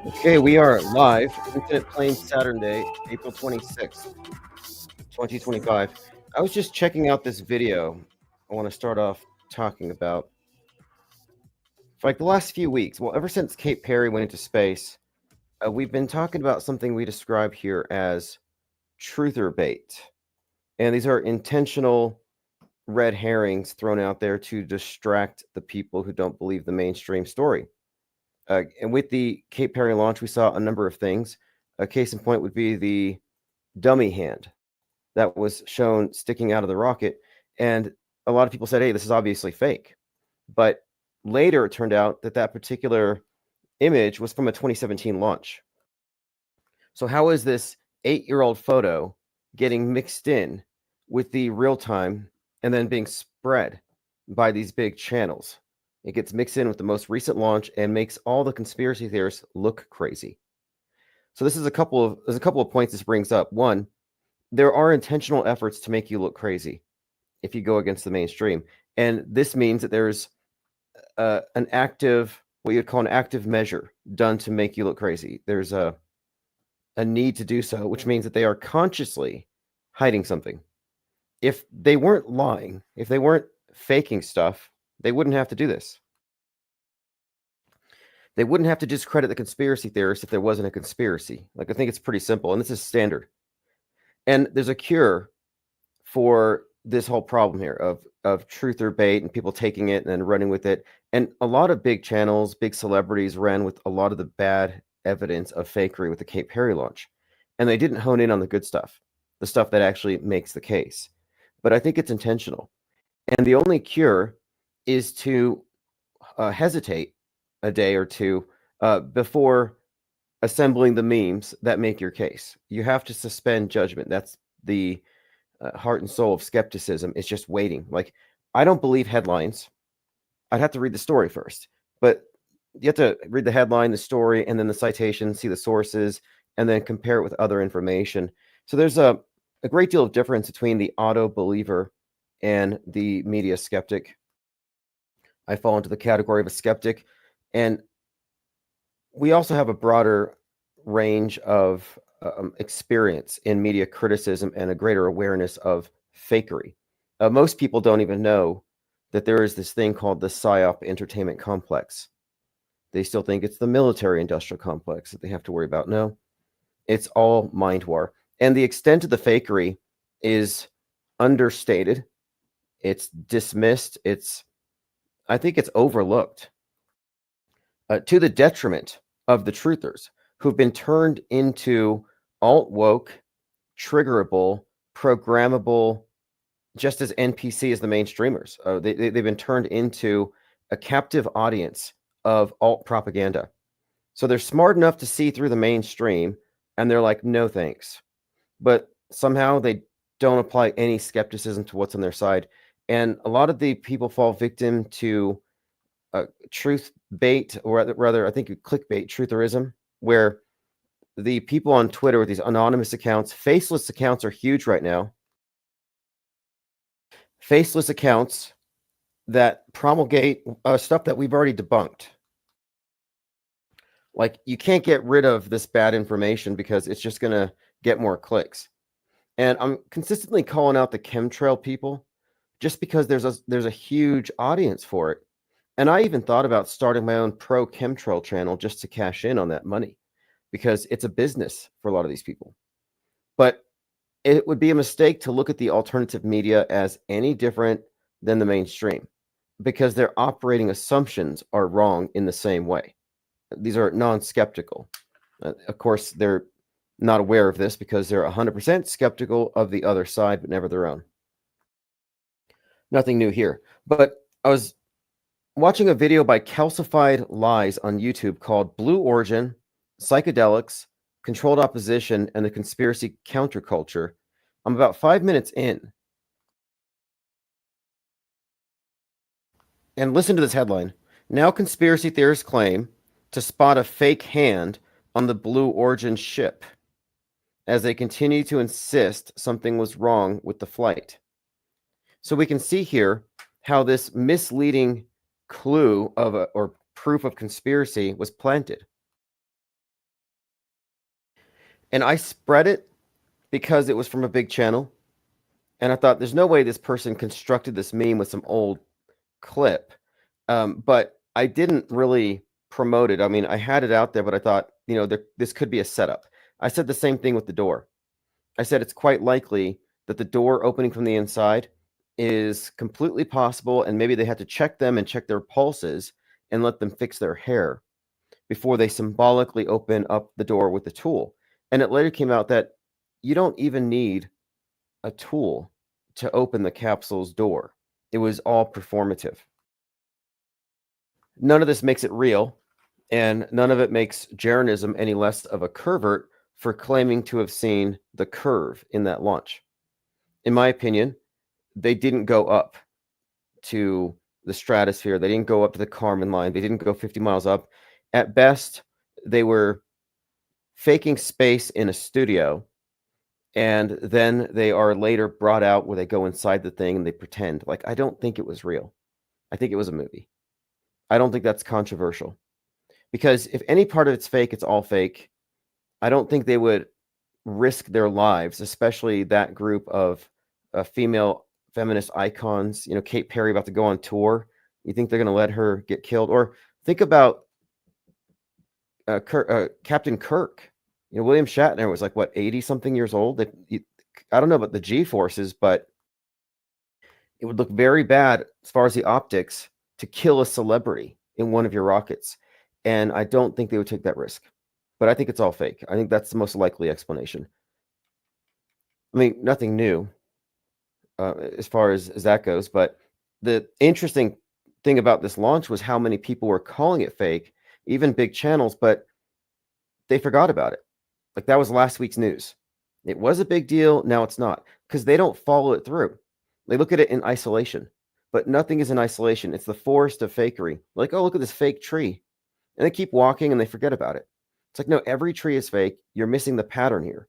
Okay, we are live. Infinite Plane SaTurnday, April 26th, 2025. I was just checking out this video. I want to start off talking about for like the last few weeks. Well, ever since Kate Perry went into space, we've been talking about something we describe here as truther bait. And these are intentional red herrings thrown out there to distract the people who don't believe the mainstream story. And with the Kate Perry launch, we saw a number of things. A case in point would be the dummy hand that was shown sticking out of the rocket. And a lot of people said, hey, this is obviously fake. But later it turned out that that particular image was from a 2017 launch. So how is this 8-year-old photo getting mixed in with the real time and then being spread by these big channels? It gets mixed in with the most recent launch and makes all the conspiracy theorists look crazy. So there's a couple of points this brings up. One, there are intentional efforts to make you look crazy if you go against the mainstream, and this means that there's an active, what you'd call an active measure done to make you look crazy. There's a need to do so, which means that they are consciously hiding something. If they weren't lying, if they weren't faking stuff, they wouldn't have to do this. They wouldn't have to discredit the conspiracy theorists if there wasn't a conspiracy. Like, I think it's pretty simple, and this is standard. And there's a cure for this whole problem here of truther bait and people taking it and then running with it. And a lot of big channels, big celebrities ran with a lot of the bad evidence of fakery with the Kate Perry launch. And they didn't hone in on the good stuff, the stuff that actually makes the case. But I think it's intentional. And the only cure is to hesitate a day or two before assembling the memes that make your case. You have to suspend judgment. That's the heart and soul of skepticism. It's just waiting. Like, I don't believe headlines. I'd have to read the story first. But you have to read the headline, the story, and then the citation, see the sources, and then compare it with other information. So there's a great deal of difference between the auto believer and the media skeptic. I fall into the category of a skeptic. And we also have a broader range of experience in media criticism and a greater awareness of fakery. Most people don't even know that there is this thing called the PSYOP entertainment complex. They still think it's the military industrial complex that they have to worry about. No, it's all mind war. And the extent of the fakery is understated. It's dismissed. I think it's overlooked to the detriment of the truthers who've been turned into alt-woke, triggerable, programmable, just as NPC as the mainstreamers. They've been turned into a captive audience of alt propaganda. So they're smart enough to see through the mainstream, and they're like, no thanks. But somehow they don't apply any skepticism to what's on their side. And a lot of the people fall victim to truth bait, or rather, I think clickbait, trutherism, where the people on Twitter with these anonymous accounts, faceless accounts are huge right now. Faceless accounts that promulgate stuff that we've already debunked. Like, you can't get rid of this bad information because it's just going to get more clicks. And I'm consistently calling out the chemtrail people just because there's a huge audience for it. And I even thought about starting my own pro chemtrail channel just to cash in on that money, because it's a business for a lot of these people. But it would be a mistake to look at the alternative media as any different than the mainstream, because their operating assumptions are wrong in the same way. These are non-skeptical. Of course, they're not aware of this because they're 100% skeptical of the other side, but never their own. Nothing new here. But I was watching a video by Calcified Lies on YouTube called Blue Origin, Psychedelics, Controlled Opposition, and the Conspiracy Counterculture. I'm about 5 minutes in. And listen to this headline. Now conspiracy theorists claim to spot a fake hand on the Blue Origin ship as they continue to insist something was wrong with the flight. So we can see here how this misleading clue of or proof of conspiracy was planted. And I spread it because it was from a big channel. And I thought, there's no way this person constructed this meme with some old clip. But I didn't really promote it. I mean, I had it out there, but I thought, this could be a setup. I said the same thing with the door. I said it's quite likely that the door opening from the inside is completely possible, and maybe they had to check them and check their pulses and let them fix their hair before they symbolically open up the door with the tool. And it later came out that you don't even need a tool to open the capsule's door. It was all performative. None of this makes it real, and none of it makes Jeranism any less of a curvert for claiming to have seen the curve in that launch. In my opinion, they didn't go up to the stratosphere. They didn't go up to the Kármán line. They didn't go 50 miles up. At best, they were faking space in a studio, and then they are later brought out where they go inside the thing and they pretend. Like, I don't think it was real. I think it was a movie. I don't think that's controversial. Because if any part of it's fake, it's all fake. I don't think they would risk their lives, especially that group of female feminist icons. Kate Perry about to go on tour. You think they're going to let her get killed? Or think about Captain Kirk. William Shatner was like, what, 80-something years old? I don't know about the G-forces, but it would look very bad as far as the optics to kill a celebrity in one of your rockets. And I don't think they would take that risk. But I think it's all fake. I think that's the most likely explanation. I mean, nothing new as far as that goes. But the interesting thing about this launch was how many people were calling it fake, even big channels, but they forgot about it. Like, that was last week's news. It was a big deal. Now it's not, because they don't follow it through. They look at it in isolation, but nothing is in isolation. It's the forest of fakery. Like, oh, look at this fake tree. And they keep walking and they forget about it. It's like, no, every tree is fake. You're missing the pattern here.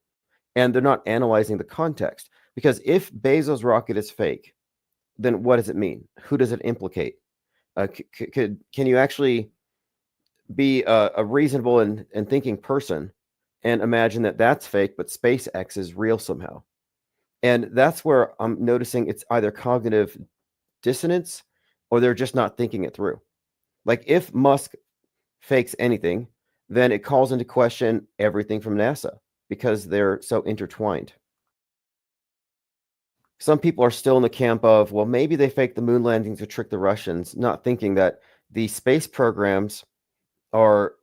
And they're not analyzing the context. Because if Bezos' rocket is fake, then what does it mean? Who does it implicate? Can you actually be a reasonable and thinking person and imagine that that's fake, but SpaceX is real somehow? And that's where I'm noticing it's either cognitive dissonance or they're just not thinking it through. Like, if Musk fakes anything, then it calls into question everything from NASA because they're so intertwined. Some people are still in the camp of, well, maybe they faked the moon landing to trick the Russians, not thinking that the space programs are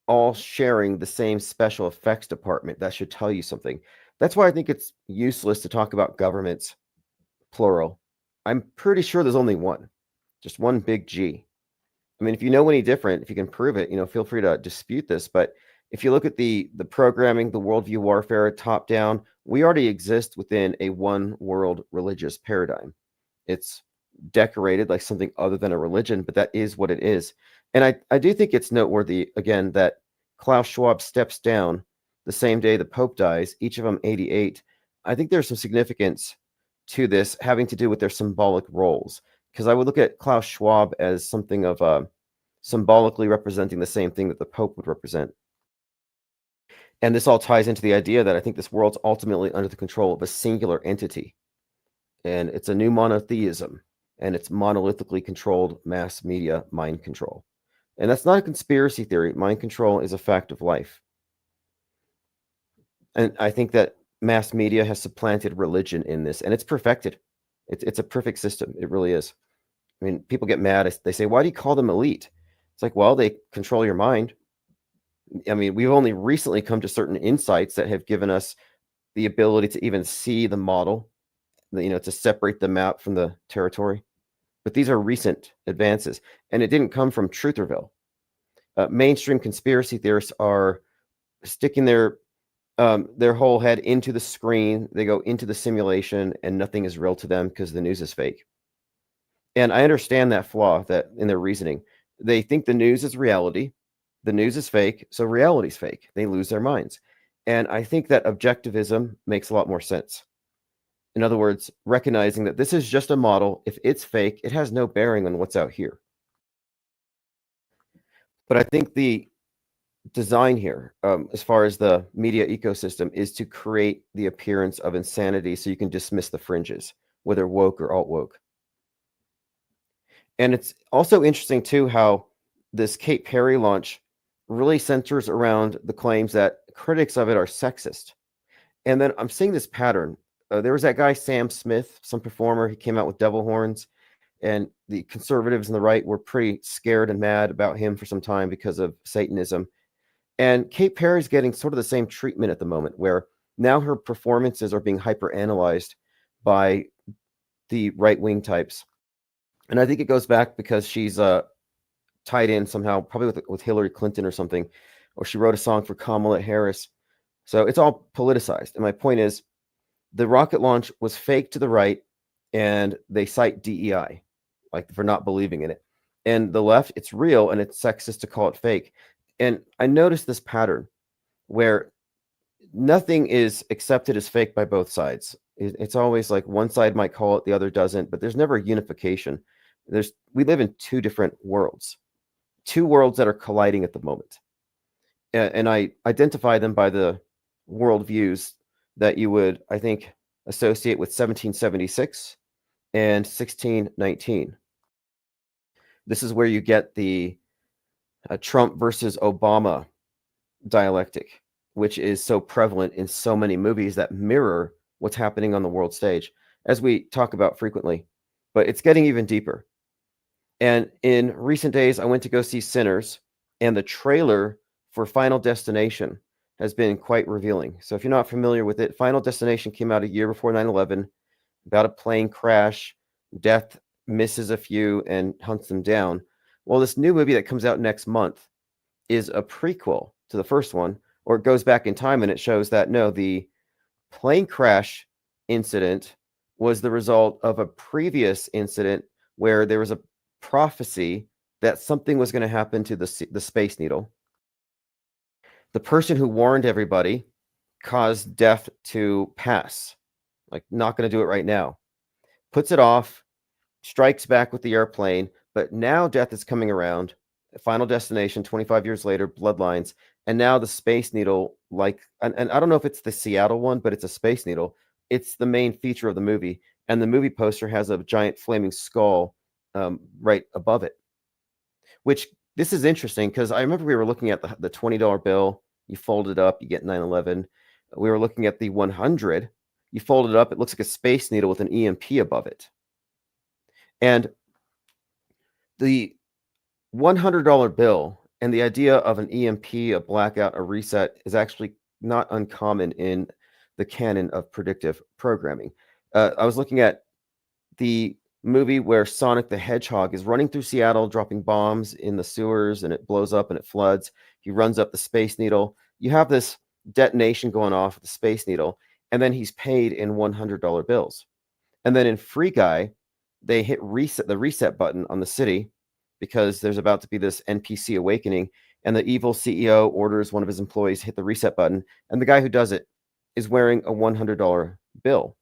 all sharing the same special effects department. That should tell you something. That's why I think it's useless to talk about governments, plural. I'm pretty sure there's only one, just one big G. I mean, if you know any different, if you can prove it, feel free to dispute this. But if you look at the programming, the worldview warfare, top down, we already exist within a one world religious paradigm. It's decorated like something other than a religion, but that is what it is. And I do think it's noteworthy, again, that Klaus Schwab steps down the same day the Pope dies, each of them 88. I think there's some significance to this having to do with their symbolic roles. Because I would look at Klaus Schwab as something of symbolically representing the same thing that the Pope would represent. And this all ties into the idea that I think this world's ultimately under the control of a singular entity. And it's a new monotheism. And it's monolithically controlled mass media mind control. And that's not a conspiracy theory. Mind control is a fact of life. And I think that mass media has supplanted religion in this. And it's perfected. It's a perfect system. It really is. I mean, people get mad. They say, why do you call them elite? It's like, well, they control your mind. I mean, we've only recently come to certain insights that have given us the ability to even see the model, to separate the map from the territory. But these are recent advances, and it didn't come from Trutherville. Mainstream conspiracy theorists are sticking their whole head into the screen. They go into the simulation, and nothing is real to them because the news is fake. And I understand that flaw that in their reasoning. They think the news is reality. The news is fake, so reality is fake. They lose their minds. And I think that objectivism makes a lot more sense. In other words, recognizing that this is just a model. If it's fake, it has no bearing on what's out here. But I think the design here, as far as the media ecosystem, is to create the appearance of insanity so you can dismiss the fringes, whether woke or alt woke. And it's also interesting too how this Kate Perry launch really centers around the claims that critics of it are sexist. And then I'm seeing this pattern. There was that guy Sam Smith, some performer. He came out with devil horns, and the conservatives and the right were pretty scared and mad about him for some time because of Satanism. And Kate Perry's getting sort of the same treatment at the moment, where now her performances are being hyper analyzed by the right wing types. And I think it goes back because she's tied in somehow, probably with Hillary Clinton or something, or she wrote a song for Kamala Harris. So it's all politicized. And my point is, the rocket launch was fake to the right, and they cite DEI, like, for not believing in it. And the left, it's real, and it's sexist to call it fake. And I noticed this pattern where nothing is accepted as fake by both sides. It's always like one side might call it, the other doesn't, but there's never a unification. We live in two different worlds that are colliding at the moment. And I identify them by the worldviews that you would, I think, associate with 1776 and 1619. This is where you get the Trump versus Obama dialectic, which is so prevalent in so many movies that mirror what's happening on the world stage, as we talk about frequently. But it's getting even deeper. And in recent days, I went to go see Sinners, and the trailer for Final Destination has been quite revealing. So if you're not familiar with it, Final Destination came out a year before 9/11, about a plane crash. Death misses a few and hunts them down. Well, this new movie that comes out next month is a prequel to the first one, or it goes back in time and it shows that no, the plane crash incident was the result of a previous incident where there was a prophecy that something was going to happen to the Space Needle. The person who warned everybody caused death to pass, like, not going to do it right now, puts it off, strikes back with the airplane, but now death is coming around. Final Destination, 25 years later, Bloodlines, and now the Space Needle, like, and I don't know if it's the Seattle one, but it's a Space Needle. It's the main feature of the movie, and the movie poster has a giant flaming skull right above it. Which, this is interesting because I remember we were looking at the $20 bill. You fold it up, you get 9/11. We were looking at the 100. You fold it up, it looks like a Space Needle with an EMP above it. And the $100 bill and the idea of an EMP, a blackout, a reset is actually not uncommon in the canon of predictive programming. I was looking at the movie where Sonic the Hedgehog is running through Seattle, dropping bombs in the sewers, and it blows up and it floods. He runs up the Space Needle. You have this detonation going off at the Space Needle, and then he's paid in $100 bills. And then in Free Guy, they hit the reset button on the city because there's about to be this NPC awakening, and the evil CEO orders one of his employees hit the reset button, and the guy who does it is wearing a $100 bill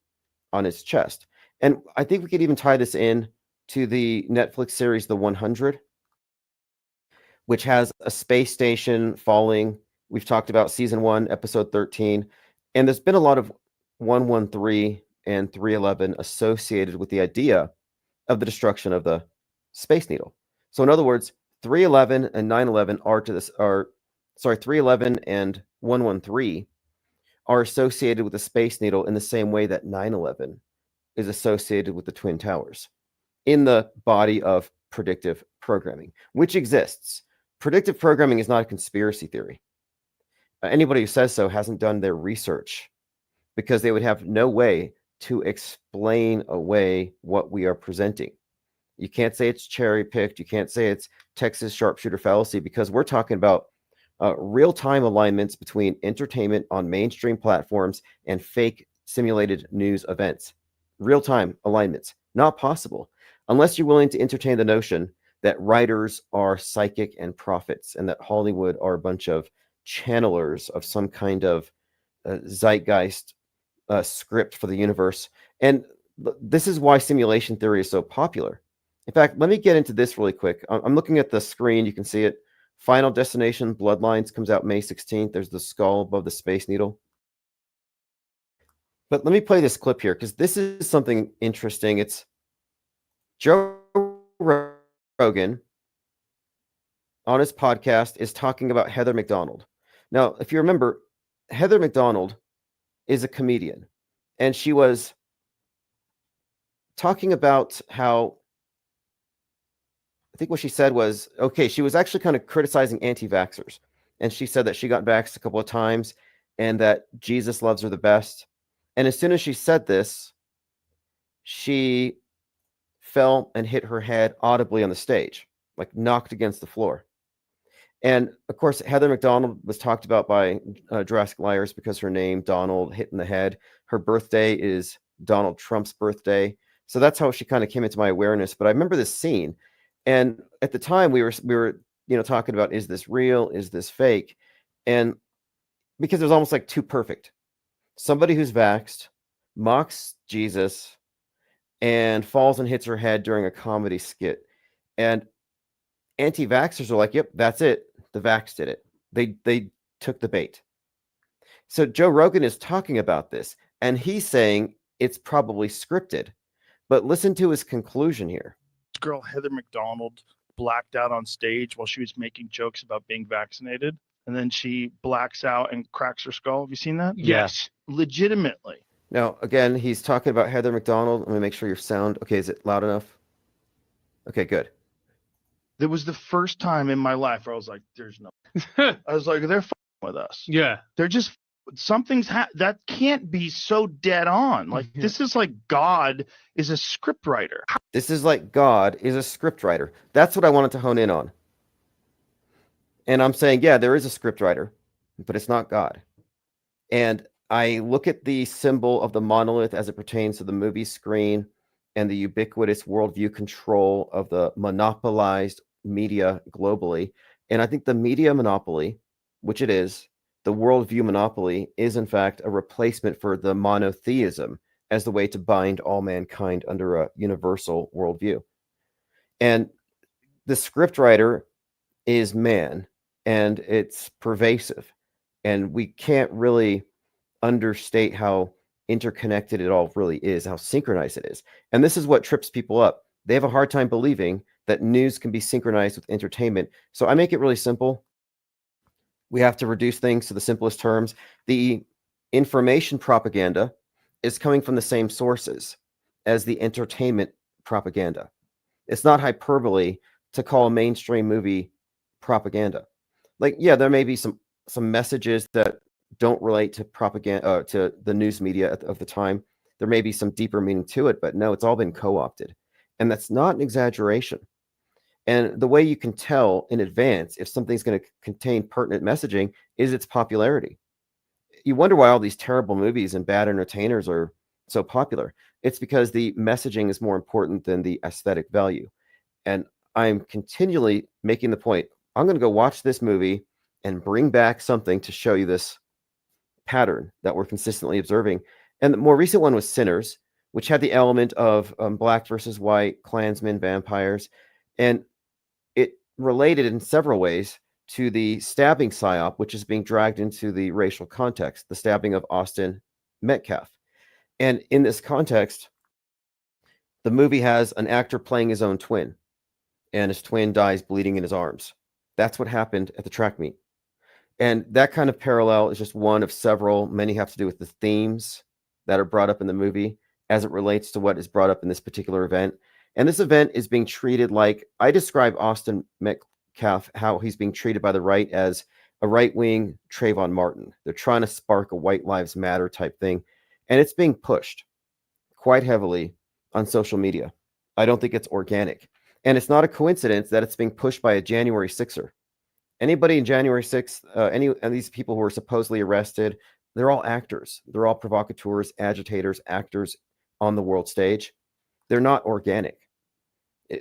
on his chest. And I think we could even tie this in to the Netflix series The 100, which has a space station falling. We've talked about season 1, episode 13, and there's been a lot of 113 and 311 associated with the idea of the destruction of the Space Needle. So in other words, 311 and 9/11 311 and 113 are associated with the Space Needle in the same way that 9/11 is associated with the Twin Towers in the body of predictive programming, which exists. Predictive programming is not a conspiracy theory. Anybody who says so hasn't done their research, because they would have no way to explain away what we are presenting. You can't say it's cherry-picked. You can't say it's Texas sharpshooter fallacy, because we're talking about real-time alignments between entertainment on mainstream platforms and fake simulated news events. Real-time alignments. Not possible unless you're willing to entertain the notion that writers are psychic and prophets, and that Hollywood are a bunch of channelers of some kind of zeitgeist script for the universe. And this is why simulation theory is so popular. In fact, let me get into this really quick. I'm looking at the screen. You can see it. Final Destination Bloodlines comes out May 16th. There's the skull above the Space Needle. But let me play this clip here because this is something interesting. It's Joe Rogan on his podcast is talking about Heather McDonald. Now, if you remember, Heather McDonald is a comedian, and she was talking about how, I think what she said was, okay, she was actually kind of criticizing anti-vaxxers. And she said that she got vaxxed a couple of times and that Jesus loves her the best. And as soon as she said this, she fell and hit her head audibly on the stage, like knocked against the floor. And of course, Heather McDonald was talked about by Jurassic Liars because her name, Donald, hit in the head. Her birthday is Donald Trump's birthday. So that's how she kind of came into my awareness. But I remember this scene. And at the time we were, talking about, is this real? Is this fake? And because it was almost like too perfect. Somebody who's vaxxed mocks Jesus and falls and hits her head during a comedy skit. And anti-vaxxers are like, yep, that's it. The vax did it. They took the bait. So Joe Rogan is talking about this, and he's saying it's probably scripted. But listen to his conclusion here. This girl, Heather McDonald, blacked out on stage while she was making jokes about being vaccinated. And then she blacks out and cracks her skull. Have you seen that? Yes. Legitimately. Now, again, he's talking about Heather McDonald. Let me make sure your sound... Okay, is it loud enough? Okay, good. That was the first time in my life where I was like, there's no... I was like, they're with us. Yeah. They're just... Something's... That can't be so dead on. Like, this is like God is a script writer. This is like God is a script writer. That's what I wanted to hone in on. And I'm saying, yeah, there is a script writer, but it's not God. And I look at the symbol of the monolith as it pertains to the movie screen and the ubiquitous worldview control of the monopolized media globally. And I think the media monopoly, which it is, the worldview monopoly, is in fact a replacement for the monotheism as the way to bind all mankind under a universal worldview. And the scriptwriter is man, and it's pervasive. And we can't really understate how interconnected it all really is, how synchronized it is. And this is what trips people up. They have a hard time believing that news can be synchronized with entertainment. So I make it really simple. We have to reduce things to the simplest terms. The information propaganda is coming from the same sources as the entertainment propaganda. It's not hyperbole to call a mainstream movie propaganda. Like, yeah, there may be some messages that don't relate to propaganda, to the news media of the time. There may be some deeper meaning to it, but no, it's all been co-opted. And that's not an exaggeration. And the way you can tell in advance if something's going to contain pertinent messaging is its popularity. You wonder why all these terrible movies and bad entertainers are so popular. It's because the messaging is more important than the aesthetic value. And I'm continually making the point, I'm going to go watch this movie and bring back something to show you this pattern that we're consistently observing. And the more recent one was Sinners, which had the element of black versus white, Klansmen, vampires. And it related in several ways to the stabbing psyop, which is being dragged into the racial context, the stabbing of Austin Metcalf. And in this context, the movie has an actor playing his own twin, and his twin dies bleeding in his arms. That's what happened at the track meet. And that kind of parallel is just one of several. Many have to do with the themes that are brought up in the movie as it relates to what is brought up in this particular event. And this event is being treated like, I describe Austin Metcalf, how he's being treated by the right as a right-wing Trayvon Martin. They're trying to spark a White Lives Matter type thing. And it's being pushed quite heavily on social media. I don't think it's organic. And it's not a coincidence that it's being pushed by a January 6er. Anybody in January 6th, any of these people who were supposedly arrested, they're all actors. They're all provocateurs, agitators, actors on the world stage. They're not organic.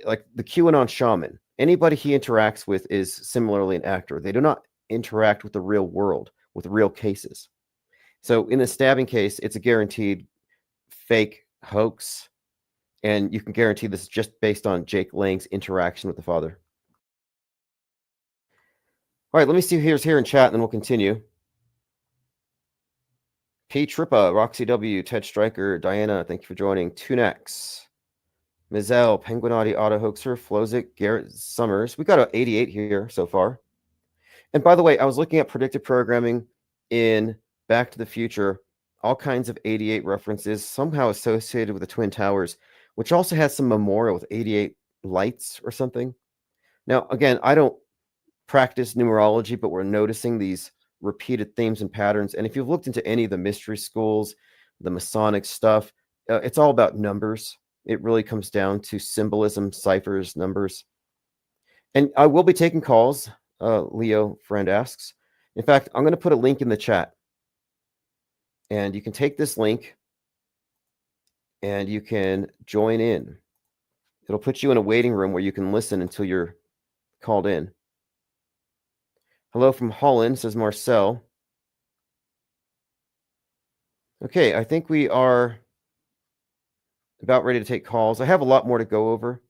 Like the QAnon shaman, anybody he interacts with is similarly an actor. They do not interact with the real world, with real cases. So in the stabbing case, it's a guaranteed fake hoax. And you can guarantee this is just based on Jake Lang's interaction with the father. All right, let me see who's here in chat, and then we'll continue. P. Trippa, Roxy W, Ted Stryker, Diana, thank you for joining. Tunex, Mizelle, Penguinati, Auto Hoaxer, Flozic, Garrett Summers. We got an 88 here so far. And by the way, I was looking at predictive programming in Back to the Future, all kinds of 88 references, somehow associated with the Twin Towers, which also has some memorial with 88 lights or something. Now, again, I don't practice numerology, but we're noticing these repeated themes and patterns. And if you've looked into any of the mystery schools, the Masonic stuff, it's all about numbers. It really comes down to symbolism, ciphers, numbers. And I will be taking calls, Leo friend asks. In fact, I'm going to put a link in the chat. And you can take this link and you can join in. It'll put you in a waiting room where you can listen until you're called in. Hello from Holland, says Marcel. Okay, I think we are about ready to take calls. I have a lot more to go over,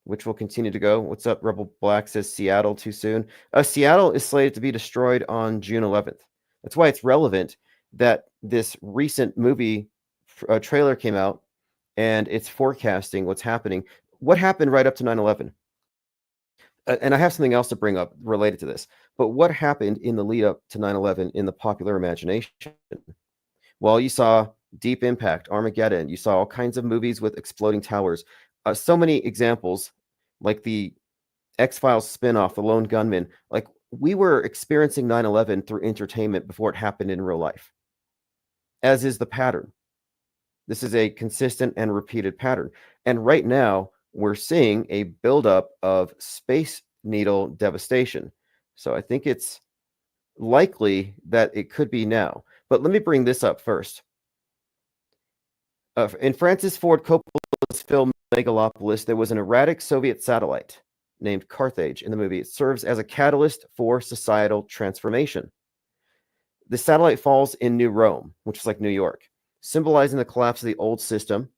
which will continue to go. What's up, Rebel Black says Seattle too soon. Seattle is slated to be destroyed on June 11th. That's why it's relevant that this recent movie trailer came out and it's forecasting what's happening. What happened right up to 9/11? And I have something else to bring up related to this. But what happened in the lead up to 9/11 in the popular imagination? Well, you saw Deep Impact, Armageddon. You saw all kinds of movies with exploding towers. So many examples, like the X-Files spinoff, The Lone Gunman. Like, we were experiencing 9/11 through entertainment before it happened in real life, as is the pattern. This is a consistent and repeated pattern. And right now, we're seeing a buildup of Space Needle devastation. So I think it's likely that it could be now. But let me bring this up first. In Francis Ford Coppola's film Megalopolis, there was an erratic Soviet satellite named Carthage in the movie. It serves as a catalyst for societal transformation. The satellite falls in New Rome, which is like New York, symbolizing the collapse of the old system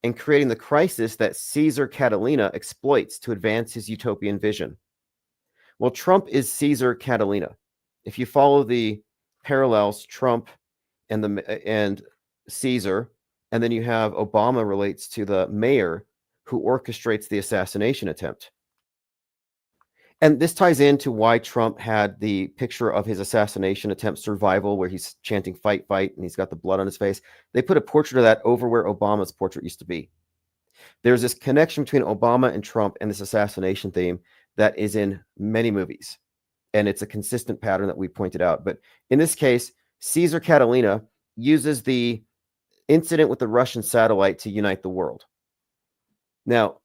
and creating the crisis that Caesar Catalina exploits to advance his utopian vision. Well, Trump is Caesar Catalina. If you follow the parallels, Trump and Caesar, and then you have Obama relates to the mayor who orchestrates the assassination attempt. And this ties into why Trump had the picture of his assassination attempt survival, where he's chanting fight, fight, and he's got the blood on his face. They put a portrait of that over where Obama's portrait used to be. There's this connection between Obama and Trump and this assassination theme that is in many movies. And it's a consistent pattern that we pointed out. But in this case, Caesar Catalina uses the incident with the Russian satellite to unite the world. Now,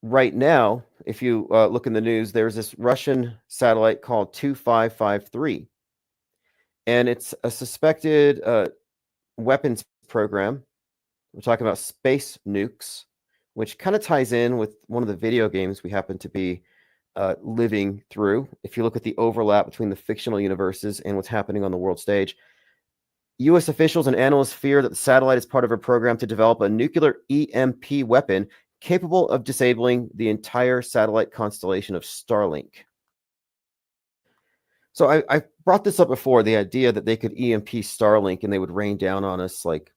right now, if you look in the news, there's this Russian satellite called 2553. And it's a suspected weapons program. We're talking about space nukes, which kind of ties in with one of the video games we happen to be living through. If you look at the overlap between the fictional universes and what's happening on the world stage, U.S. officials and analysts fear that the satellite is part of a program to develop a nuclear EMP weapon capable of disabling the entire satellite constellation of Starlink. So I brought this up before, the idea that they could EMP Starlink and they would rain down on us, like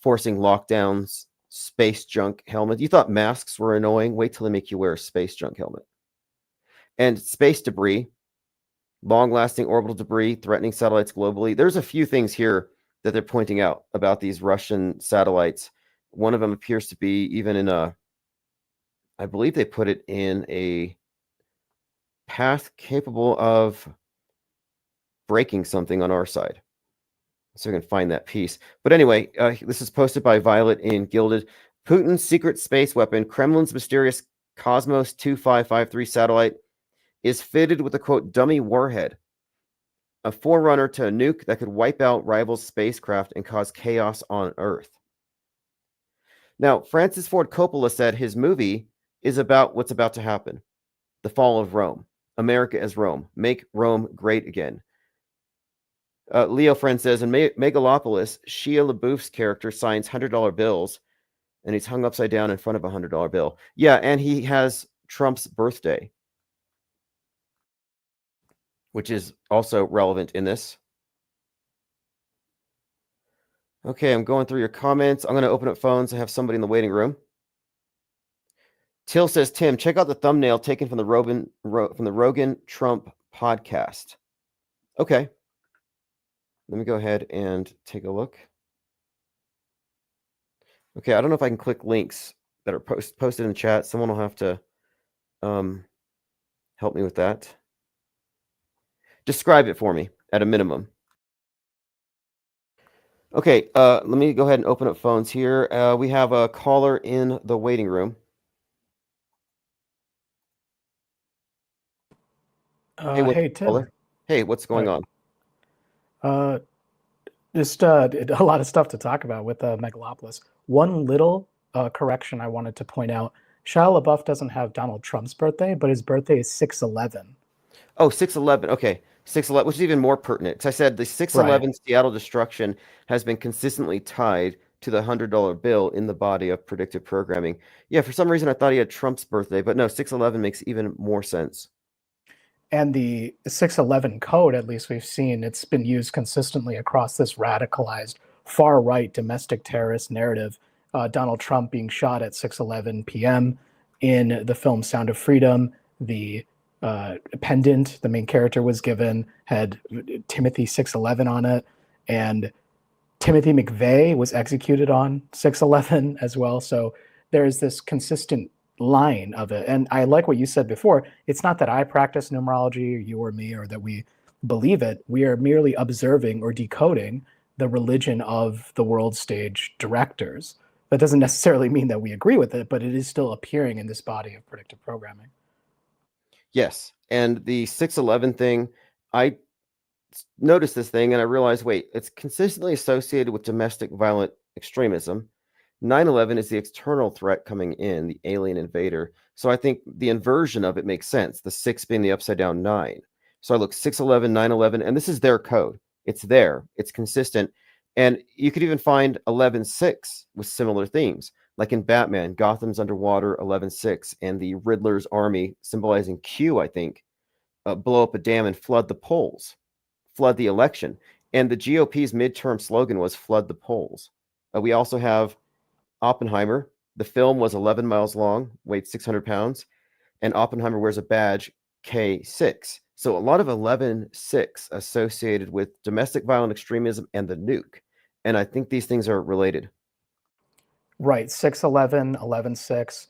forcing lockdowns, space junk helmet. You thought masks were annoying? Wait till they make you wear a space junk helmet. And space debris, long-lasting orbital debris threatening satellites globally. There's a few things here that they're pointing out about these Russian satellites. One of them appears to be even in a, I believe they put it in a path capable of breaking something on our side. So we can find that piece. But anyway, this is posted by Violet in Gilded. Putin's secret space weapon, Kremlin's mysterious Cosmos 2553 satellite, is fitted with a, quote, dummy warhead, a forerunner to a nuke that could wipe out rival spacecraft and cause chaos on Earth. Now, Francis Ford Coppola said his movie is about what's about to happen. The fall of Rome. America as Rome. Make Rome great again. Leo Friend says, in Megalopolis, Shia LaBeouf's character signs $100 bills, and he's hung upside down in front of a $100 bill. Yeah, and he has Trump's birthday. which is also relevant in this. Okay, I'm going through your comments. I'm going to open up phones. I have somebody in the waiting room. Till says, Tim, check out the thumbnail taken from the Rogan Trump podcast. Okay. Let me go ahead and take a look. Okay, I don't know if I can click links that are posted in the chat. Someone will have to help me with that. Describe it for me at a minimum. Okay, let me go ahead and open up phones here. We have a caller in the waiting room. Hey, Tim. Caller? Hey, what's going on? Just a lot of stuff to talk about with Megalopolis. One little correction I wanted to point out. Shia LaBeouf doesn't have Donald Trump's birthday, but his birthday is 6/11. Oh, 6/11. Okay. 6/11, which is even more pertinent. Because I said the 6/11 Seattle destruction has been consistently tied to the $100 bill in the body of predictive programming. Yeah, for some reason I thought he had Trump's birthday, but no, 6/11 makes even more sense. And the 6/11 code, at least we've seen, it's been used consistently across this radicalized far-right domestic terrorist narrative. Donald Trump being shot at 6:11 p.m. in the film Sound of Freedom. The pendant the main character was given had Timothy 6/11 on it, and Timothy McVeigh was executed on 6/11 as well. So there's this consistent line of it. And I like what you said before. It's not that I practice numerology, or you or me, or that we believe it. We are merely observing or decoding the religion of the world stage directors. That doesn't necessarily mean that we agree with it, but it is still appearing in this body of predictive programming. Yes. And the 6/11 thing, I noticed this thing and I realized, wait, it's consistently associated with domestic violent extremism. 9/11 is the external threat coming in, the alien invader. So I think the inversion of it makes sense, the 6 being the upside down 9. So I look 6/11, 9/11, and this is their code. It's there. It's consistent. And you could even find 11/6 with similar themes. Like in Batman, Gotham's underwater, 11/6, and the Riddler's army, symbolizing Q, I think, blow up a dam and flood the polls, flood the election. And the GOP's midterm slogan was flood the polls. We also have Oppenheimer. The film was 11 miles long, weighed 600 pounds, and Oppenheimer wears a badge K6. So a lot of 11/6 associated with domestic violent extremism and the nuke. And I think these things are related. Right, 6/11, 11/6.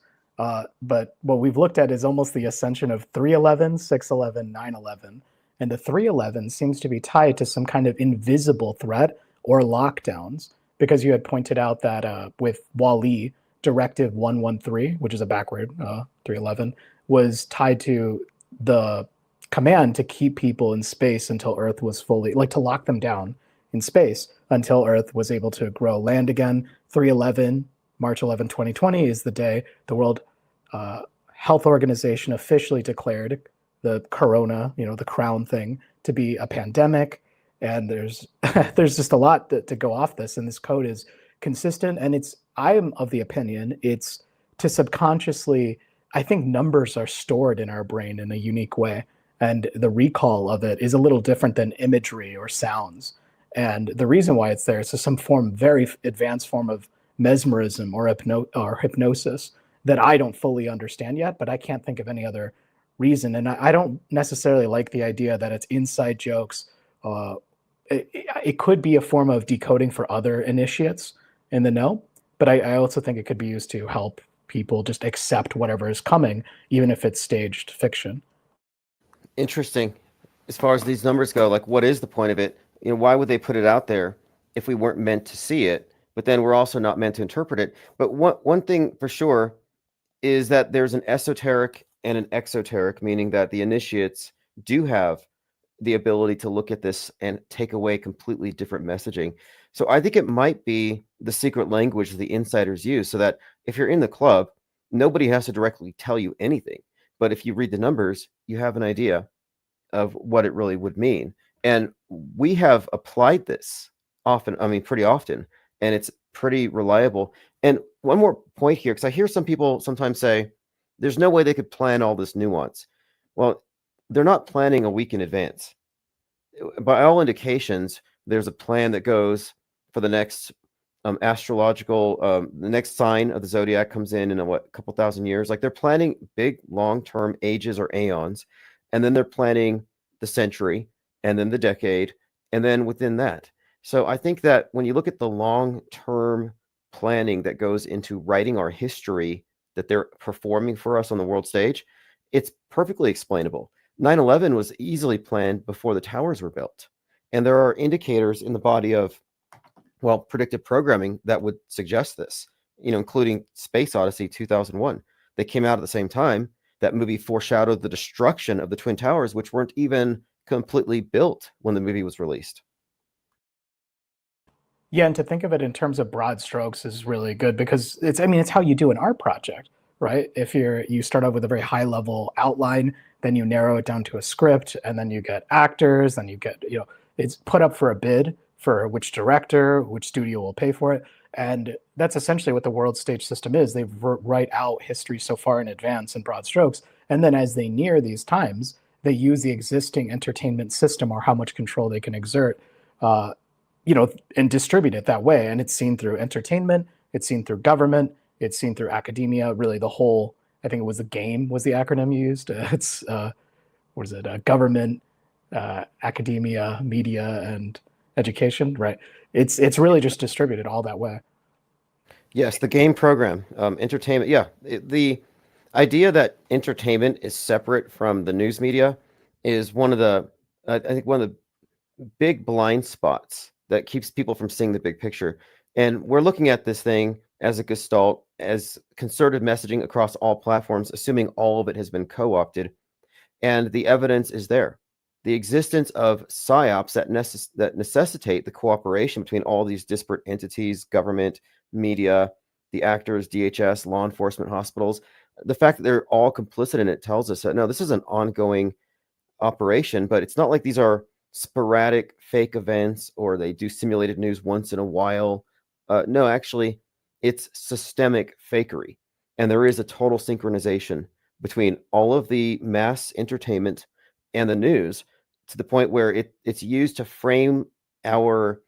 But what we've looked at is almost the ascension of 3/11, 6/11, 9/11. And the 3/11 seems to be tied to some kind of invisible threat or lockdowns, because you had pointed out that with Wall-E, Directive 113, which is a backward 3/11, was tied to the command to keep people in space until Earth was fully, like to lock them down in space until Earth was able to grow land again. 3/11, March 11, 2020 is the day the World Health Organization officially declared the corona, the crown thing, to be a pandemic. And there's there's just a lot to go off this, and this code is consistent. And I'm of the opinion it's to subconsciously, I think numbers are stored in our brain in a unique way, and the recall of it is a little different than imagery or sounds. And the reason why it's there is some very advanced form of mesmerism or hypnosis that I don't fully understand yet, but I can't think of any other reason. And I don't necessarily like the idea that it's inside jokes. It could be a form of decoding for other initiates in the know, but I also think it could be used to help people just accept whatever is coming, even if it's staged fiction. Interesting. As far as these numbers go, like, what is the point of it? Why would they put it out there if we weren't meant to see it? But then we're also not meant to interpret it. But one thing for sure is that there's an esoteric and an exoteric, meaning that the initiates do have the ability to look at this and take away completely different messaging. So I think it might be the secret language the insiders use, so that if you're in the club, nobody has to directly tell you anything. But if you read the numbers, you have an idea of what it really would mean. And we have applied this pretty often, and it's pretty reliable. And one more point here, because I hear some people sometimes say, there's no way they could plan all this nuance. Well, they're not planning a week in advance. By all indications, there's a plan that goes for the next astrological, the next sign of the zodiac comes in a couple thousand years. Like they're planning big long-term ages or aeons, and then they're planning the century, and then the decade, and then within that. So I think that when you look at the long-term planning that goes into writing our history that they're performing for us on the world stage, it's perfectly explainable. 9/11 was easily planned before the towers were built. And there are indicators in the body of, well, predictive programming that would suggest this, including Space Odyssey 2001. They came out at the same time. That movie foreshadowed the destruction of the Twin Towers, which weren't even completely built when the movie was released. Yeah, and to think of it in terms of broad strokes is really good because it's how you do an art project, right? If you start out with a very high level outline, then you narrow it down to a script, and then you get actors, then you get, it's put up for a bid for which director, which studio will pay for it. And that's essentially what the world stage system is. They write out history so far in advance in broad strokes. And then as they near these times, they use the existing entertainment system or how much control they can exert, and distribute it that way. And it's seen through entertainment, it's seen through government, it's seen through academia, really the whole, I think it was the GAME was the acronym used. It's, what is it? Government, academia, media, and education, right? It's really just distributed all that way. Yes, the game program, entertainment. Yeah, the idea that entertainment is separate from the news media is one of the, I think, one of the big blind spots that keeps people from seeing the big picture. And we're looking at this thing as a gestalt, as concerted messaging across all platforms, assuming all of it has been co-opted. And the evidence is there. The existence of psyops that necessitate the cooperation between all these disparate entities, government, media, the actors, DHS, law enforcement, hospitals, the fact that they're all complicit in it tells us that, no, this is an ongoing operation, but it's not like these are sporadic fake events or they do simulated news once in a while. No, actually, it's systemic fakery. And there is a total synchronization between all of the mass entertainment and the news to the point where it's used to frame our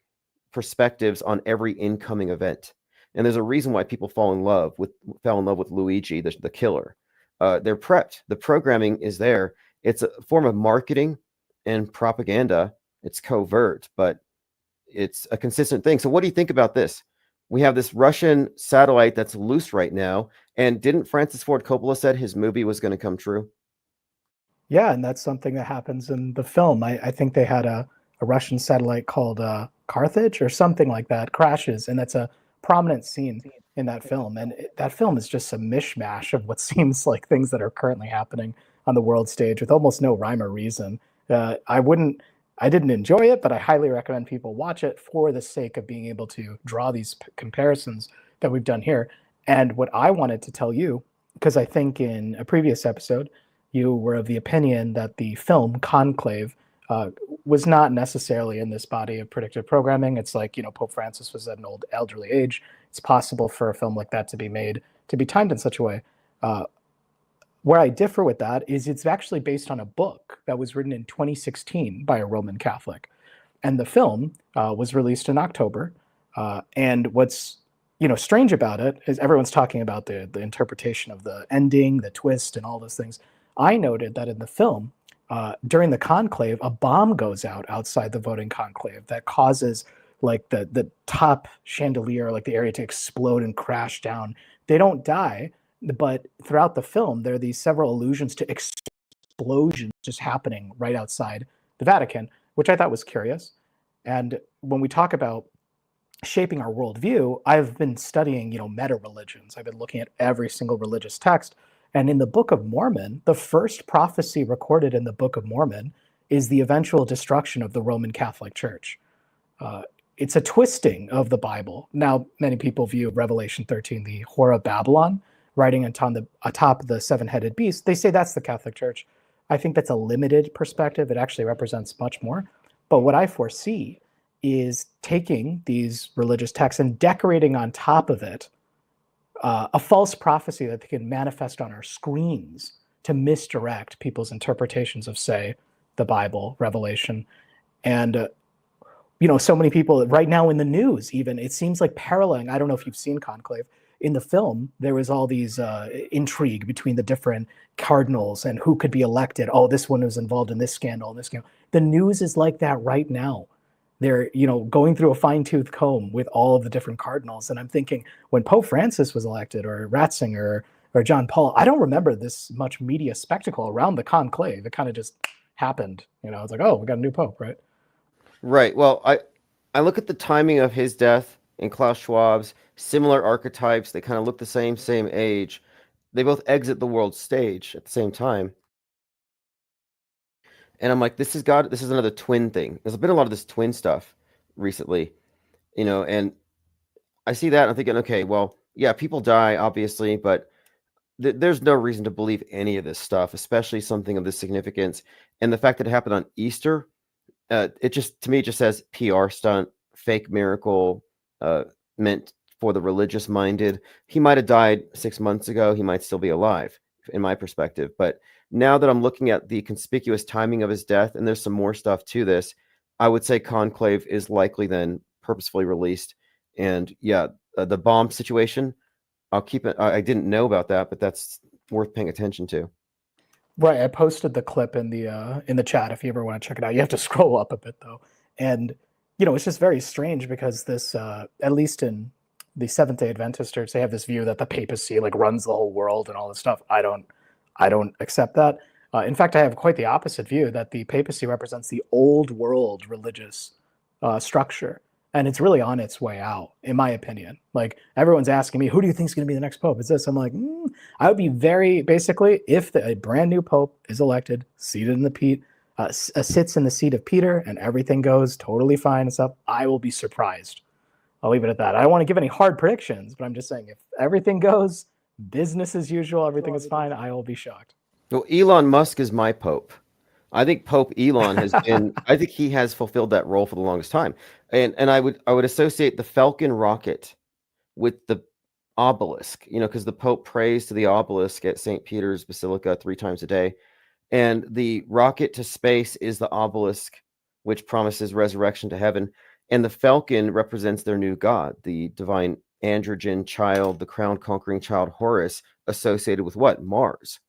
perspectives on every incoming event. And there's a reason why people fell in love with Luigi, the killer. They're prepped. The programming is there. It's a form of marketing and propaganda. It's covert, but it's a consistent thing. So what do you think about this? We have this Russian satellite that's loose right now. And didn't Francis Ford Coppola said his movie was going to come true? Yeah, and that's something that happens in the film. I think they had a Russian satellite called Carthage or something like that crashes, and that's a prominent scene in that film. And that film is just a mishmash of what seems like things that are currently happening on the world stage with almost no rhyme or reason. I didn't enjoy it, but I highly recommend people watch it for the sake of being able to draw these comparisons that we've done here. And what I wanted to tell you, because I think in a previous episode, you were of the opinion that the film Conclave was not necessarily in this body of predictive programming. It's like, Pope Francis was at an elderly age. It's possible for a film like that to be made, to be timed in such a way. Where I differ with that is it's actually based on a book that was written in 2016 by a Roman Catholic. And the film was released in October. And what's strange about it is everyone's talking about the interpretation of the ending, the twist, and all those things. I noted that in the film, during the conclave, a bomb goes out outside the voting conclave that causes like the top chandelier, like the area to explode and crash down. They don't die, but throughout the film, there are these several allusions to explosions just happening right outside the Vatican, which I thought was curious. And when we talk about shaping our worldview, I've been studying, meta religions. I've been looking at every single religious text. And in the Book of Mormon, the first prophecy recorded in the Book of Mormon is the eventual destruction of the Roman Catholic Church. It's a twisting of the Bible. Now, many people view Revelation 13, the Whore of Babylon, riding atop the seven-headed beast. They say that's the Catholic Church. I think that's a limited perspective. It actually represents much more. But what I foresee is taking these religious texts and decorating on top of it a false prophecy that they can manifest on our screens to misdirect people's interpretations of, say, the Bible, Revelation. And so many people right now in the news, even, it seems like paralleling. I don't know if you've seen Conclave. In the film, there was all these intrigue between the different cardinals and who could be elected. Oh, this one was involved in this scandal and this scandal. The news is like that right now. They're, going through a fine-tooth comb with all of the different cardinals. And I'm thinking, when Pope Francis was elected, or Ratzinger, or John Paul, I don't remember this much media spectacle around the conclave. It kind of just happened. It's like, oh, we got a new pope, right? Right. Well, I look at the timing of his death and Klaus Schwab's, similar archetypes. They kind of look the same age. They both exit the world stage at the same time. And I'm like, this is another twin thing. There's been a lot of this twin stuff recently, and I see that and I'm thinking, okay, well, yeah, people die, obviously, but there's no reason to believe any of this stuff, especially something of this significance. And the fact that it happened on Easter, it just says PR stunt, fake miracle, meant for the religious minded. He might have died 6 months ago. He might still be alive, in my perspective. But now that I'm looking at the conspicuous timing of his death, and there's some more stuff to this, I would say Conclave is likely then purposefully released. And yeah, the bomb situation, I'll keep it. I didn't know about that, but that's worth paying attention to. Right, I posted the clip in the chat if you ever want to check it out. You have to scroll up a bit though, and it's just very strange because this, at least in the Seventh-day Adventist Church, they have this view that the papacy runs the whole world and all this stuff. I don't accept that. In fact, I have quite the opposite view, that the papacy represents the old world religious structure, and it's really on its way out, in my opinion. Everyone's asking me, who do you think is going to be the next pope? It's this. I'm like, I would be basically, if a brand new pope is elected, sits in the seat of Peter, and everything goes totally fine and stuff, I will be surprised. I'll leave it at that. I don't want to give any hard predictions, but I'm just saying, if everything goes business as usual, everything is fine, I will be shocked. Well, Elon Musk is my pope. I think Pope Elon has been. I think he has fulfilled that role for the longest time, and I would associate the Falcon rocket with the obelisk. Because the Pope prays to the obelisk at St. Peter's Basilica 3 times a day, and the rocket to space is the obelisk, which promises resurrection to heaven, and the Falcon represents their new god, the divine androgen child, the crown-conquering child Horus, associated with what? Mars.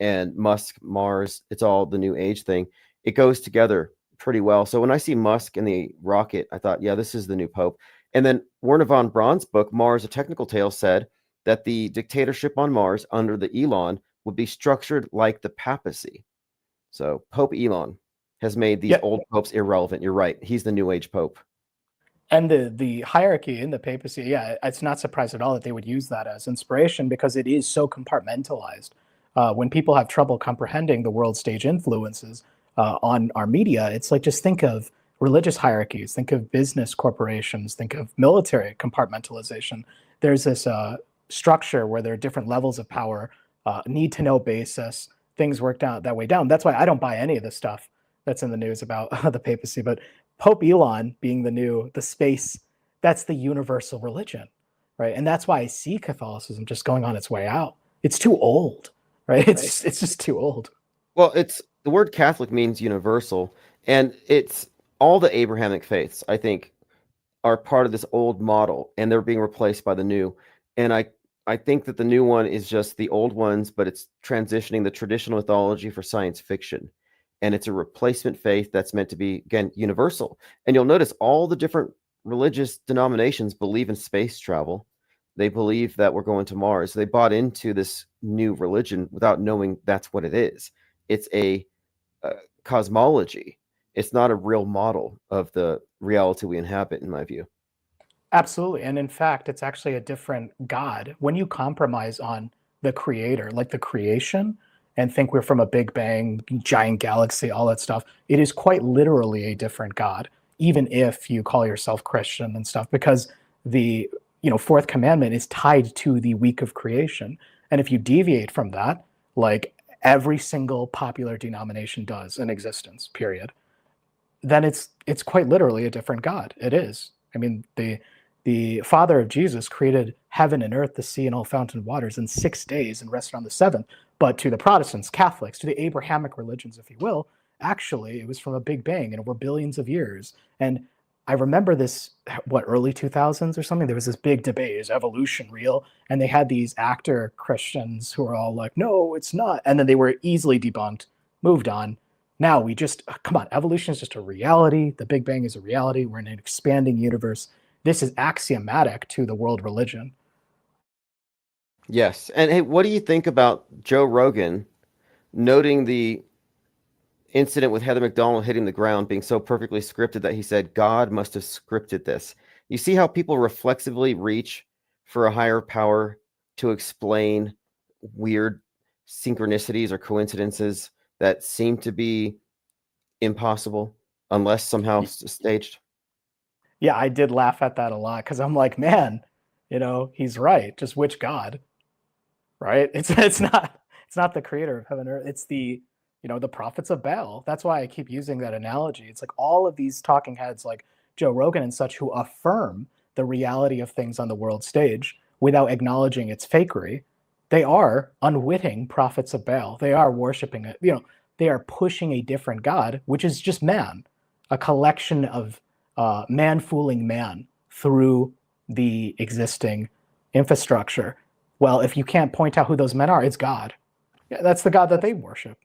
And Musk, Mars, it's all the new age thing. It goes together pretty well. So when I see Musk in the rocket, I thought, yeah, this is the new pope. And then Werner von Braun's book, Mars, A Technical Tale, said that the dictatorship on Mars under the Elon would be structured like the papacy. So Pope Elon has made these old popes irrelevant. You're right. He's the new age pope. And the hierarchy in the papacy, yeah, it's not surprised at all that they would use that as inspiration, because it is so compartmentalized. When people have trouble comprehending the world stage influences on our media, it's like, just think of religious hierarchies, think of business corporations, think of military compartmentalization. There's this structure where there are different levels of power, need to know basis, things work out that way down. That's why I don't buy any of the stuff that's in the news about the papacy. But Pope Elon being the space, that's the universal religion, right? And that's why I see Catholicism just going on its way out. It's too old. Right? It's just too old. Well, the word Catholic means universal, and it's all the Abrahamic faiths, I think, are part of this old model, and they're being replaced by the new. And I think that the new one is just the old ones, but it's transitioning the traditional mythology for science fiction. And it's a replacement faith that's meant to be, again, universal. And you'll notice all the different religious denominations believe in space travel. They believe that we're going to Mars. They bought into this new religion without knowing that's what it is. It's a cosmology. It's not a real model of the reality we inhabit, in my view. Absolutely. And in fact, it's actually a different God. When you compromise on the creator, like the creation, and think we're from a big bang, giant galaxy, all that stuff, it is quite literally a different God, even if you call yourself Christian and stuff, because the fourth commandment is tied to the week of creation. And if you deviate from that, like every single popular denomination does in existence, period, then it's quite literally a different God. It is. I mean, the father of Jesus created heaven and earth, the sea, and all fountain waters in 6 days and rested on the seventh. But to the Protestants, Catholics, to the Abrahamic religions, if you will, actually it was from a big bang and over billions of years. And I remember this, early 2000s or something, there was this big debate, is evolution real? And they had these actor Christians who were all like, no, it's not. And then they were easily debunked, moved on. Now we just, come on, evolution is just a reality. The Big Bang is a reality. We're in an expanding universe. This is axiomatic to the world religion. Yes. And hey, what do you think about Joe Rogan noting the incident with Heather McDonald hitting the ground being so perfectly scripted that he said, God must have scripted this? You see how people reflexively reach for a higher power to explain weird synchronicities or coincidences that seem to be impossible unless somehow staged? Yeah, I did laugh at that a lot because I'm like, man, he's right. Just which God, right? It's not the creator of heaven and earth. It's the prophets of Baal. That's why I keep using that analogy. It's like all of these talking heads like Joe Rogan and such who affirm the reality of things on the world stage without acknowledging its fakery. They are unwitting prophets of Baal. They are worshiping it. They are pushing a different God, which is just man, a collection of man fooling man through the existing infrastructure. Well, if you can't point out who those men are, it's God. Yeah, that's the God that they worship.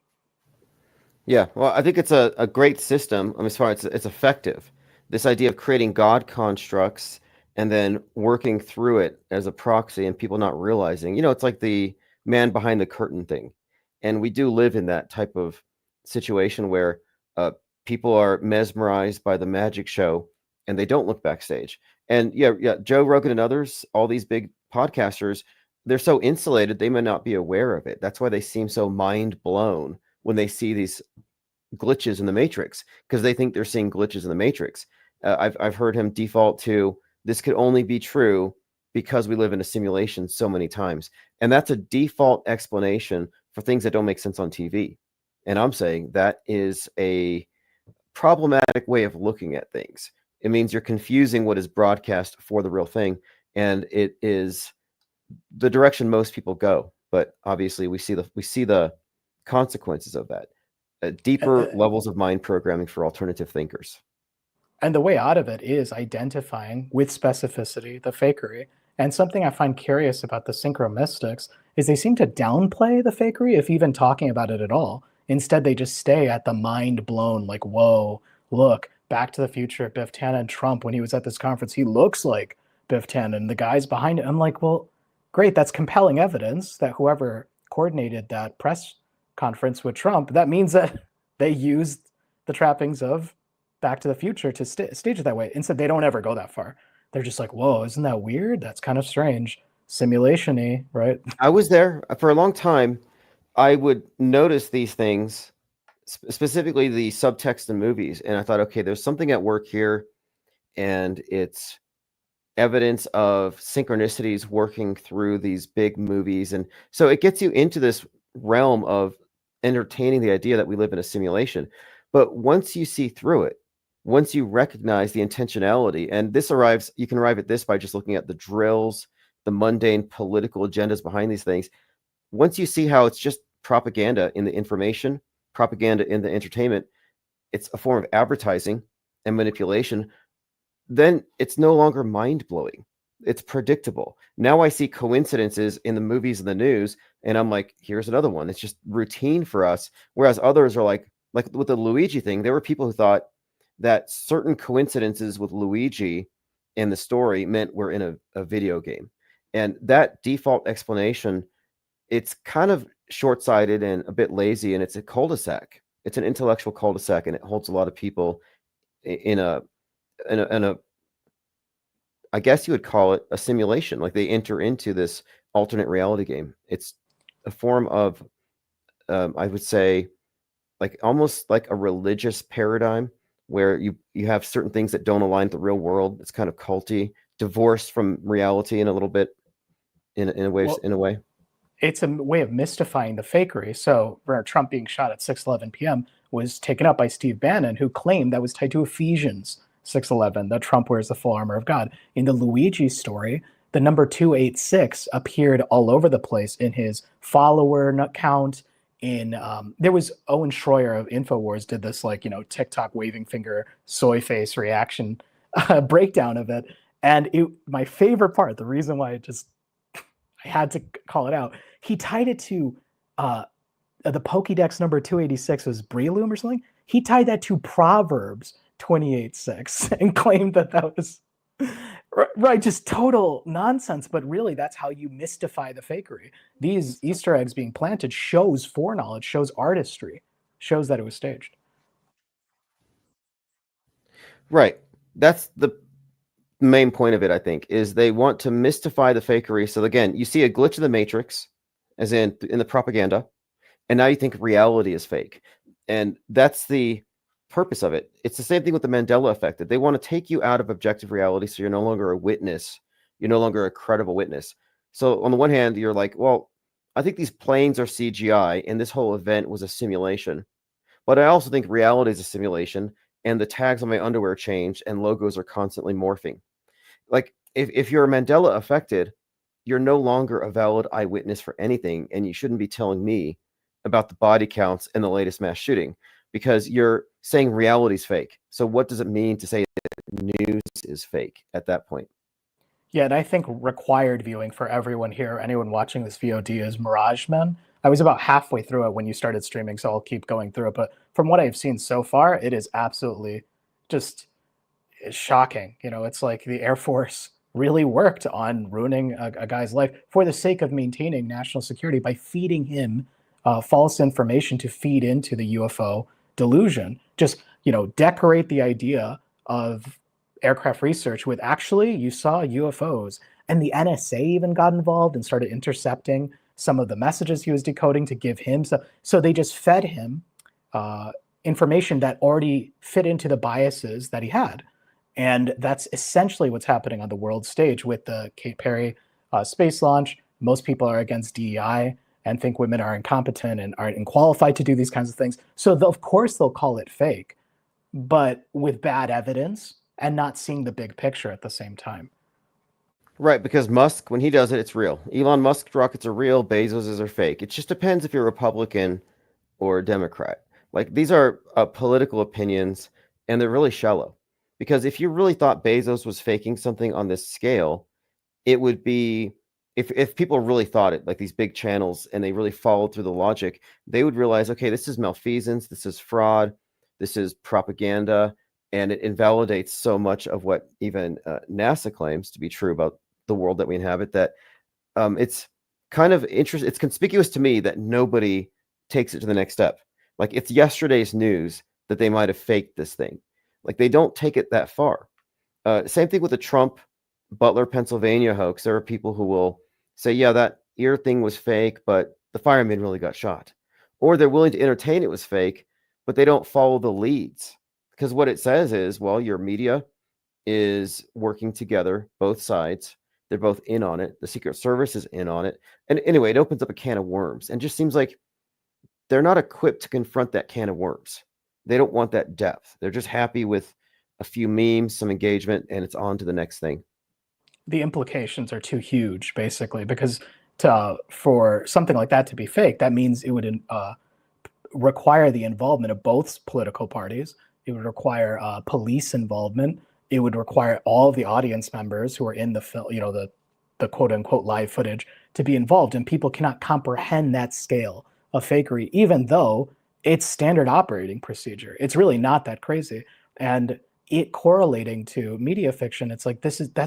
Yeah, well, I think it's a great system. I mean, as far as it's effective. This idea of creating God constructs and then working through it as a proxy and people not realizing, it's like the man behind the curtain thing. And we do live in that type of situation where people are mesmerized by the magic show and they don't look backstage. And yeah, Joe Rogan and others, all these big podcasters, they're so insulated, they may not be aware of it. That's why they seem so mind blown when they see these glitches in the matrix, because they think they're seeing glitches in the matrix. I've heard him default to, this could only be true because we live in a simulation so many times. And that's a default explanation for things that don't make sense on TV. And I'm saying that is a problematic way of looking at things. It means you're confusing what is broadcast for the real thing. And it is the direction most people go. But obviously we see the consequences of that. Deeper levels of mind programming for alternative thinkers. And the way out of it is identifying with specificity the fakery. And something I find curious about the synchromystics is they seem to downplay the fakery, if even talking about it at all. Instead, they just stay at the mind blown, like, whoa, look, Back to the Future, Biff Tannen, Trump, when he was at this conference, he looks like Biff Tannen, the guys behind it. I'm like, well, great, that's compelling evidence that whoever coordinated that press conference with Trump, that means that they used the trappings of Back to the Future to stage it that way. Instead, they don't ever go that far. They're just like, whoa, isn't that weird? That's kind of strange. Simulation-y, right? I was there for a long time. I would notice these things, specifically the subtext in movies, and I thought, okay, there's something at work here, and it's evidence of synchronicities working through these big movies. And so it gets you into this realm of entertaining the idea that we live in a simulation. But once you see through it, once you recognize the intentionality, and you can arrive at this by just looking at the drills, the mundane political agendas behind these things. Once you see how it's just propaganda in the information, propaganda in the entertainment, it's a form of advertising and manipulation, then it's no longer mind-blowing. It's predictable. Now I see coincidences in the movies and the news, and I'm like, here's another one. It's just routine for us. Whereas others are like with the Luigi thing, there were people who thought that certain coincidences with Luigi in the story meant we're in a video game. And that default explanation, it's kind of short-sighted and a bit lazy, and it's a cul-de-sac. It's an intellectual cul-de-sac, and it holds a lot of people in a I guess you would call it a simulation. Like they enter into this alternate reality game. It's a form of, I would say, like almost like a religious paradigm where you have certain things that don't align with the real world. It's kind of culty, divorced from reality in a little bit, in a way. It's a way of mystifying the fakery. So Trump being shot at 6:11 p.m. was taken up by Steve Bannon, who claimed that was tied to Ephesians 6:11, that Trump wears the full armor of God. In the Luigi story, the number 286 appeared all over the place in his follower count. There was Owen Schroyer of Infowars did this like, TikTok waving finger soy face reaction breakdown of it. And my favorite part, the reason why I had to call it out, he tied it to the Pokédex number 286 was Breloom or something. He tied that to Proverbs 28:6 and claimed that was right, just total nonsense. But really, that's how you mystify the fakery. These Easter eggs being planted shows foreknowledge, shows artistry, shows that it was staged. Right. That's the main point of it, I think, is they want to mystify the fakery. So again, you see a glitch in the matrix, as in the propaganda, and now you think reality is fake. And that's the purpose of it. It's the same thing with the Mandela effect. That they want to take you out of objective reality, so you're no longer a witness. You're no longer a credible witness. So on the one hand, you're like, well, I think these planes are CGI, and this whole event was a simulation. But I also think reality is a simulation, and the tags on my underwear change, and logos are constantly morphing. Like, if you're Mandela affected, you're no longer a valid eyewitness for anything, and you shouldn't be telling me about the body counts and the latest mass shooting, because you're saying reality's fake. So what does it mean to say that news is fake at that point? Yeah, and I think required viewing for everyone here, anyone watching this VOD, is Mirage Men. I was about halfway through it when you started streaming, so I'll keep going through it. But from what I've seen so far, it is absolutely just shocking. It's like the Air Force really worked on ruining a guy's life for the sake of maintaining national security by feeding him false information to feed into the UFO delusion. Just, decorate the idea of aircraft research with actually you saw UFOs, and the NSA even got involved and started intercepting some of the messages he was decoding to give him. So they just fed him information that already fit into the biases that he had. And that's essentially what's happening on the world stage with the Kate Perry space launch. Most people are against DEI and think women are incompetent and aren't qualified to do these kinds of things. So of course they'll call it fake, but with bad evidence and not seeing the big picture at the same time. Right, because Musk, when he does it, it's real. Elon Musk rockets are real, Bezos's are fake. It just depends if you're Republican or Democrat. Like, these are political opinions, and they're really shallow. Because if you really thought Bezos was faking something on this scale, it would be, if people really thought it, like these big channels, and they really followed through the logic, they would realize, okay, this is malfeasance, this is fraud, this is propaganda, and it invalidates so much of what even NASA claims to be true about the world that we inhabit, that it's kind of interesting. It's conspicuous to me that nobody takes it to the next step. Like, it's yesterday's news that they might have faked this thing. Like, they don't take it that far. Same thing with the Trump Butler, Pennsylvania hoax. There are people who will say, yeah, that ear thing was fake, but the fireman really got shot. Or they're willing to entertain it was fake, but they don't follow the leads. Because what it says is, well, your media is working together, both sides. They're both in on it. The Secret Service is in on it. And anyway, it opens up a can of worms, and just seems like they're not equipped to confront that can of worms. They don't want that depth. They're just happy with a few memes, some engagement, and it's on to the next thing. The implications are too huge, basically, because for something like that to be fake, that means it would require the involvement of both political parties. It would require police involvement. It would require all of the audience members who are in the film, the quote unquote live footage, to be involved. And people cannot comprehend that scale of fakery, even though it's standard operating procedure. It's really not that crazy. And it correlating to media fiction, it's like,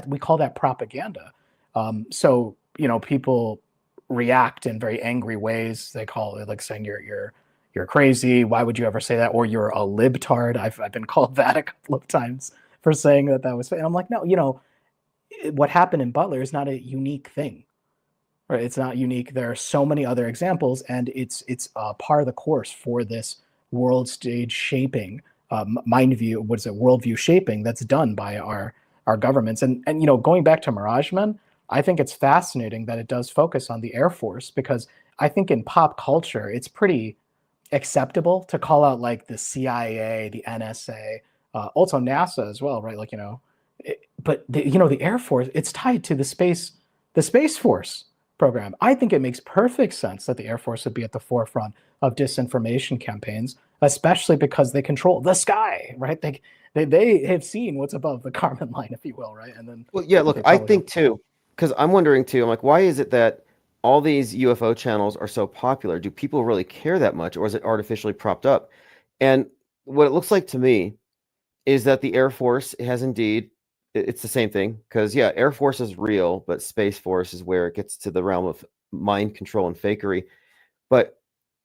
we call that propaganda. So people react in very angry ways. They call it, like, saying you're crazy. Why would you ever say that? Or you're a libtard. I've been called that a couple of times for saying that was fake. And I'm like, no, what happened in Butler is not a unique thing, right? It's not unique. There are so many other examples, and it's par of the course for this world stage shaping, worldview shaping that's done by our governments. And going back to Mirage Men, I think it's fascinating that it does focus on the Air Force, because I think in pop culture, it's pretty acceptable to call out like the CIA, the NSA, also NASA as well, right? Like, but the Air Force, it's tied to the space The Space Force program, I think it makes perfect sense that the Air Force would be at the forefront of disinformation campaigns, especially because they control the sky, right? They have seen what's above the Kármán line, if you will, right? And then, well, yeah, look, they I probably think too, because I'm wondering too, I'm like, why is it that all these UFO channels are so popular? Do people really care that much, or is it artificially propped up? And what it looks like to me is that the Air Force has indeed, it's the same thing, because yeah, Air Force is real, but Space Force is where it gets to the realm of mind control and fakery. But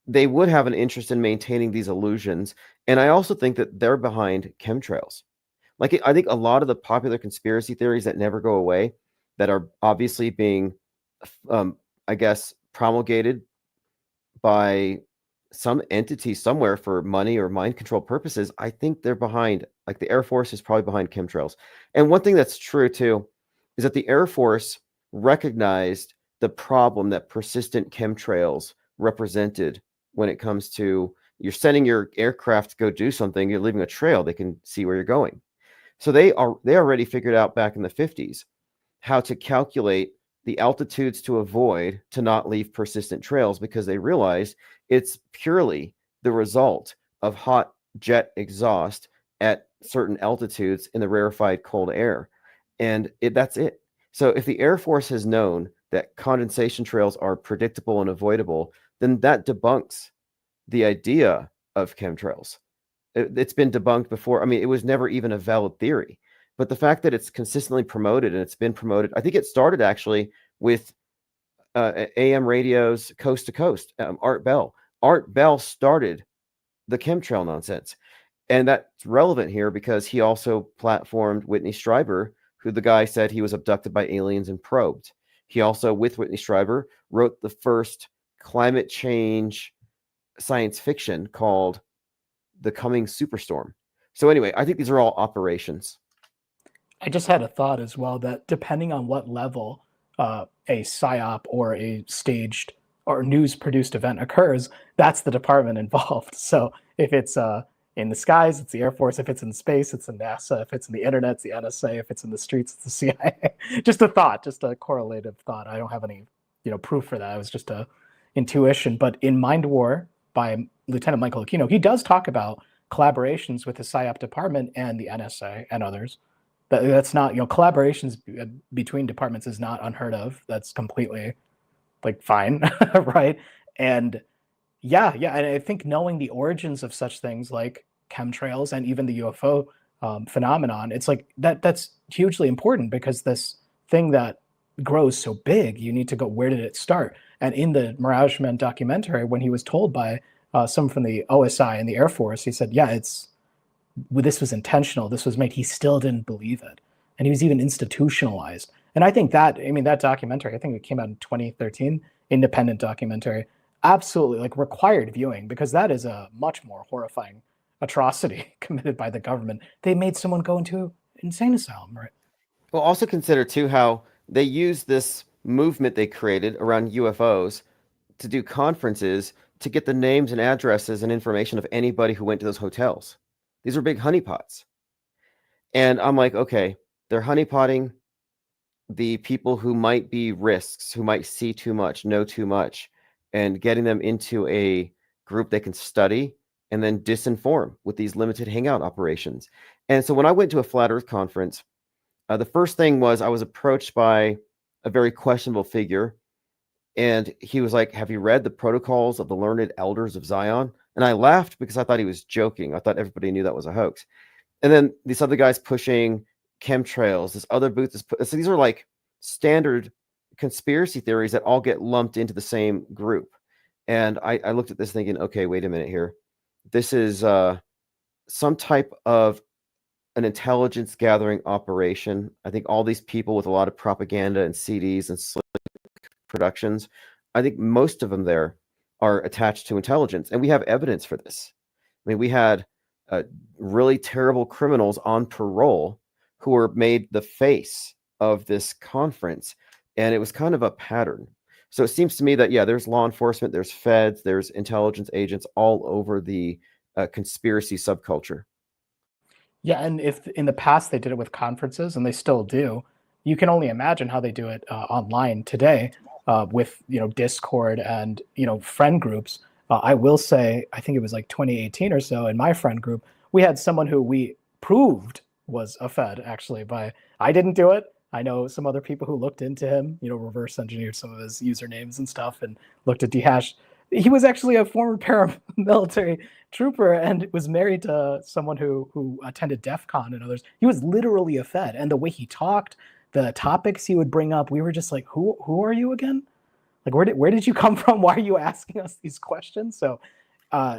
they would have an interest in maintaining these illusions. And I also think that they're behind chemtrails. Like, I think a lot of the popular conspiracy theories that never go away, that are obviously being, I guess, promulgated by some entity somewhere for money or mind control purposes, I think they're behind, like the Air Force is probably behind chemtrails. And one thing that's true too is that the Air Force recognized the problem that persistent chemtrails represented when it comes to you're sending your aircraft to go do something, you're leaving a trail, they can see where you're going. So they already figured out back in the 50s how to calculate the altitudes to avoid to not leave persistent trails, because they realized it's purely the result of hot jet exhaust at certain altitudes in the rarefied cold air. And that's it. So if the Air Force has known that condensation trails are predictable and avoidable, then that debunks the idea of chemtrails. It's been debunked before. I mean, it was never even a valid theory. But the fact that it's consistently promoted, and it's been promoted, I think it started actually with AM radios coast to coast. Art Bell. Art Bell started the chemtrail nonsense. And that's relevant here because he also platformed Whitney Strieber, who the guy said he was abducted by aliens and probed. He also, with Whitney Strieber, wrote the first climate change science fiction called The Coming Superstorm. So anyway, I think these are all operations. I just had a thought as well that depending on what level a psyop or a staged or news-produced event occurs, that's the department involved. So if it's in the skies, it's the Air Force. If it's in space, it's the NASA. If it's in the internet, it's the NSA. If it's in the streets, it's the CIA. Just a thought, just a correlative thought. I don't have any, proof for that. It was just a intuition. But in Mind War by Lieutenant Michael Aquino, he does talk about collaborations with the PSYOP department and the NSA and others. That's not, collaborations between departments is not unheard of. That's completely fine, right? And yeah, and I think knowing the origins of such things like chemtrails and even the UFO phenomenon, it's like that's hugely important, because this thing that grows so big, you need to go, where did it start? And in the Mirage Men documentary, when he was told by someone from the OSI and the Air Force, he said, yeah, this was intentional. This was made. He still didn't believe it. And he was even institutionalized. And I think that documentary, I think it came out in 2013, independent documentary, absolutely required viewing, because that is a much more horrifying atrocity committed by the government. They made someone go into an insane asylum, right? Well, also consider too how they use this movement they created around UFOs to do conferences to get the names and addresses and information of anybody who went to those hotels. These are big honeypots. And I'm like, okay, they're honeypotting the people who might be risks, who might see too much, know too much, and getting them into a group they can study and then disinform with these limited hangout operations. And so when I went to a Flat Earth conference, the first thing was I was approached by a very questionable figure. And he was like, have you read the Protocols of the Learned Elders of Zion? And I laughed because I thought he was joking. I thought everybody knew that was a hoax. And then these other guys pushing chemtrails, this other booth is so these are like standard conspiracy theories that all get lumped into the same group. And I looked at this thinking, okay, wait a minute here. This is some type of an intelligence gathering operation. I think all these people with a lot of propaganda and CDs and slick productions, I think most of them there are attached to intelligence. And we have evidence for this. I mean, we had really terrible criminals on parole who were made the face of this conference. And it was kind of a pattern. So it seems to me that, yeah, there's law enforcement, there's feds, there's intelligence agents all over the conspiracy subculture. Yeah, and if in the past they did it with conferences, and they still do, you can only imagine how they do it online today with Discord and friend groups. I will say, I think it was like 2018 or so in my friend group, we had someone who we proved was a Fed actually by, I didn't do it. I know some other people who looked into him, reverse engineered some of his usernames and stuff and looked at dehash. He was actually a former paramilitary trooper and was married to someone who attended DEF CON and others. He was literally a Fed. And the way he talked, the topics he would bring up, we were just like, who are you again? Like, where did you come from? Why are you asking us these questions? So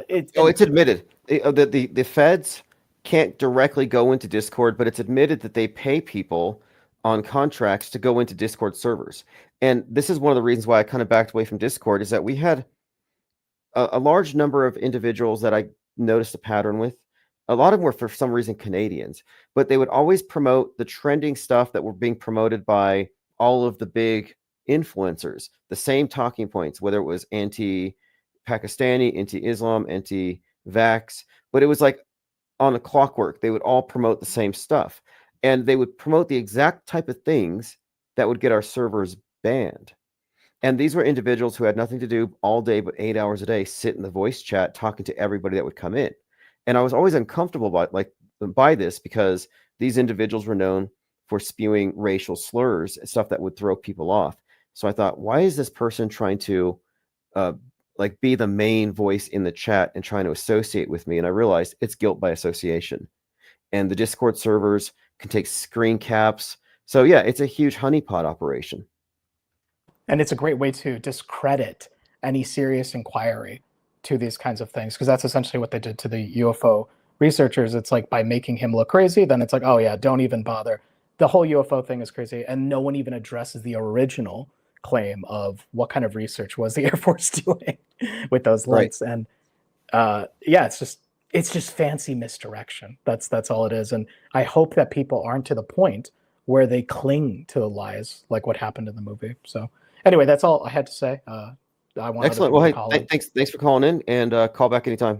it's admitted. The feds can't directly go into Discord, but it's admitted that they pay people on contracts to go into Discord servers. And this is one of the reasons why I kind of backed away from Discord, is that we had a large number of individuals that I noticed a pattern with. A lot of them were, for some reason, Canadians, but they would always promote the trending stuff that were being promoted by all of the big influencers, the same talking points, whether it was anti-Pakistani, anti-Islam, anti-vax, but it was like on a clockwork. They would all promote the same stuff, and they would promote the exact type of things that would get our servers banned. And these were individuals who had nothing to do all day but 8 hours a day, sit in the voice chat talking to everybody that would come in. And I was always uncomfortable by this, because these individuals were known for spewing racial slurs, stuff that would throw people off. So I thought, why is this person trying to be the main voice in the chat and trying to associate with me? And I realized it's guilt by association. And the Discord servers can take screen caps. So yeah, it's a huge honeypot operation. And it's a great way to discredit any serious inquiry to these kinds of things, because that's essentially what they did to the UFO researchers. It's like, by making him look crazy, then it's like, oh yeah, don't even bother. The whole UFO thing is crazy, and no one even addresses the original claim of what kind of research was the Air Force doing with those links. Right. And it's just fancy misdirection. That's all it is. And I hope that people aren't to the point where they cling to the lies like what happened in the movie. So anyway, that's all I had to say. I want Excellent. Well, hey, thanks for calling in, and call back anytime.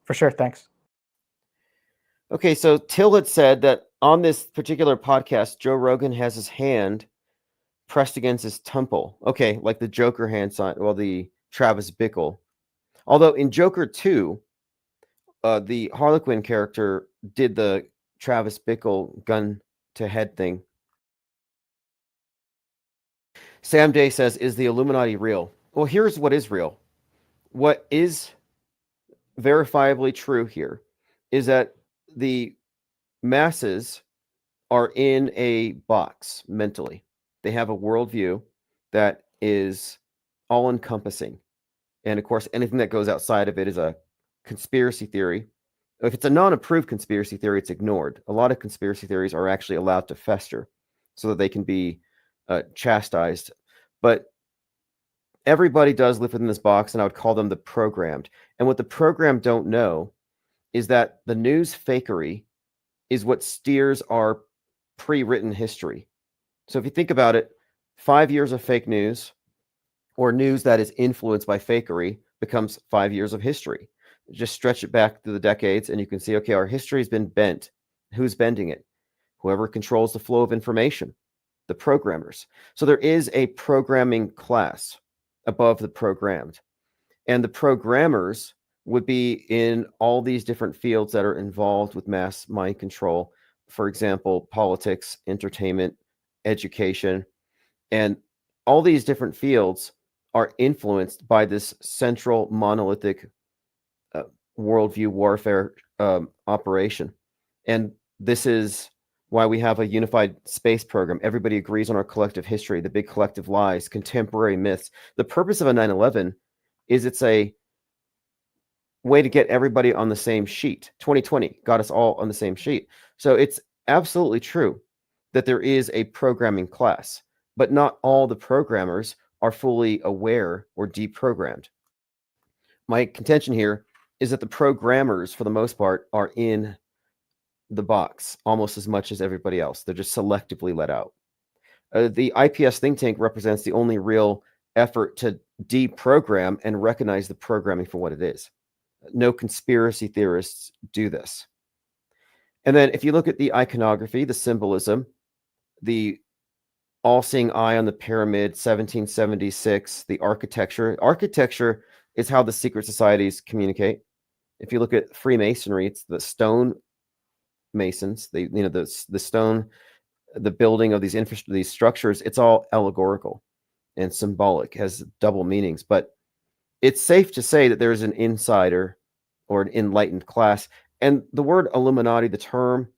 For sure. Thanks. Okay, so Till had said that on this particular podcast, Joe Rogan has his hand pressed against his temple. Okay, like the Joker hand sign, well, the Travis Bickle. Although in Joker 2, the Harlequin character did the Travis Bickle gun to head thing. Sam Day says, is the Illuminati real? Well, here's what is real. What is verifiably true here is that the masses are in a box mentally. They have a worldview that is all-encompassing. And of course, anything that goes outside of it is a conspiracy theory. If it's a non-approved conspiracy theory, it's ignored. A lot of conspiracy theories are actually allowed to fester so that they can be chastised. But everybody does live within this box, and I would call them the programmed. And what the programmed don't know is that the news fakery is what steers our pre-written history. So if you think about it, 5 years of fake news or news that is influenced by fakery becomes 5 years of history. Just stretch it back through the decades and you can see, okay, our history has been bent. Who's bending it? Whoever controls the flow of information, the programmers. So there is a programming class above the programmed. And the programmers would be in all these different fields that are involved with mass mind control. For example, politics, entertainment, education, and all these different fields are influenced by this central monolithic worldview warfare operation. And this is why we have a unified space program. Everybody agrees on our collective history, the big collective lies, contemporary myths. The purpose of a 9/11 is it's a way to get everybody on the same sheet. 2020 got us all on the same sheet. So it's absolutely true that there is a programming class, but not all the programmers are fully aware or deprogrammed. My contention here is that the programmers, for the most part, are in the box almost as much as everybody else. They're just selectively let out. The IPS think tank represents the only real effort to deprogram and recognize the programming for what it is. No conspiracy theorists do this. And then if you look at the iconography, the symbolism, the all-seeing eye on the pyramid, 1776, the architecture. Architecture is how the secret societies communicate. If you look at Freemasonry, it's the stone masons. They, the stone, the building of these structures. It's all allegorical and symbolic, has double meanings. But it's safe to say that there is an insider or an enlightened class. And the word Illuminati, the term,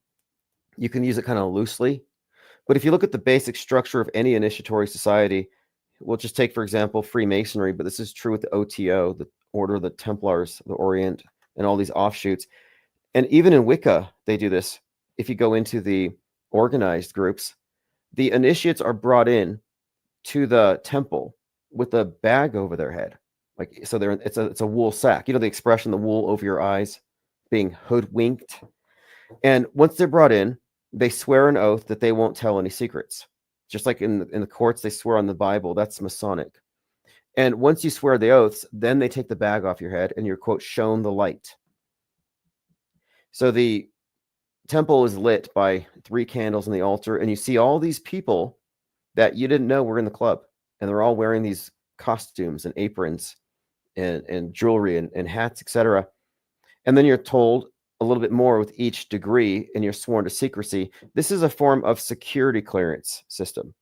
you can use it kind of loosely. But if you look at the basic structure of any initiatory society, we'll just take, for example, Freemasonry, but this is true with the OTO, the Order of the Templars, the Orient, and all these offshoots. And even in Wicca, they do this. If you go into the organized groups, the initiates are brought in to the temple with a bag over their head. Like, so it's a wool sack. You know the expression, the wool over your eyes, being hoodwinked. And once they're brought in, they swear an oath that they won't tell any secrets. Just like in the courts, they swear on the Bible. That's Masonic. And once you swear the oaths, then they take the bag off your head and you're, quote, shown the light. So the temple is lit by 3 candles on the altar, and you see all these people that you didn't know were in the club. And they're all wearing these costumes and aprons and jewelry and hats, etc. And then you're told a little bit more with each degree, and you're sworn to secrecy. This is a form of security clearance system.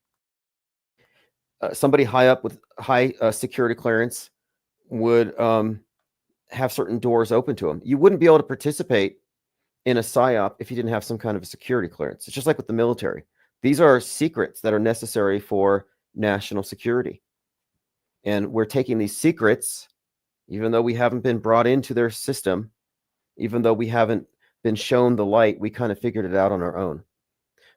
Somebody high up with high security clearance would have certain doors open to them. You wouldn't be able to participate in a PSYOP if you didn't have some kind of a security clearance. It's just like with the military. These are secrets that are necessary for national security. And we're taking these secrets, even though we haven't been brought into their system, even though we haven't been shown the light, we kind of figured it out on our own.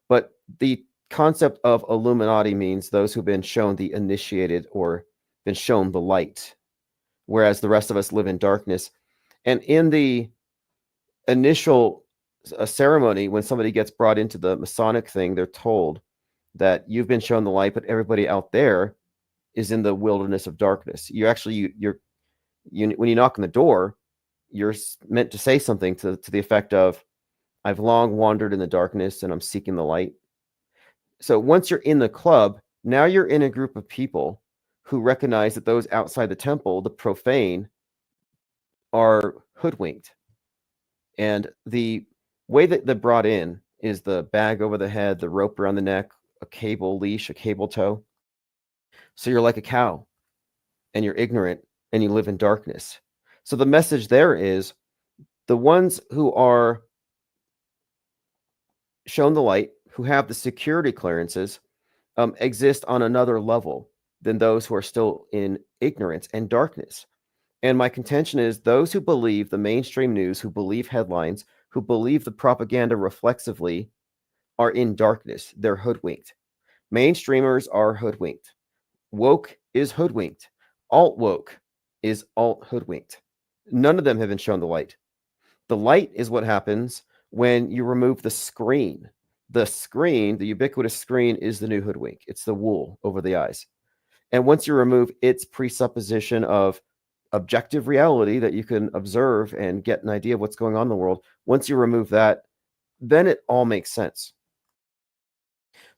But the concept of Illuminati means those who've been shown the initiated or been shown the light, whereas the rest of us live in darkness. And in the initial ceremony, when somebody gets brought into the Masonic thing, they're told that you've been shown the light, but everybody out there is in the wilderness of darkness. You actually, when you knock on the door, you're meant to say something to the effect of, I've long wandered in the darkness and I'm seeking the light. So once you're in the club, now you're in a group of people who recognize that those outside the temple, the profane, are hoodwinked. And the way that they're brought in is the bag over the head, the rope around the neck, a cable leash, a cable tow. So you're like a cow and you're ignorant and you live in darkness. So the message there is the ones who are shown the light, who have the security clearances, exist on another level than those who are still in ignorance and darkness. And my contention is those who believe the mainstream news, who believe headlines, who believe the propaganda reflexively, are in darkness. They're hoodwinked. Mainstreamers are hoodwinked. Woke is hoodwinked. Alt woke is alt hoodwinked. None of them have been shown the light. The light is what happens when you remove the screen. The screen, the ubiquitous screen, is the new hoodwink. It's the wool over the eyes. And once you remove its presupposition of objective reality that you can observe and get an idea of what's going on in the world, once you remove that, then it all makes sense.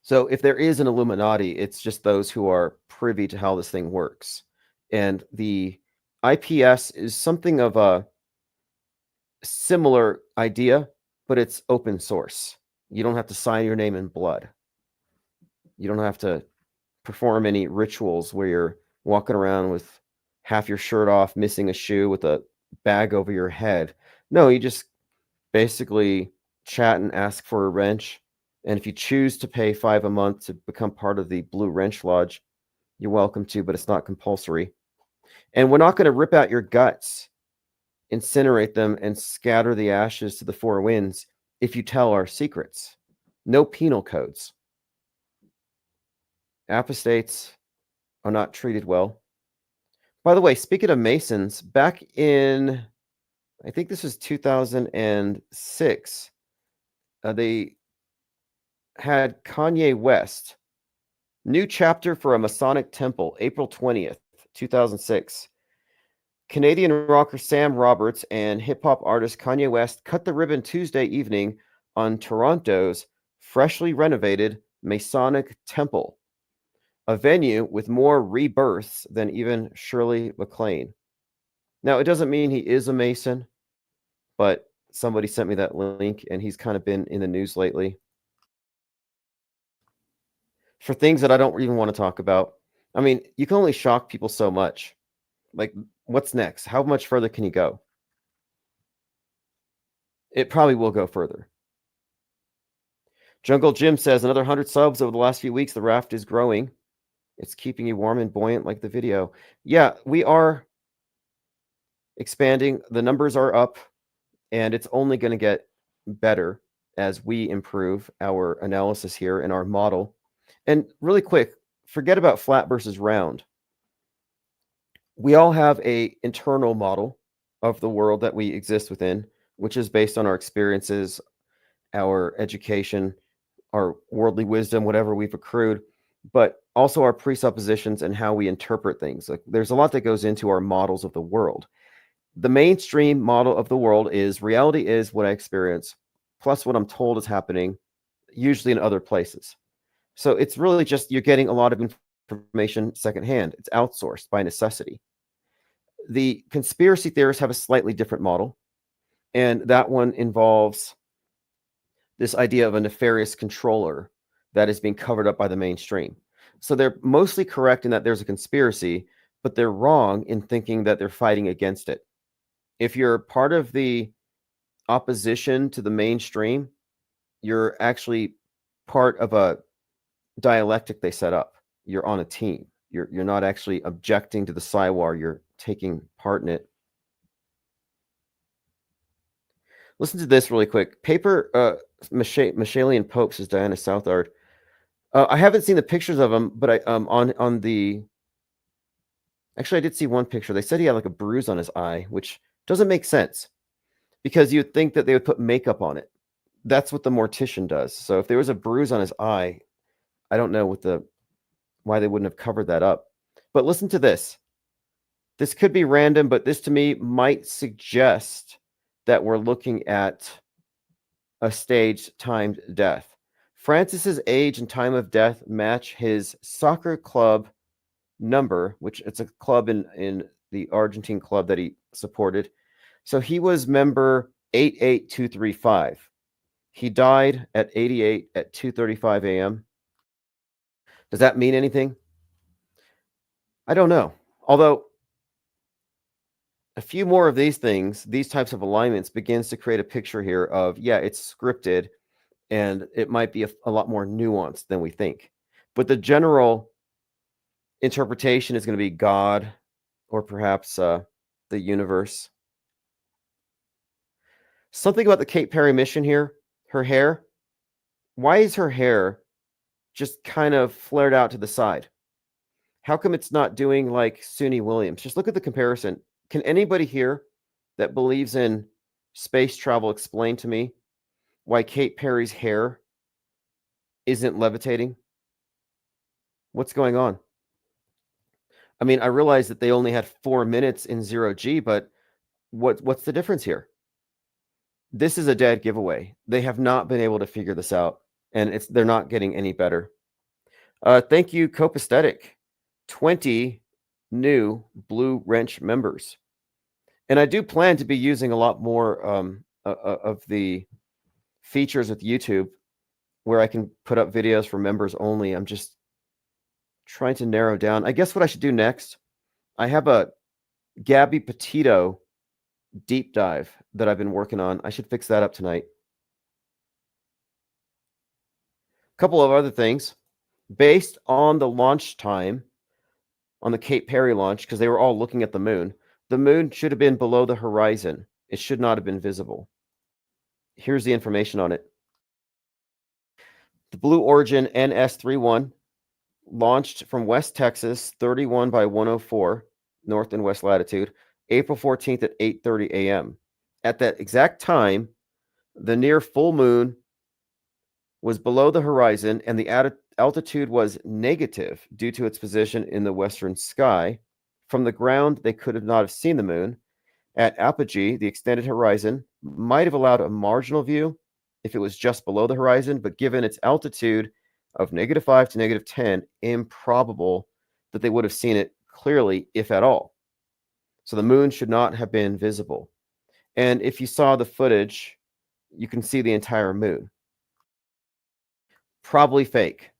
So if there is an Illuminati, it's just those who are privy to how this thing works. And the IPS is something of a similar idea, but it's open source. You don't have to sign your name in blood. You don't have to perform any rituals where you're walking around with half your shirt off, missing a shoe, with a bag over your head. No, you just basically chat and ask for a wrench. And if you choose to pay $5 a month to become part of the Blue Wrench Lodge, you're welcome to, but it's not compulsory. And we're not going to rip out your guts, incinerate them, and scatter the ashes to the 4 winds if you tell our secrets. No penal codes. Apostates are not treated well. By the way, speaking of Masons, back in, I think this was 2006, they had Kanye West, new chapter for a Masonic temple, April 20th, 2006. Canadian rocker Sam Roberts and hip-hop artist Kanye West cut the ribbon Tuesday evening on Toronto's freshly renovated Masonic temple. a venue with more rebirths than even Shirley MacLaine. Now, it doesn't mean he is a Mason, but somebody sent me that link, and he's kind of been in the news lately for things that I don't even want to talk about. I mean, you can only shock people so much. Like, what's next? How much further can you go? It probably will go further. Jungle Jim says, another 100 subs over the last few weeks. The raft is growing. It's keeping you warm and buoyant like the video. Yeah, we are expanding. The numbers are up, and it's only going to get better as we improve our analysis here and our model. And really quick, forget about flat versus round. We all have an internal model of the world that we exist within, which is based on our experiences, our education, our worldly wisdom, whatever we've accrued, but also our presuppositions and how we interpret things. Like, there's a lot that goes into our models of the world. The mainstream model of the world is reality is what I experience, plus what I'm told is happening, usually in other places. So it's really just you're getting a lot of information secondhand. It's outsourced by necessity. The conspiracy theorists have a slightly different model, and that one involves this idea of a nefarious controller that is being covered up by the mainstream. So they're mostly correct in that there's a conspiracy, but they're wrong in thinking that they're fighting against it. If you're part of the opposition to the mainstream, you're actually part of a dialectic they set up. You're on a team. You're not actually objecting to the Psywar. You're taking part in it. Listen to this really quick. Paper Michelian Pope, says Diana Southard. I haven't seen the pictures of him, but I on the actually I did see one picture. They said he had like a bruise on his eye, which doesn't make sense because you'd think that they would put makeup on it. That's what the mortician does. So if there was a bruise on his eye, I don't know why they wouldn't have covered that up. But listen to this. This could be random, but this to me might suggest that we're looking at a staged timed death. Francis's age and time of death match his soccer club number, which it's a club in the Argentine club that he supported. So he was member 88235. He died at 88 at 2:35 a.m. Does that mean anything? I don't know. Although a few more of these things, these types of alignments, begins to create a picture here of, yeah, it's scripted and it might be a lot more nuanced than we think. But the general interpretation is going to be God or perhaps the universe. Something about the Kate Perry mission here, her hair. Why is her hair just kind of flared out to the side? How come it's not doing like Suni Williams? Just look at the comparison. Can anybody here that believes in space travel explain to me why Kate Perry's hair isn't levitating? What's going on? I mean, I realize that they only had 4 minutes in 0G, but what's the difference here? This is a dead giveaway. They have not been able to figure this out, and they're not getting any better. Thank you, Copaesthetic. 20 new Blue Wrench members. And I do plan to be using a lot more of the features with YouTube where I can put up videos for members only. I'm just trying to narrow down. I guess what I should do next, I have a Gabby Petito deep dive that I've been working on. I should fix that up tonight. A couple of other things. Based on the launch time on the Kate Perry launch, because they were all looking at the moon should have been below the horizon. It should not have been visible. Here's the information on it. The Blue Origin NS31 launched from West Texas, 31 by 104, north and west latitude, April 14th at 8:30 a.m. At that exact time, the near full moon was below the horizon and the altitude was negative due to its position in the western sky. From the ground, they could have not have seen the moon. At apogee, the extended horizon might have allowed a marginal view if it was just below the horizon, but given its altitude of -5 to -10, improbable that they would have seen it clearly, if at all. So the moon should not have been visible. And if you saw the footage, you can see the entire moon. Probably fake.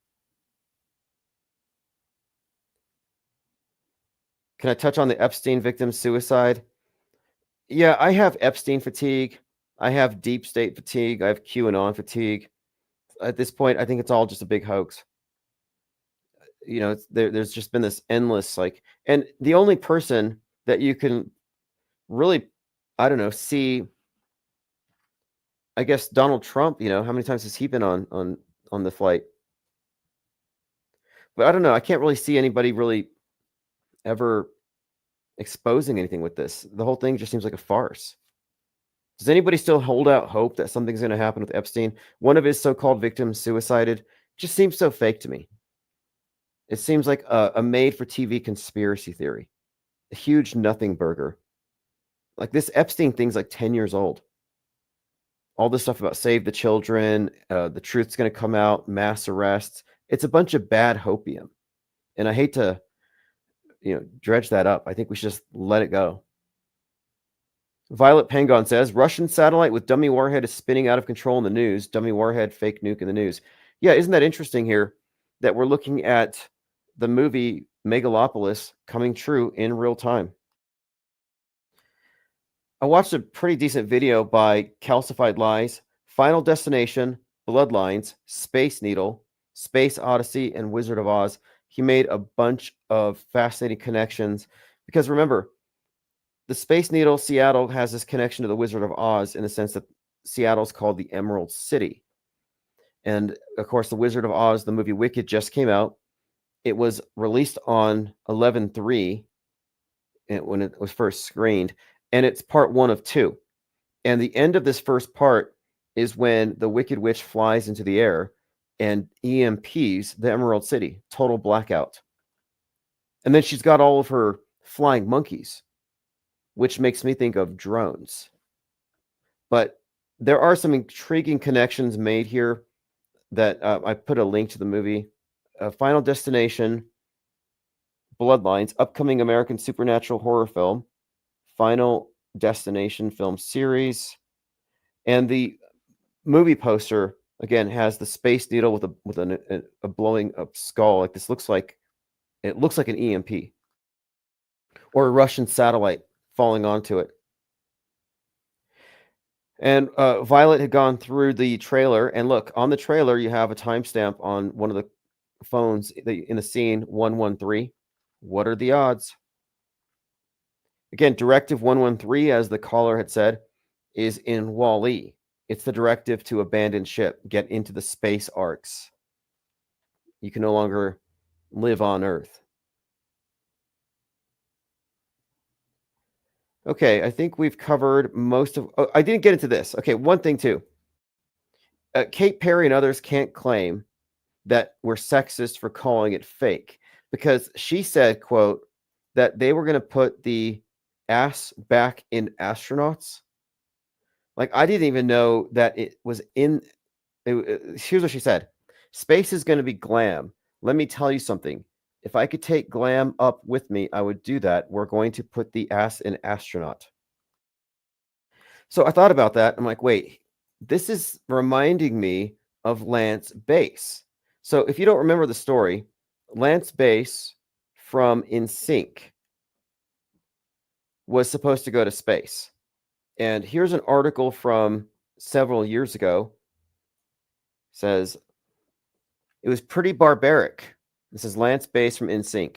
Can I touch on the Epstein victim's suicide? Yeah, I have Epstein fatigue. I have deep state fatigue. I have QAnon fatigue. At this point, I think it's all just a big hoax. You know, there's just been this endless and the only person that you can really, I don't know, see, I guess Donald Trump. You know, how many times has he been on the flight? But I don't know. I can't really see anybody really ever exposing anything with this. The whole thing just seems like a farce. Does anybody still hold out hope that something's going to happen with Epstein? One of his so-called victims suicided. Just seems so fake to me. It seems like a made-for-TV conspiracy theory. A huge nothing burger. Like this Epstein thing's like 10 years old. All this stuff about save the children, the truth's going to come out, mass arrests. It's a bunch of bad hopium. And I hate to, dredge that up. I think we should just let it go. Violet Pangon says, Russian satellite with dummy warhead is spinning out of control in the news. Dummy warhead, fake nuke in the news. Yeah, isn't that interesting here that we're looking at the movie Megalopolis coming true in real time? I watched a pretty decent video by Calcified Lies, Final Destination, Bloodlines, Space Needle, Space Odyssey, and Wizard of Oz. He made a bunch of fascinating connections because remember, the Space Needle, Seattle, has this connection to the Wizard of Oz in the sense that Seattle's called the Emerald City. And of course, the Wizard of Oz, the movie Wicked, just came out. It was released on 11/3 when it was first screened. And it's part 1 of 2. And the end of this first part is when the Wicked Witch flies into the air and EMPs the Emerald City. Total blackout. And then she's got all of her flying monkeys, which makes me think of drones. But there are some intriguing connections made here that I put a link to the movie. Final Destination, Bloodlines, upcoming American supernatural horror film, Final Destination film series. And the movie poster, again, has the Space Needle with a blowing up skull. Like this looks like an EMP or a Russian satellite falling onto it. And Violet had gone through the trailer, and look, on the trailer you have a timestamp on one of the phones in the scene, 113. What are the odds? Again, Directive 113, as the caller had said, is in Wall-E. It's the directive to abandon ship, get into the space arcs. You can no longer live on Earth. Okay, I think we've covered most of... Oh, I didn't get into this. Okay, one thing too. Kate Perry and others can't claim that we're sexist for calling it fake because she said, quote, that they were going to put the ass back in astronauts. Like, I didn't even know that it was in... here's what she said. Space is going to be glam. Let me tell you something. If I could take glam up with me, I would do that. We're going to put the ass in astronaut. So I thought about that. I'm like, wait, this is reminding me of Lance Bass. So if you don't remember the story, Lance Bass from NSYNC was supposed to go to space. And here's an article from several years ago. It says, it was pretty barbaric. This is Lance Bass from NSYNC.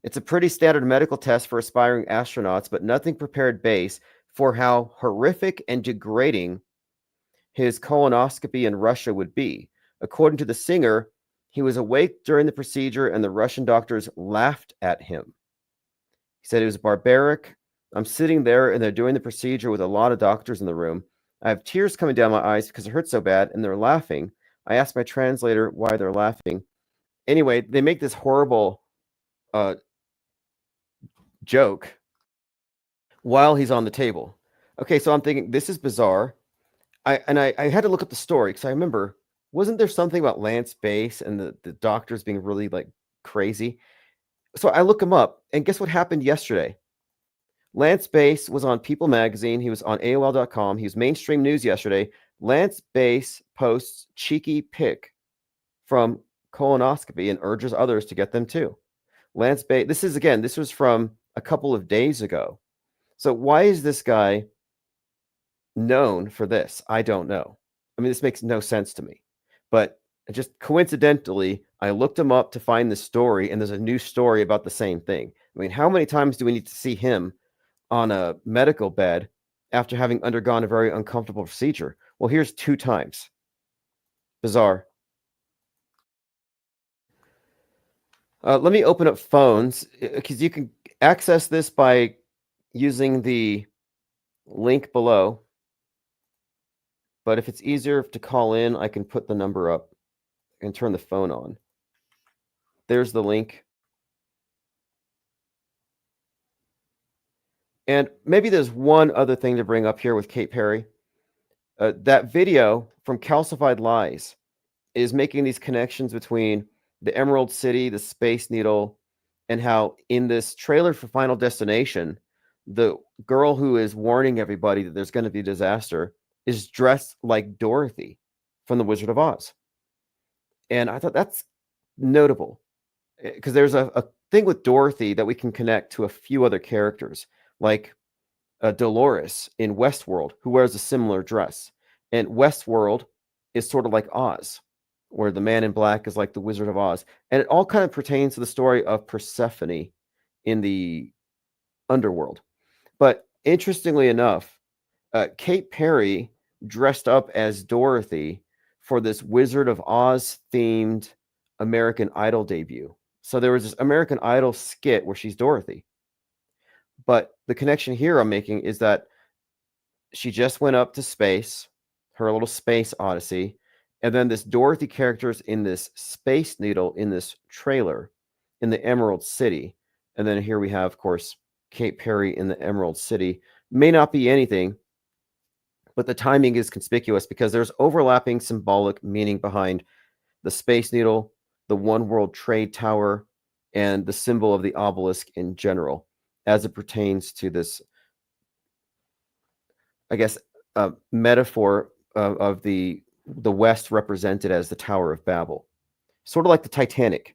It's a pretty standard medical test for aspiring astronauts, but nothing prepared Bass for how horrific and degrading his colonoscopy in Russia would be. According to the singer, he was awake during the procedure and the Russian doctors laughed at him. He said it was barbaric. I'm sitting there and they're doing the procedure with a lot of doctors in the room. I have tears coming down my eyes because it hurts so bad and they're laughing. I asked my translator why they're laughing. Anyway, they make this horrible joke while he's on the table. Okay, so I'm thinking, this is bizarre. I had to look up the story because I remember wasn't there something about Lance Bass and the doctors being really like crazy? So I look him up, and guess what happened yesterday? Lance Bass was on People Magazine. He was on AOL.com. He was mainstream news yesterday. Lance Bass posts cheeky pic from colonoscopy and urges others to get them too. Lance Bass, this was from a couple of days ago. So why is this guy known for this? I don't know. I mean, this makes no sense to me. But just coincidentally, I looked him up to find the story, and there's a new story about the same thing. I mean, how many times do we need to see him on a medical bed after having undergone a very uncomfortable procedure? Well, here's 2 times. Bizarre. Let me open up phones, because you can access this by using the link below. But if it's easier to call in, I can put the number up and turn the phone on. There's the link. And maybe there's one other thing to bring up here with Kate Perry. That video from Calcified Lies is making these connections between the Emerald City, the Space Needle, and how in this trailer for Final Destination, the girl who is warning everybody that there's going to be a disaster is dressed like Dorothy from The Wizard of Oz. And I thought that's notable, because there's a thing with Dorothy that we can connect to a few other characters, like Dolores in Westworld, who wears a similar dress. And Westworld is sort of like Oz, where the man in black is like the Wizard of Oz. And it all kind of pertains to the story of Persephone in the underworld. But interestingly enough, Kate Perry dressed up as Dorothy for this Wizard of Oz themed American Idol debut. So there was this American Idol skit where she's Dorothy. But the connection here I'm making is that she just went up to space, her little space odyssey, and then this Dorothy character is in this Space Needle in this trailer in the Emerald City. And then here we have, of course, Kate Perry in the Emerald City. May not be anything, but the timing is conspicuous because there's overlapping symbolic meaning behind the Space Needle, the One World Trade Tower, and the symbol of the obelisk in general, as it pertains to this, I guess, metaphor of the West represented as the Tower of Babel. Sort of like the Titanic.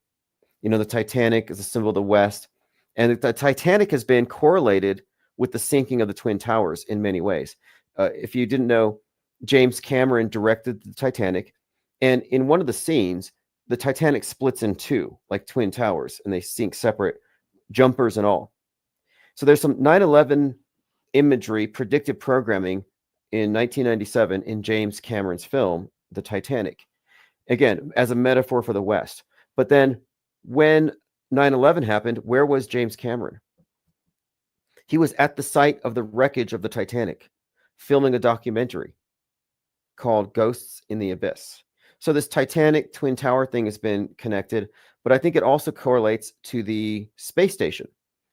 You know, the Titanic is a symbol of the West, and the Titanic has been correlated with the sinking of the Twin Towers in many ways. If you didn't know, James Cameron directed the Titanic, and in one of the scenes, the Titanic splits in 2, like Twin Towers, and they sink separate, jumpers and all. So there's some 9/11 imagery, predictive programming in 1997 in James Cameron's film, The Titanic. Again, as a metaphor for the West. But then when 9/11 happened, where was James Cameron? He was at the site of the wreckage of the Titanic, filming a documentary called Ghosts in the Abyss. So this Titanic Twin Tower thing has been connected, but I think it also correlates to the space station,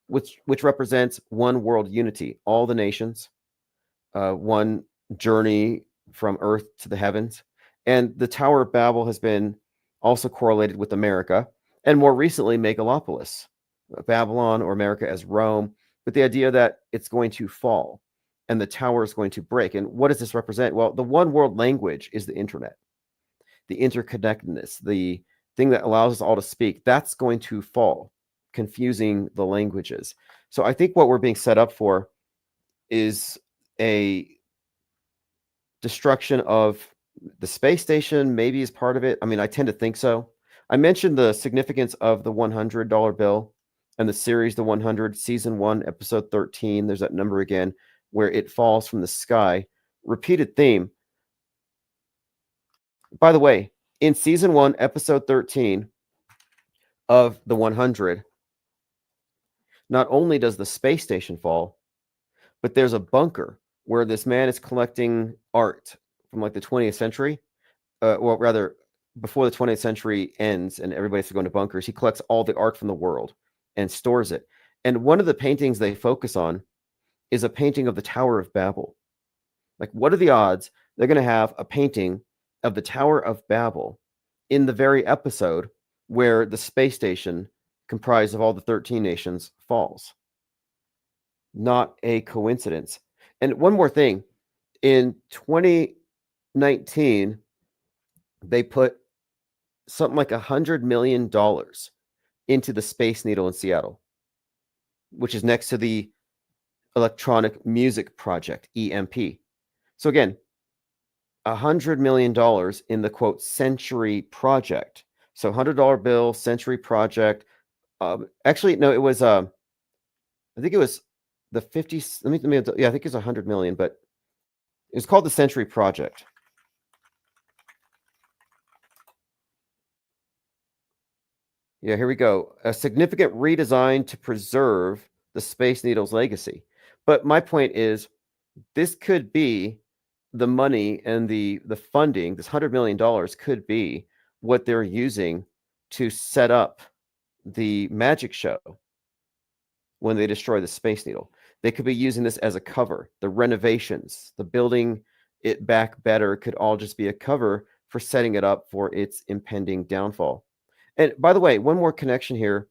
which represents one world unity, all the nations, one journey from Earth to the heavens. And the Tower of Babel has been also correlated with America, and more recently, Megalopolis, Babylon or America as Rome, with the idea that it's going to fall and the tower is going to break. And what does this represent? Well, the one world language is the internet, the interconnectedness, the thing that allows us all to speak. That's going to fall, confusing the languages. So I think what we're being set up for is a destruction of the space station, maybe as part of it. I mean, I tend to think so. I mentioned the significance of the $100 bill and the series, The 100, season 1, episode 13. There's that number again, where it falls from the sky. Repeated theme. By the way, in season 1, episode 13 of The 100, not only does the space station fall, but there's a bunker where this man is collecting art from like the 20th century, or rather, before the 20th century ends and everybody's going to bunkers. He collects all the art from the world and stores it. And one of the paintings they focus on is a painting of the Tower of Babel. Like, what are the odds they're going to have a painting of the Tower of Babel in the very episode where the space station comprised of all the 13 nations falls. Not a coincidence. And one more thing, in 2019, they put something like $100 million into the Space Needle in Seattle, which is next to the Electronic Music Project, EMP. So again, $100 million in the quote Century Project. So $100 bill, Century Project. Actually, no, it was I think it was the 50. Let me yeah, I think it was 100 million, but it was called the Century Project. Yeah, here we go. A significant redesign to preserve the Space Needle's legacy. But my point is, this could be the money and the funding. This $100 million could be what they're using to set up the magic show when they destroy the Space Needle. They could be using this as a cover. The renovations, the building it back better could all just be a cover for setting it up for its impending downfall. And by the way, one more connection here.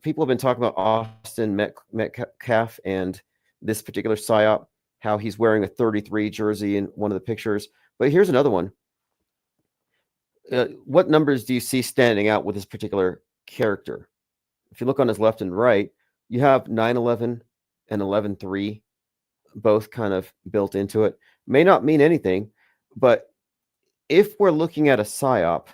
People have been talking about Austin Metcalf and this particular psyop, how he's wearing a 33 jersey in one of the pictures. But here's another one. What numbers do you see standing out with this particular character? If you look on his left and right, you have 911 and 11.3, both kind of built into it. May not mean anything, but if we're looking at a psyop,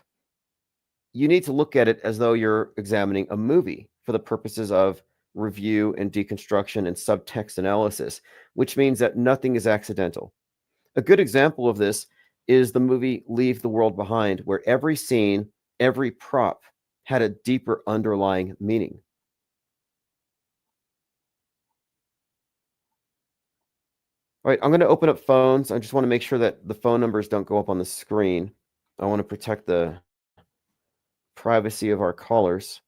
you need to look at it as though you're examining a movie for the purposes of review and deconstruction and subtext analysis, which means that nothing is accidental. A good example of this is the movie Leave the World Behind, where every scene, every prop had a deeper underlying meaning. All right, I'm going to open up phones. I just want to make sure that the phone numbers don't go up on the screen. I want to protect the privacy of our callers.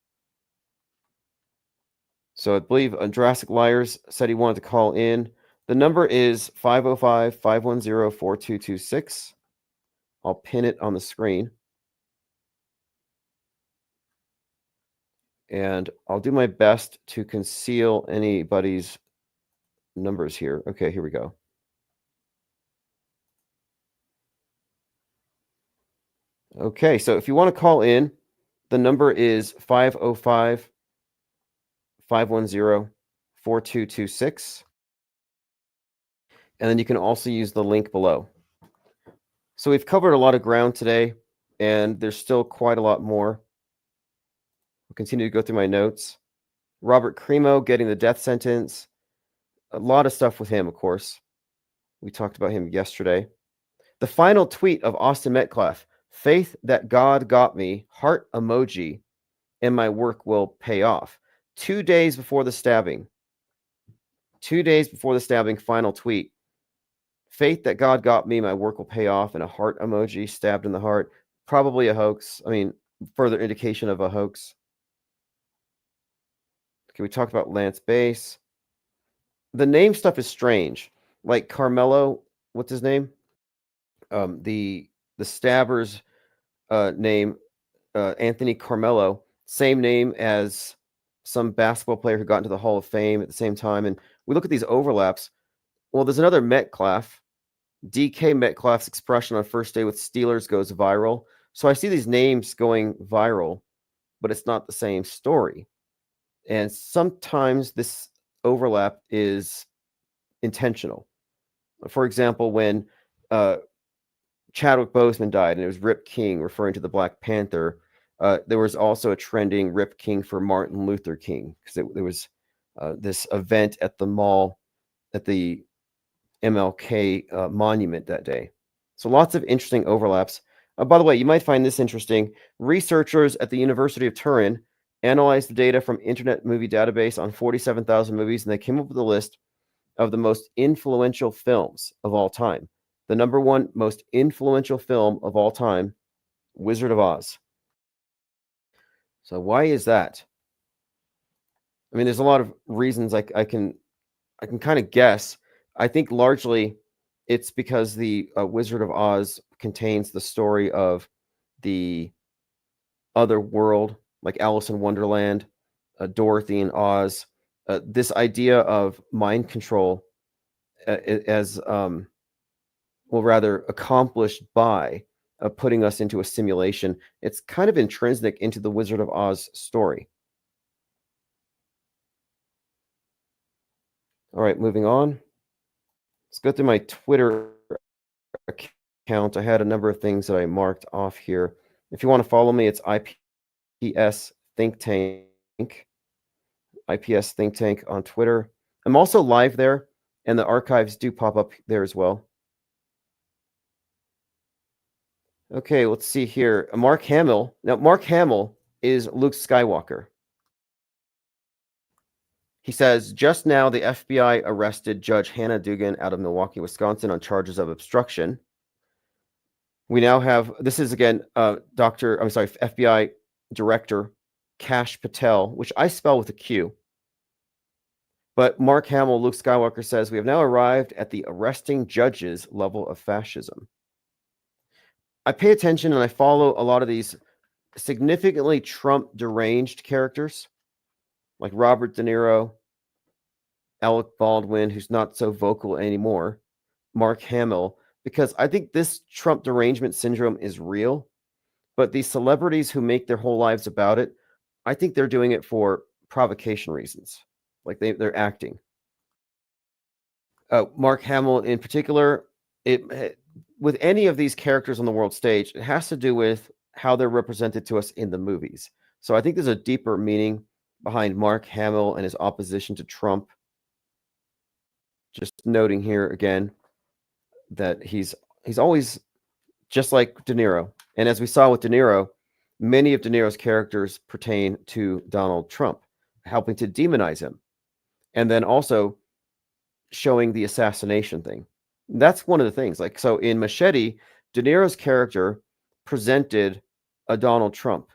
So I believe Jurassic Liars said he wanted to call in. The number is 505-510-4226. I'll pin it on the screen. And I'll do my best to conceal anybody's numbers here. Okay, here we go. Okay, so if you want to call in, the number is 505-510-4226. And then you can also use the link below. So we've covered a lot of ground today, and there's still quite a lot more. I'll continue to go through my notes. Robert Cremo getting the death sentence. A lot of stuff with him, of course. We talked about him yesterday. The final tweet of Austin Metcalf. Faith that God got me, heart emoji, and my work will pay off. 2 days before the stabbing. 2 days before the stabbing, final tweet. Faith that God got me, my work will pay off, and a heart emoji stabbed in the heart. Probably a hoax. I mean, further indication of a hoax. Okay, we talked about Lance Bass. The name stuff is strange. Like Carmelo, what's his name? The stabber's name, Anthony Carmelo, same name as some basketball player who got into the Hall of Fame at the same time. And we look at these overlaps. Well, there's another Metcalf. DK Metcalf's expression on first day with Steelers goes viral. So I see these names going viral, but it's not the same story. And sometimes this overlap is intentional. For example, when Chadwick Boseman died and it was Rip King referring to the Black Panther, there was also a trending Rip King for Martin Luther King, because there was this event at the mall at the MLK monument that day. So lots of interesting overlaps. By the way, you might find this interesting. Researchers at the University of Turin analyzed the data from Internet Movie Database on 47,000 movies, and they came up with a list of the most influential films of all time. The number one most influential film of all time, Wizard of Oz. So why is that? I mean, there's a lot of reasons I can kind of guess. I think largely it's because the Wizard of Oz contains the story of the other world, like Alice in Wonderland, Dorothy and Oz. This idea of mind control as well, rather accomplished by putting us into a simulation. It's kind of intrinsic into the Wizard of Oz story. All right, moving on. Let's go through my Twitter account. I had a number of things that I marked off here. If you want to follow me, it's IPS Think Tank. IPS Think Tank on Twitter. I'm also live there, and the archives do pop up there as well. Okay, let's see here. Mark Hamill. Now, Mark Hamill is Luke Skywalker. He says, just now the FBI arrested Judge Hannah Dugan out of Milwaukee, Wisconsin on charges of obstruction. We now have, this is again, FBI Director Kash Patel, which I spell with a Q. But Mark Hamill, Luke Skywalker says, we have now arrived at the arresting judges level of fascism. I pay attention and I follow a lot of these significantly Trump deranged characters, like Robert De Niro, Alec Baldwin, who's not so vocal anymore, Mark Hamill, because I think this Trump derangement syndrome is real. But these celebrities who make their whole lives about it, I think they're doing it for provocation reasons. Like they're acting. Mark Hamill in particular, with any of these characters on the world stage, it has to do with how they're represented to us in the movies. So I think there's a deeper meaning behind Mark Hamill and his opposition to Trump. Just noting here again that he's always just like De Niro. And as we saw with De Niro, many of De Niro's characters pertain to Donald Trump, helping to demonize him. And then also showing the assassination thing. That's one of the things. Like, so in Machete, De Niro's character presented a Donald Trump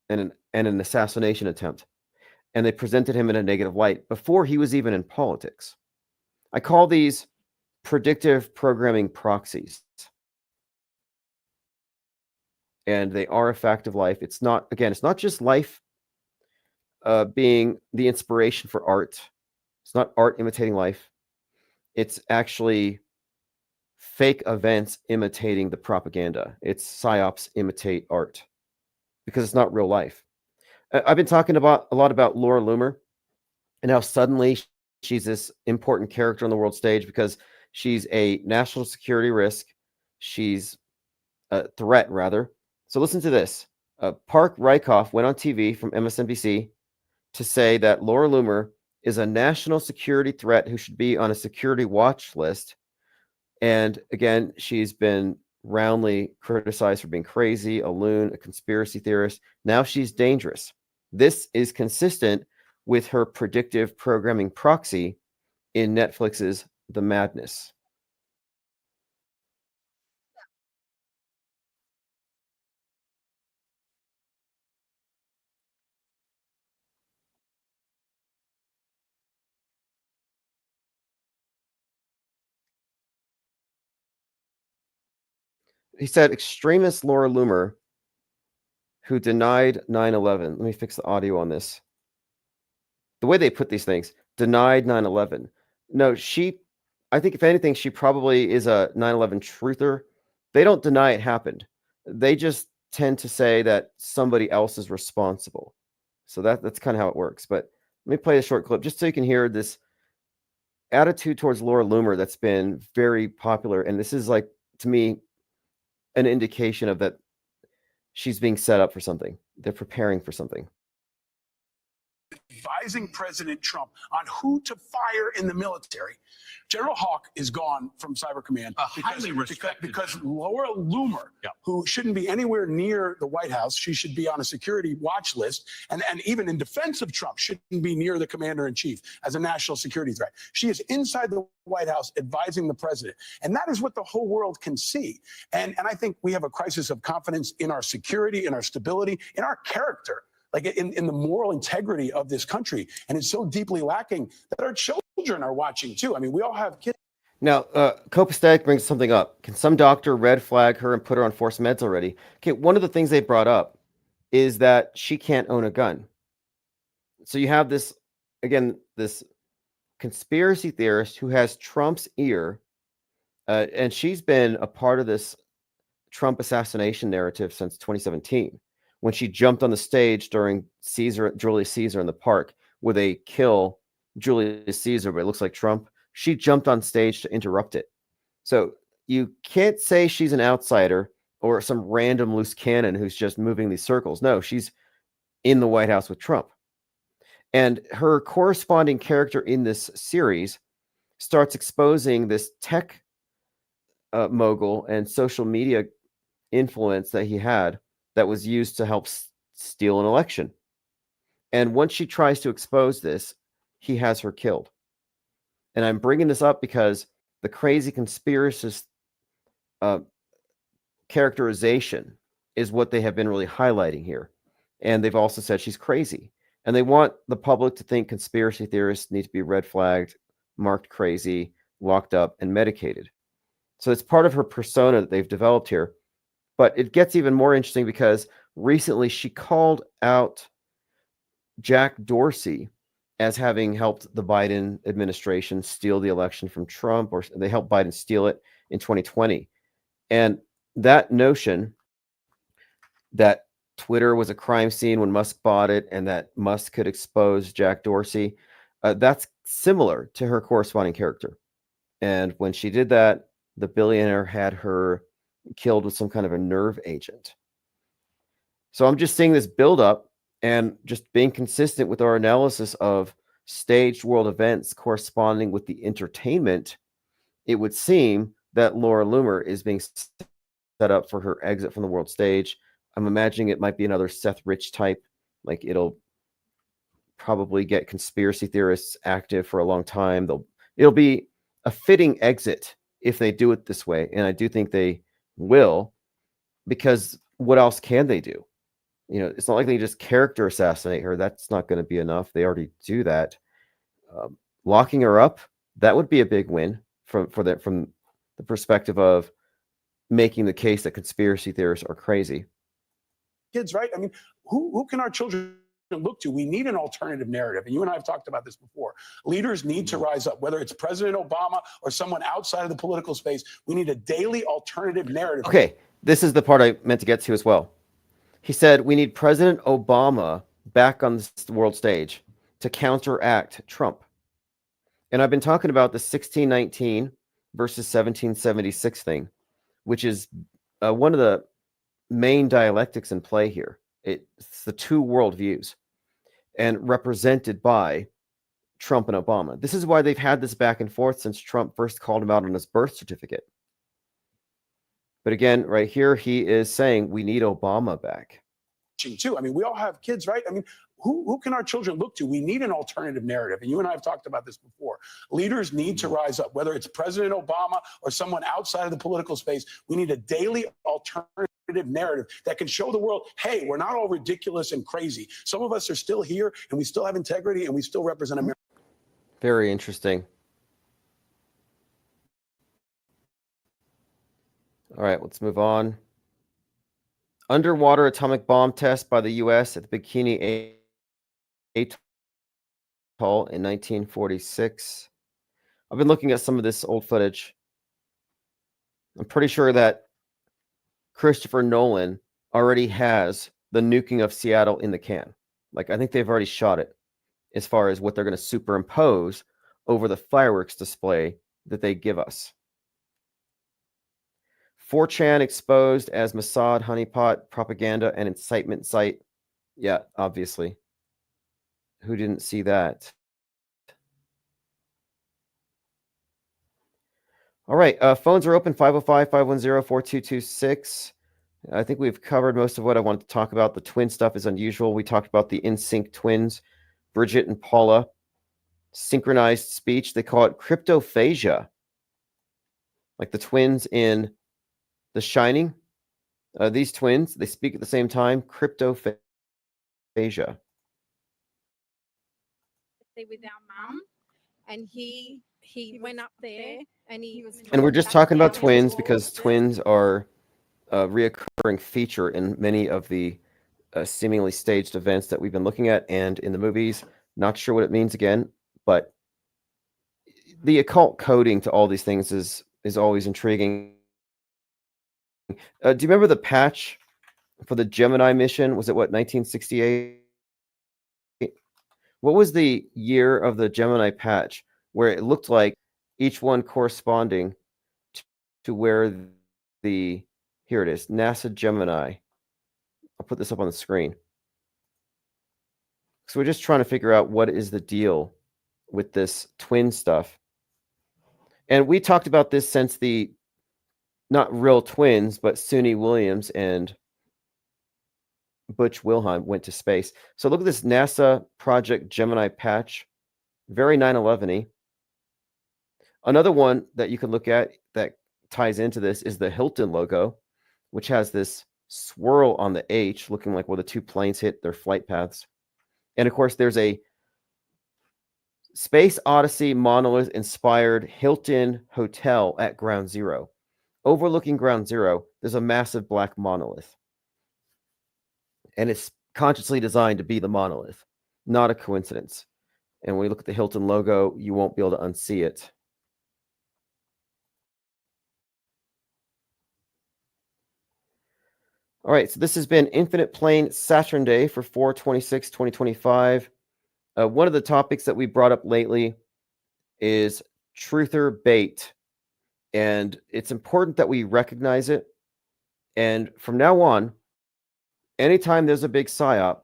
and an assassination attempt. And they presented him in a negative light before he was even in politics. I call these predictive programming proxies. And they are a fact of life. It's not, again, it's not just life being the inspiration for art. It's not art imitating life. It's actually fake events imitating the propaganda. It's psyops imitate art because it's not real life. I've been talking a lot about Laura Loomer and how suddenly she's this important character on the world stage because she's a national security risk. She's a threat, rather. So listen to this. Park Rykoff went on TV from MSNBC to say that Laura Loomer is a national security threat who should be on a security watch list. And again, she's been roundly criticized for being crazy, a loon, a conspiracy theorist. Now she's dangerous. This is consistent with her predictive programming proxy in Netflix's The Madness. He said extremist Laura Loomer, who denied 9/11. Let me fix the audio on this. The way they put these things, denied 9/11. No, I think if anything, she probably is a 9/11 truther. They don't deny it happened. They just tend to say that somebody else is responsible. So that's kind of how it works. But let me play a short clip just so you can hear this attitude towards Laura Loomer that's been very popular. And this is, like, to me, an indication of that she's being set up for something. They're preparing for something. Advising President Trump on who to fire in the military. General Hawk is gone from Cyber Command because Laura Loomer, who shouldn't be anywhere near the White House, she should be on a security watch list, and even in defense of Trump, shouldn't be near the commander-in-chief as a national security threat. She is inside the White House advising the president, and that is what the whole world can see. And I think we have a crisis of confidence in our security, in our stability, in our character, like in the moral integrity of this country. And it's so deeply lacking that our children are watching too. I mean, we all have kids. Now, Copacetic brings something up. Can some doctor red flag her and put her on forced meds already? Okay, one of the things they brought up is that she can't own a gun. So you have this, again, this conspiracy theorist who has Trump's ear, and she's been a part of this Trump assassination narrative since 2017, when she jumped on the stage during Julius Caesar in the park, where they kill Julius Caesar, but it looks like Trump. She jumped on stage to interrupt it. So you can't say she's an outsider or some random loose cannon who's just moving these circles. No, she's in the White House with Trump. And her corresponding character in this series starts exposing this tech mogul and social media influence that he had that was used to help steal an election. And once she tries to expose this, he has her killed. And I'm bringing this up because the crazy conspiracist characterization is what they have been really highlighting here. And they've also said she's crazy. And they want the public to think conspiracy theorists need to be red flagged, marked crazy, locked up, and medicated. So it's part of her persona that they've developed here. But it gets even more interesting because recently she called out Jack Dorsey as having helped the Biden administration steal the election from Trump, or they helped Biden steal it in 2020. And that notion that Twitter was a crime scene when Musk bought it and that Musk could expose Jack Dorsey, that's similar to her corresponding character. And when she did that, the billionaire had her killed with some kind of a nerve agent. So I'm just seeing this build up and just being consistent with our analysis of staged world events corresponding with the entertainment. It would seem that Laura Loomer is being set up for her exit from the world stage. I'm imagining it might be another Seth Rich type. Like, it'll probably get conspiracy theorists active for a long time. It'll be a fitting exit if they do it this way. And I do think they will, because what else can they do? You know, it's not like they just character assassinate her. That's not going to be enough. They already do that. Locking her up, that would be a big win from the perspective of making the case that conspiracy theorists are crazy. Kids, right? I mean, who can our children look to? We need an alternative narrative. And you and I have talked about this before. Leaders need to rise up, whether it's President Obama or someone outside of the political space. We need a daily alternative narrative. Okay, this is the part I meant to get to as well. He said we need President Obama back on the world stage to counteract Trump. And I've been talking about the 1619 versus 1776 thing, which is one of the main dialectics in play here. It's the two worldviews, and represented by Trump and Obama. This is why they've had this back and forth since Trump first called him out on his birth certificate. But again, right here, he is saying we need Obama back. Too. I mean, we all have kids, right? I mean, who can our children look to? We need an alternative narrative. And you and I have talked about this before. Leaders need to rise up, whether it's President Obama or someone outside of the political space. We need a daily alternative narrative that can show the world, hey, we're not all ridiculous and crazy. Some of us are still here and we still have integrity and we still represent America. Very interesting. All right, let's move on. Underwater atomic bomb test by the U.S. at the Bikini Atoll in 1946. I've been looking at some of this old footage. I'm pretty sure that Christopher Nolan already has the nuking of Seattle in the can. Like, I think they've already shot it as far as what they're going to superimpose over the fireworks display that they give us. 4chan exposed as Mossad honeypot propaganda and incitement site. Yeah, obviously. Who didn't see that? All right, phones are open, 505-510-4226. I think we've covered most of what I wanted to talk about. The twin stuff is unusual. We talked about the NSYNC twins, Bridget and Paula. Synchronized speech, they call it cryptophagia. Like the twins in The Shining. These twins, they speak at the same time, cryptophagia. With our mum, and he he went up there and he was. And we're told just back talking about down twins to because all of twins are a reoccurring feature in many of the seemingly staged events that we've been looking at and in the movies. Not sure what it means again, but the occult coding to all these things is always intriguing. Do you remember the patch for the Gemini mission? Was it 1968? What was the year of the Gemini patch where it looked like each one corresponding to where here it is, NASA Gemini. I'll put this up on the screen. So we're just trying to figure out what is the deal with this twin stuff. And we talked about this since the not real twins, but Suni Williams and Butch Wilhelm went to space. So look at this NASA Project Gemini patch. Very 9/11-y. Another one that you can look at that ties into this is the Hilton logo, which has this swirl on the H, looking like where the two planes hit their flight paths. And of course, there's a Space Odyssey monolith-inspired Hilton Hotel at Ground Zero. Overlooking Ground Zero, there's a massive black monolith. And it's consciously designed to be the monolith, not a coincidence. And when you look at the Hilton logo, you won't be able to unsee it. All right, so this has been Infinite Plane SaTurnday for 4/26/2025. One of the topics that we brought up lately is truther bait. And it's important that we recognize it. And from now on, anytime there's a big psyop,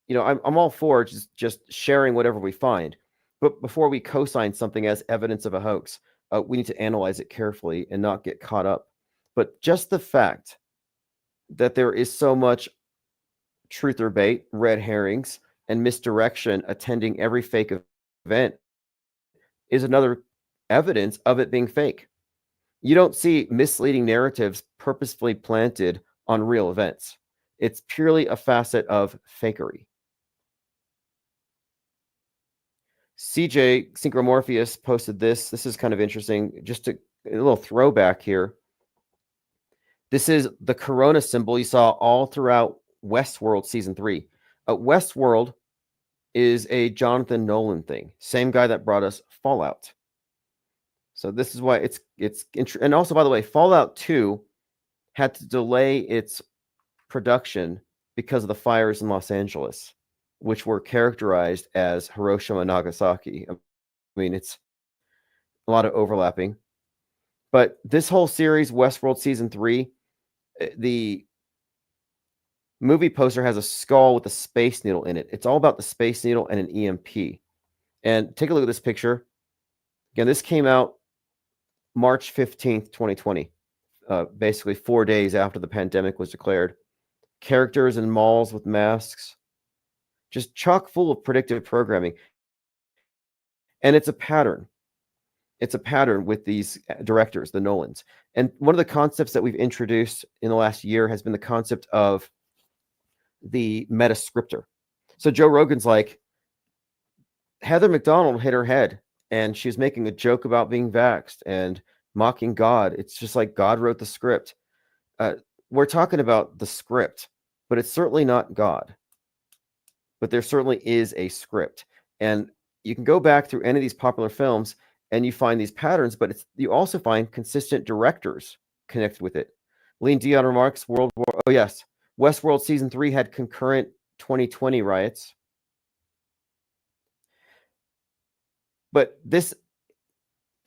I'm all for just sharing whatever we find. But before we co-sign something as evidence of a hoax, we need to analyze it carefully and not get caught up. But just the fact that there is so much truther bait, red herrings, and misdirection attending every fake event is another evidence of it being fake. You don't see misleading narratives purposefully planted on real events. It's purely a facet of fakery. CJ Synchromorpheus posted this. This is kind of interesting. Just a little throwback here. This is the corona symbol you saw all throughout Westworld Season 3. Westworld is a Jonathan Nolan thing. Same guy that brought us Fallout. So this is why it's and also, by the way, Fallout 2 had to delay its production because of the fires in Los Angeles, which were characterized as Hiroshima and Nagasaki. I mean, it's a lot of overlapping. But this whole series, Westworld Season 3, the movie poster has a skull with a space needle in it. It's all about the space needle and an EMP. And take a look at this picture. Again, this came out March 15th, 2020, basically 4 days after the pandemic was declared. Characters in malls with masks, just chock full of predictive programming. And it's a pattern. It's a pattern with these directors, the Nolans. And one of the concepts that we've introduced in the last year has been the concept of the metascriptor. So Joe Rogan's like, Heather McDonald hit her head and she was making a joke about being vaxxed and mocking God. It's just like God wrote the script. We're talking about the script, but it's certainly not God. But there certainly is a script. And you can go back through any of these popular films and you find these patterns, but you also find consistent directors connected with it. Lean Dion remarks, Westworld Season 3 had concurrent 2020 riots. But this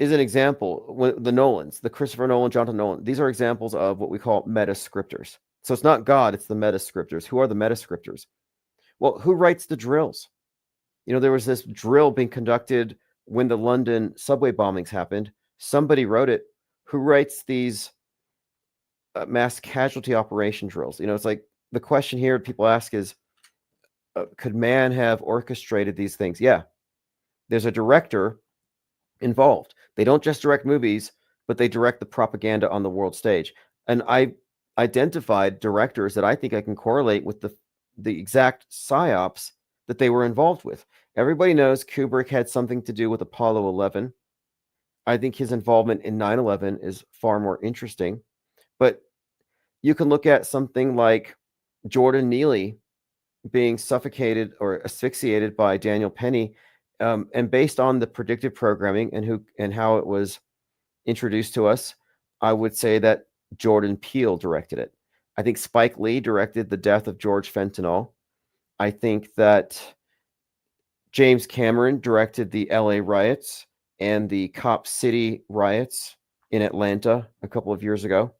is an example. The Nolans, the Christopher Nolan, Jonathan Nolan, these are examples of what we call metascriptors. So it's not God, it's the metascriptors. Who are the metascriptors? Well, who writes the drills? There was this drill being conducted when the London subway bombings happened. Somebody wrote it. Who writes these mass casualty operation drills? It's like the question here people ask is, could man have orchestrated these things? Yeah. There's a director involved. They don't just direct movies, but they direct the propaganda on the world stage. And I identified directors that I think I can correlate with the exact psyops that they were involved with. Everybody knows Kubrick had something to do with Apollo 11. I think his involvement in 9/11 is far more interesting. But you can look at something like Jordan Neely being suffocated or asphyxiated by Daniel Penny, and based on the predictive programming and how it was introduced to us, I would say that Jordan Peele directed it. I think Spike Lee directed the death of George Fentanyl. I think that James Cameron directed the LA riots and the Cop City riots in Atlanta a couple of years ago.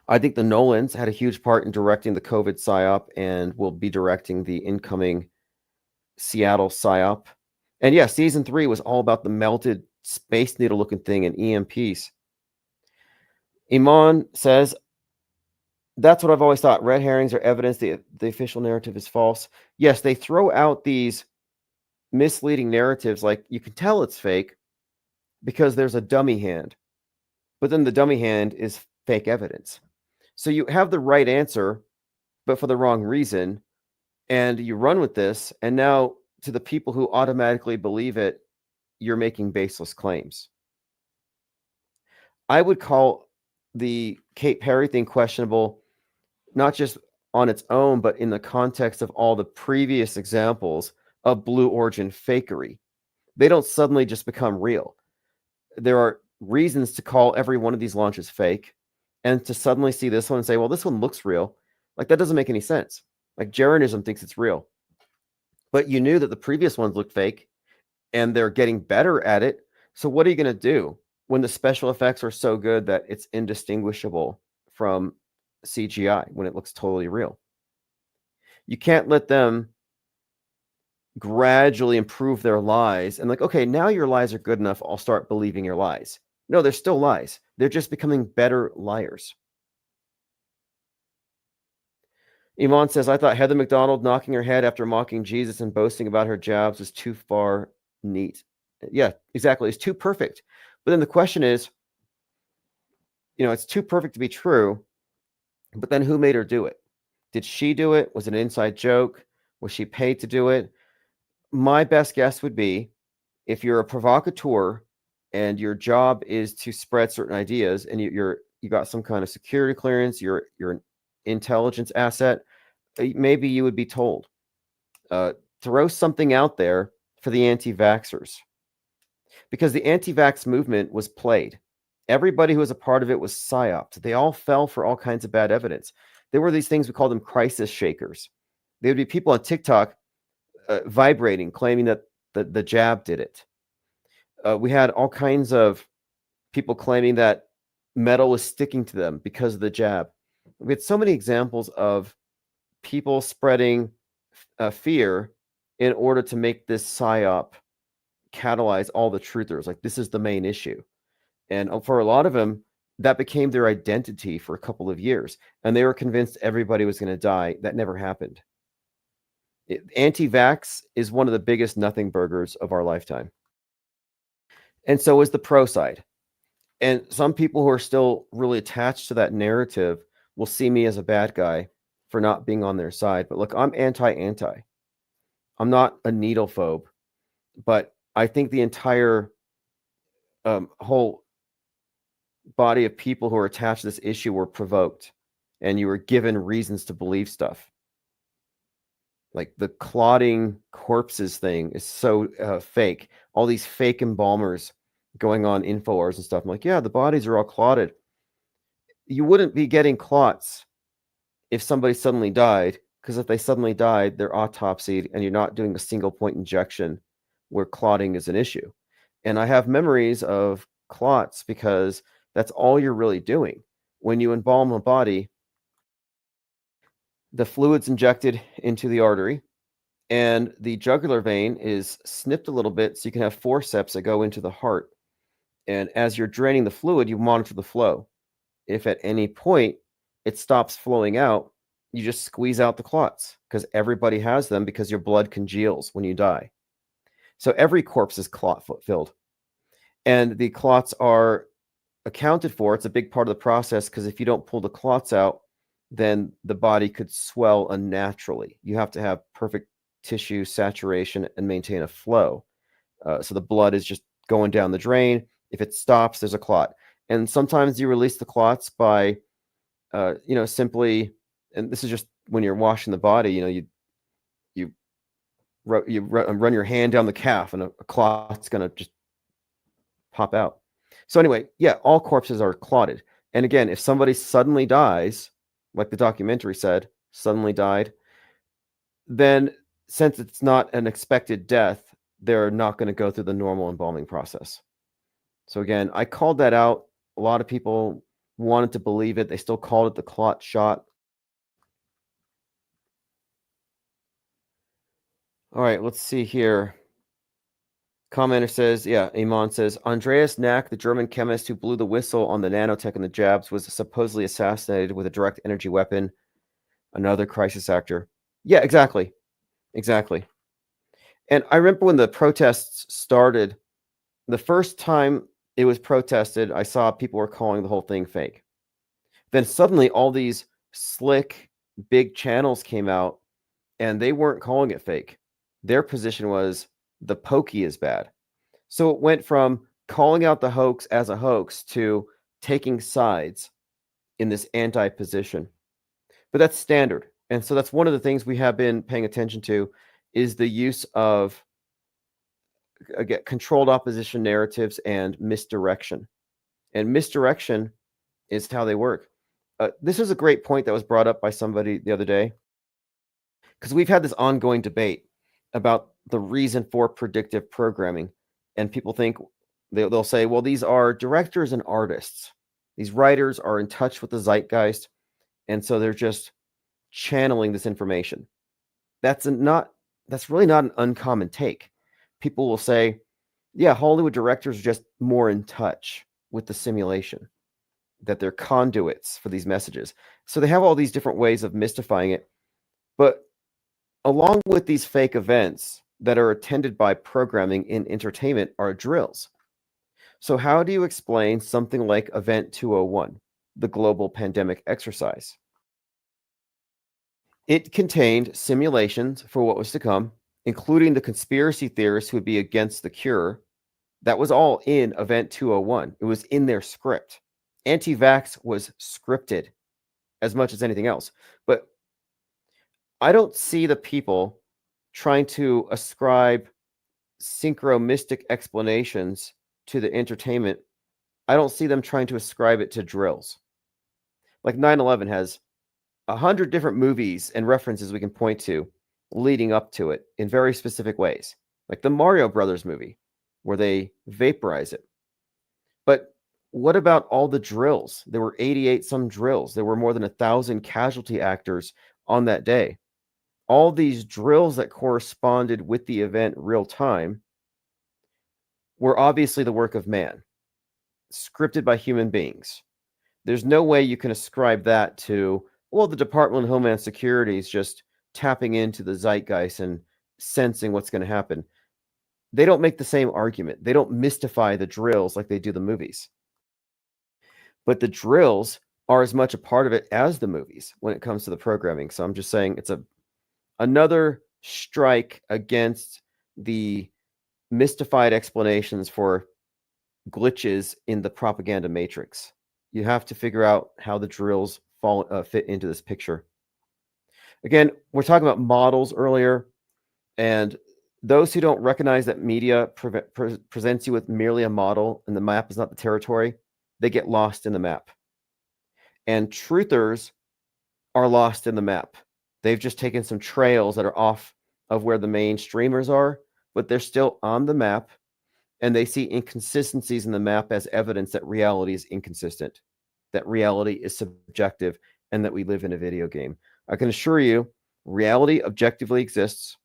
I think the Nolans had a huge part in directing the COVID PSYOP and will be directing the incoming Seattle PSYOP. And yeah, season 3 was all about the melted space needle looking thing in EMPs. Iman says, that's what I've always thought. Red herrings are evidence the official narrative is false. Yes, they throw out these misleading narratives like you can tell it's fake because there's a dummy hand, but then the dummy hand is fake evidence. So you have the right answer, but for the wrong reason, and you run with this, and now to the people who automatically believe it, you're making baseless claims. I would call the Kate Perry thing questionable, not just on its own, but in the context of all the previous examples of Blue Origin fakery. They don't suddenly just become real. There are reasons to call every one of these launches fake, and to suddenly see this one and say, well, this one looks real. Like, that doesn't make any sense. Like, Jeranism thinks it's real. But you knew that the previous ones looked fake, and they're getting better at it. So what are you going to do when the special effects are so good that it's indistinguishable from CGI when it looks totally real? You can't let them gradually improve their lies and like, okay, now your lies are good enough, I'll start believing your lies. No, they're still lies. They're just becoming better liars. Iman says, I thought Heather McDonald knocking her head after mocking Jesus and boasting about her jabs was too far neat. Yeah, exactly. It's too perfect. But then the question is, it's too perfect to be true, but then who made her do it? Did she do it? Was it an inside joke? Was she paid to do it? My best guess would be, if you're a provocateur and your job is to spread certain ideas, and you got some kind of security clearance, you're an intelligence asset, maybe you would be told, throw something out there for the anti-vaxxers, because the anti-vax movement was played. Everybody who was a part of it was psyoped. They all fell for all kinds of bad evidence. There were these things, we call them crisis shakers. There would be people on TikTok vibrating, claiming that the jab did it. We had all kinds of people claiming that metal was sticking to them because of the jab. We had so many examples of people spreading fear in order to make this psyop catalyze all the truthers. Like, this is the main issue. And for a lot of them, that became their identity for a couple of years. And they were convinced everybody was going to die. That never happened. Anti-vax is one of the biggest nothing burgers of our lifetime. And so is the pro side. And some people who are still really attached to that narrative will see me as a bad guy for not being on their side. But look, I'm anti-anti. I'm not a needle phobe, but I think the entire whole body of people who are attached to this issue were provoked, and you were given reasons to believe stuff. Like the clotting corpses thing is so fake. All these fake embalmers going on InfoWars and stuff. I'm like, yeah, the bodies are all clotted. You wouldn't be getting clots if somebody suddenly died, because if they suddenly died, they're autopsied, and you're not doing a single point injection where clotting is an issue. And I have memories of clots because that's all you're really doing. When you embalm a body, the fluid's injected into the artery, and the jugular vein is snipped a little bit so you can have forceps that go into the heart. And as you're draining the fluid, you monitor the flow. If at any point it stops flowing out, you just squeeze out the clots, because everybody has them, because your blood congeals when you die. So every corpse is clot filled. And the clots are accounted for. It's a big part of the process, because if you don't pull the clots out, then the body could swell unnaturally. You have to have perfect tissue saturation and maintain a flow. So the blood is just going down the drain. If it stops, there's a clot. And sometimes you release the clots by, simply, and this is just when you're washing the body, you run your hand down the calf and a clot's going to just pop out. So anyway, yeah, all corpses are clotted. And again, if somebody suddenly dies, like the documentary said, suddenly died, then since it's not an expected death, they're not going to go through the normal embalming process. So again, I called that out. A lot of people wanted to believe it. They still called it the clot shot. All right, let's see here. Commenter says, yeah, Iman says, Andreas Nack, the German chemist who blew the whistle on the nanotech and the jabs, was supposedly assassinated with a direct energy weapon. Another crisis actor. Yeah, exactly. Exactly. And I remember when the protests started, the first time it was protested, I saw people were calling the whole thing fake. Then suddenly all these slick, big channels came out and they weren't calling it fake. Their position was the pokey is bad. So it went from calling out the hoax as a hoax to taking sides in this anti-position. But that's standard. And so that's one of the things we have been paying attention to is the use of again, controlled opposition narratives and misdirection. And misdirection is how they work. This is a great point that was brought up by somebody the other day, because we've had this ongoing debate about the reason for predictive programming. And people think, they'll say, well, these are directors and artists. These writers are in touch with the zeitgeist, and so they're just channeling this information. That's really not an uncommon take. People will say, yeah, Hollywood directors are just more in touch with the simulation, that they're conduits for these messages. So they have all these different ways of mystifying it. But along with these fake events that are attended by programming in entertainment are drills. So how do you explain something like Event 201, the global pandemic exercise? It contained simulations for what was to come, including the conspiracy theorists who would be against the cure. That was all in Event 201. It was in their script. Anti-vax was scripted as much as anything else. But I don't see the people trying to ascribe synchromistic explanations to the entertainment. I don't see them trying to ascribe it to drills. Like 9/11 has 100 different movies and references we can point to leading up to it in very specific ways. Like the Mario Brothers movie, where they vaporize it. But what about all the drills? There were 88 some drills. There were more than 1,000 casualty actors on that day. All these drills that corresponded with the event real time were obviously the work of man, scripted by human beings. There's no way you can ascribe that to, well, the Department of Homeland Security is just tapping into the zeitgeist and sensing what's going to happen. They don't make the same argument. They don't mystify the drills like they do the movies. But the drills are as much a part of it as the movies when it comes to the programming. So I'm just saying it's another strike against the mystified explanations for glitches in the propaganda matrix. You have to figure out how the drills fit into this picture. Again, we're talking about models earlier, and those who don't recognize that media presents you with merely a model and the map is not the territory, they get lost in the map. And truthers are lost in the map. They've just taken some trails that are off of where the main streamers are, but they're still on the map, and they see inconsistencies in the map as evidence that reality is inconsistent, that reality is subjective, and that we live in a video game. I can assure you, reality objectively exists,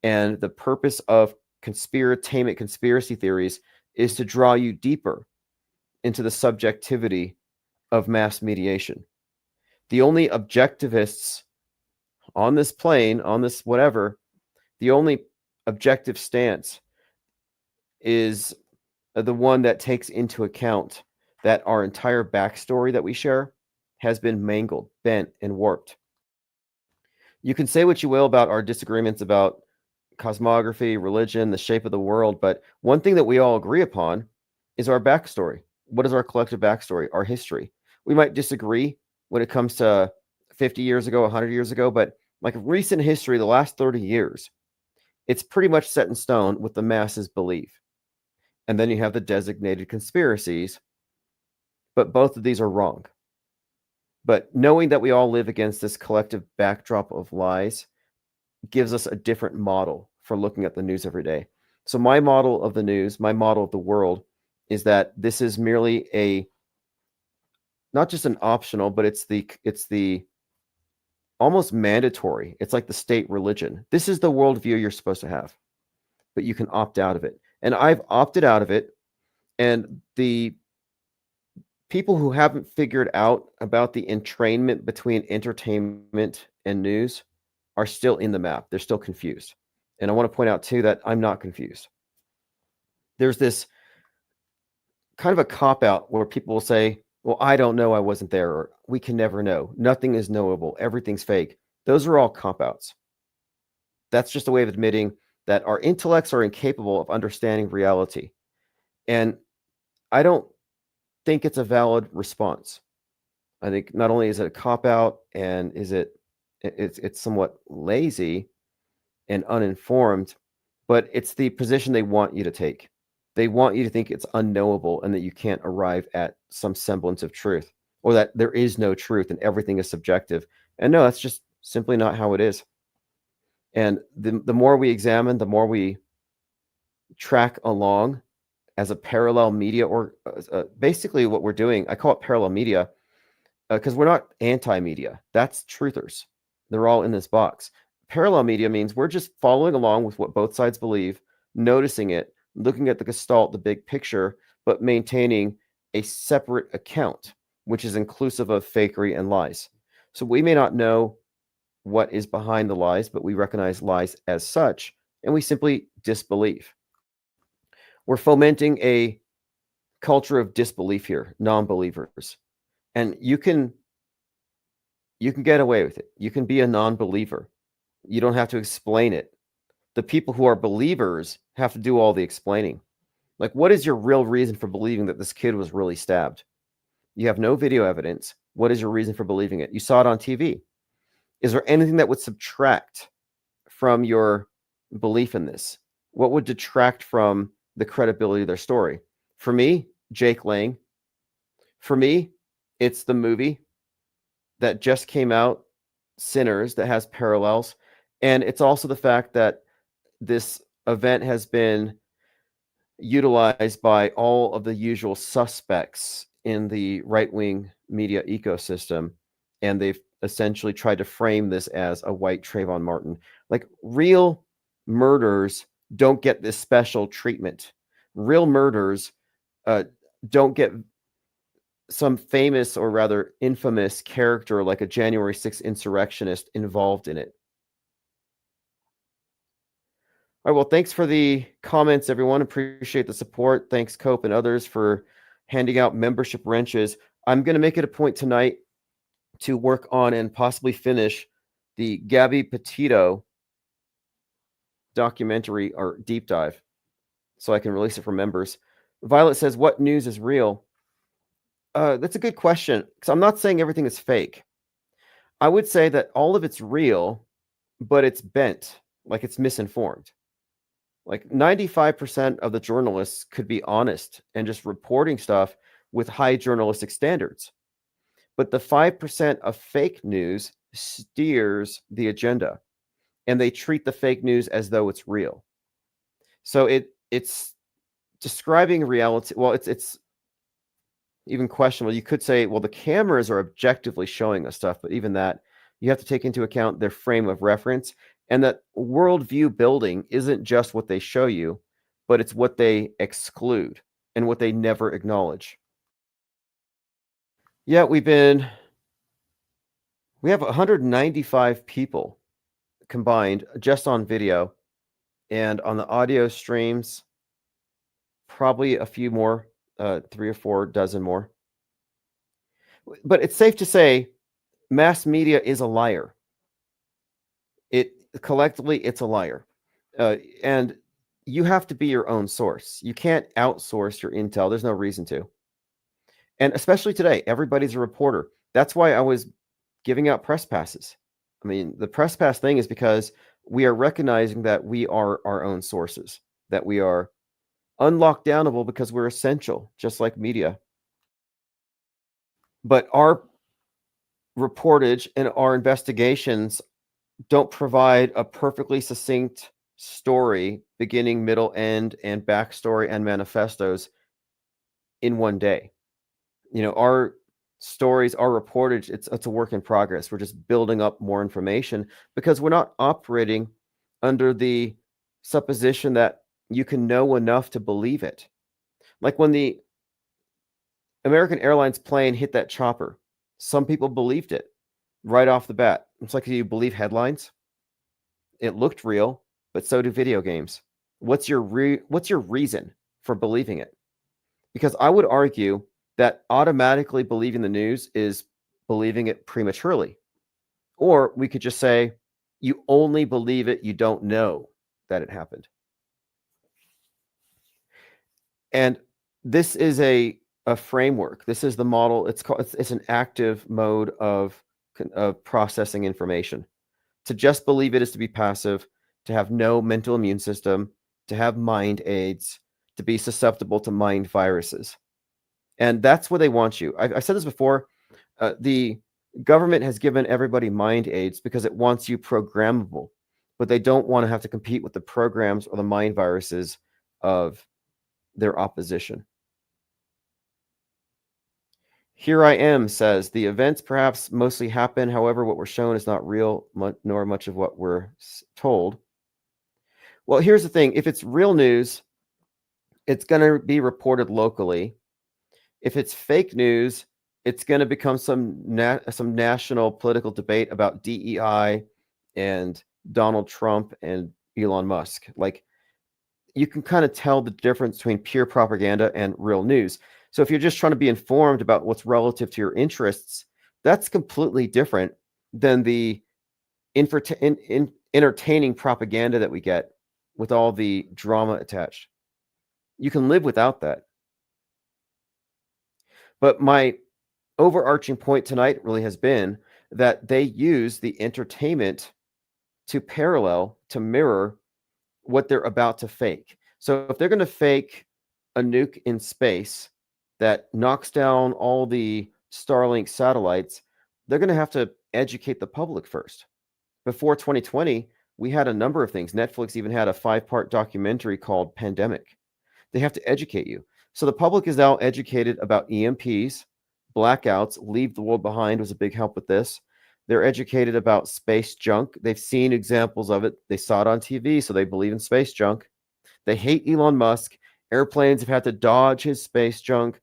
and the purpose of conspiracy theories is to draw you deeper into the subjectivity of mass mediation. The only objectivists on this plane, on this whatever, the only objective stance is the one that takes into account that our entire backstory that we share has been mangled, bent, and warped. You can say what you will about our disagreements about cosmography, religion, the shape of the world. But one thing that we all agree upon is our backstory. What is our collective backstory, our history? We might disagree when it comes to 50 years ago, 100 years ago, but like recent history, the last 30 years, it's pretty much set in stone what the masses believe. And then you have the designated conspiracies, but both of these are wrong. But knowing that we all live against this collective backdrop of lies gives us a different model for looking at the news every day. So my model of the news, my model of the world, is that this is merely a, not just an optional, but it's the almost mandatory. It's like the state religion. This is the worldview you're supposed to have, but you can opt out of it. And I've opted out of it. And the people who haven't figured out about the entrainment between entertainment and news are still in the map. They're still confused. And I want to point out too that I'm not confused. There's this kind of a cop-out where people will say, well, I don't know, I wasn't there, or we can never know. Nothing is knowable. Everything's fake. Those are all cop-outs. That's just a way of admitting that our intellects are incapable of understanding reality. And I don't think it's a valid response. I think not only is it a cop-out, and it's somewhat lazy and uninformed, but it's the position they want you to take. They want you to think it's unknowable and that you can't arrive at some semblance of truth, or that there is no truth and everything is subjective. And no, that's just simply not how it is. And the more we examine, the more we track along as a parallel media, or basically what we're doing, I call it parallel media because we're not anti-media. That's truthers. They're all in this box. Parallel media means we're just following along with what both sides believe, noticing it, looking at the gestalt, the big picture, but maintaining a separate account, which is inclusive of fakery and lies. So we may not know what is behind the lies, but we recognize lies as such, and we simply disbelieve. We're fomenting a culture of disbelief here, non-believers. And you can get away with it. You can be a non-believer. You don't have to explain it. The people who are believers have to do all the explaining. Like, what is your real reason for believing that this kid was really stabbed? You have no video evidence. What is your reason for believing it? You saw it on TV. Is there anything that would subtract from your belief in this? What would detract from the credibility of their story? For me, Jake Lang. For me, it's the movie that just came out, Sinners, that has parallels. And it's also the fact that this event has been utilized by all of the usual suspects in the right-wing media ecosystem, and they've essentially tried to frame this as a white Trayvon Martin. Like, real murders don't get this special treatment. Real murders don't get some famous, or rather infamous, character like a January 6th insurrectionist involved in it. All right, well, thanks for the comments, everyone. Appreciate the support. Thanks, Cope and others, for handing out membership wrenches. I'm going to make it a point tonight to work on and possibly finish the Gabby Petito documentary or deep dive so I can release it for members. Violet says, what news is real? That's a good question, because I'm not saying everything is fake. I would say that all of it's real, but it's bent, like it's misinformed. Like 95% of the journalists could be honest and just reporting stuff with high journalistic standards. But the 5% of fake news steers the agenda, and they treat the fake news as though it's real. So it's describing reality. Well, it's even questionable. You could say, well, the cameras are objectively showing us stuff, but even that, you have to take into account their frame of reference, and that worldview building isn't just what they show you, but it's what they exclude and what they never acknowledge. Yeah, we have 195 people combined just on video, and on the audio streams, probably a few more, 3 or 4 dozen more. But it's safe to say mass media is a liar. Collectively, it's a liar. And you have to be your own source. You can't outsource your intel. There's no reason to. And especially today, everybody's a reporter. That's why I was giving out press passes. I mean, the press pass thing is because we are recognizing that we are our own sources, that we are unlockdownable because we're essential, just like media. But our reportage and our investigations don't provide a perfectly succinct story, beginning, middle, end, and backstory and manifestos in one day. You know, our stories, our reportage, it's a work in progress. We're just building up more information because we're not operating under the supposition that you can know enough to believe it. Like when the American Airlines plane hit that chopper, some people believed it right off the bat. It's like, do you believe headlines? It looked real, but so do video games. What's your reason for believing it? Because I would argue that automatically believing the news is believing it prematurely. Or we could just say, you only believe it, you don't know that it happened. And this is a framework. This is the model. It's an active mode of processing information. To just believe it is to be passive, to have no mental immune system, to have mind aids, to be susceptible to mind viruses. And that's where they want you. I said this before. The government has given everybody mind aids because it wants you programmable, but they don't want to have to compete with the programs or the mind viruses of their opposition. Here I am says, the events perhaps mostly happen. However, what we're shown is not real, nor much of what we're told. Well, here's the thing. If it's real news, it's going to be reported locally. If it's fake news, it's going to become some national political debate about DEI and Donald Trump and Elon Musk. Like, you can kind of tell the difference between pure propaganda and real news. So if you're just trying to be informed about what's relative to your interests, that's completely different than the entertaining propaganda that we get with all the drama attached. You can live without that. But my overarching point tonight really has been that they use the entertainment to mirror what they're about to fake. So if they're going to fake a nuke in space that knocks down all the Starlink satellites, they're going to have to educate the public first. Before 2020, we had a number of things. Netflix even had a 5-part documentary called Pandemic. They have to educate you. So the public is now educated about EMPs, blackouts. Leave the World Behind was a big help with this. They're educated about space junk. They've seen examples of it. They saw it on TV, so they believe in space junk. They hate Elon Musk. Airplanes have had to dodge his space junk.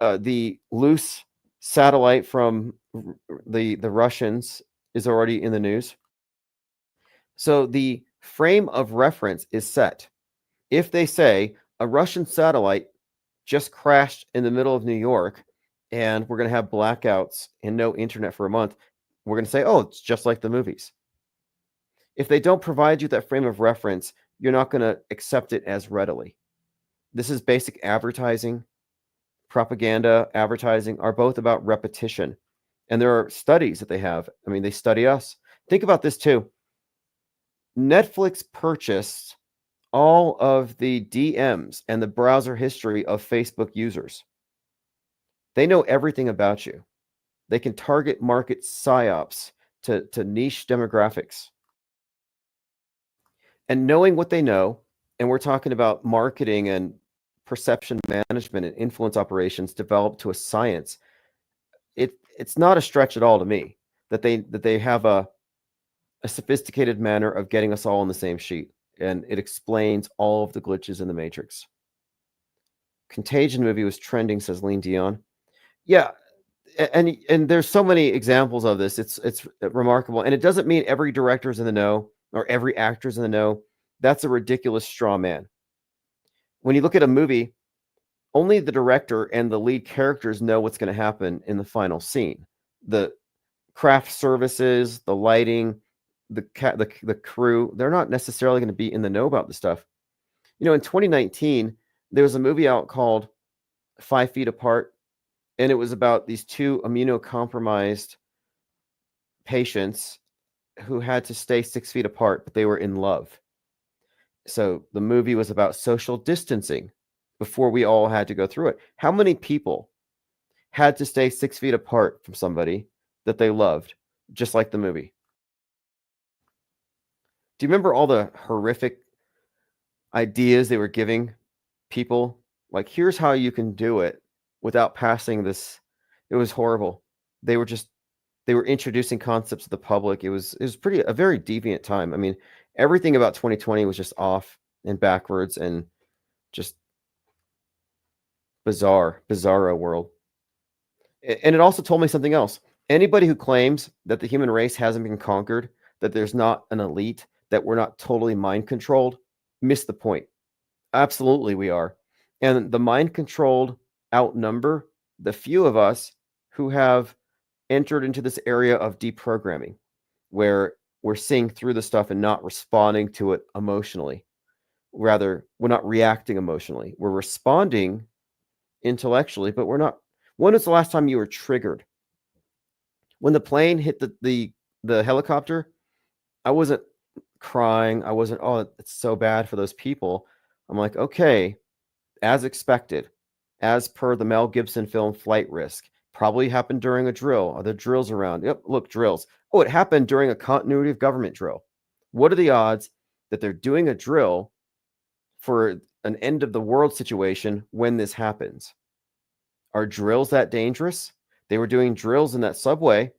The loose satellite from the Russians is already in the news. So the frame of reference is set. If they say a Russian satellite just crashed in the middle of New York and we're going to have blackouts and no internet for a month, we're going to say, oh, it's just like the movies. If they don't provide you that frame of reference, you're not going to accept it as readily. This is basic advertising. Propaganda, advertising are both about repetition. And there are studies that they have. I mean, they study us. Think about this too. Netflix purchased all of the DMs and the browser history of Facebook users. They know everything about you. They can target market psyops to niche demographics. And knowing what they know, and we're talking about marketing and perception management and influence operations developed to a science, it's not a stretch at all to me that they have a sophisticated manner of getting us all on the same sheet. And it explains all of the glitches in the Matrix. Contagion movie was trending, says Lean Dion. Yeah, and there's so many examples of this. It's remarkable. And it doesn't mean every director's in the know or every actor's in the know. That's a ridiculous straw man. When you look at a movie, only the director and the lead characters know what's going to happen in the final scene. The craft services, the lighting, the crew, they're not necessarily going to be in the know about this stuff. You know, in 2019, there was a movie out called 5 Feet Apart, and it was about these two immunocompromised patients who had to stay 6 feet apart, but they were in love. So the movie was about social distancing before we all had to go through it. How many people had to stay 6 feet apart from somebody that they loved, just like the movie? Do you remember all the horrific ideas they were giving people? Like, here's how you can do it without passing this. It was horrible. They were introducing concepts to the public. It was a very deviant time. I mean, everything about 2020 was just off and backwards and just bizarro world. And it also told me something else. Anybody who claims that the human race hasn't been conquered, that there's not an elite, that we're not totally mind controlled, missed the point. Absolutely we are. And the mind controlled outnumber the few of us who have entered into this area of deprogramming, where we're seeing through the stuff and not responding to it emotionally. Rather, we're not reacting emotionally. We're responding intellectually, but we're not. When was the last time you were triggered? When the plane hit the helicopter, I wasn't crying. I wasn't, oh, it's so bad for those people. I'm like, okay, as expected, as per the Mel Gibson film Flight Risk, probably happened during a drill. Are there drills around? Yep, look, drills. Oh, it happened during a continuity of government drill. What are the odds that they're doing a drill for an end of the world situation when this happens? Are drills that dangerous? They were doing drills in that subway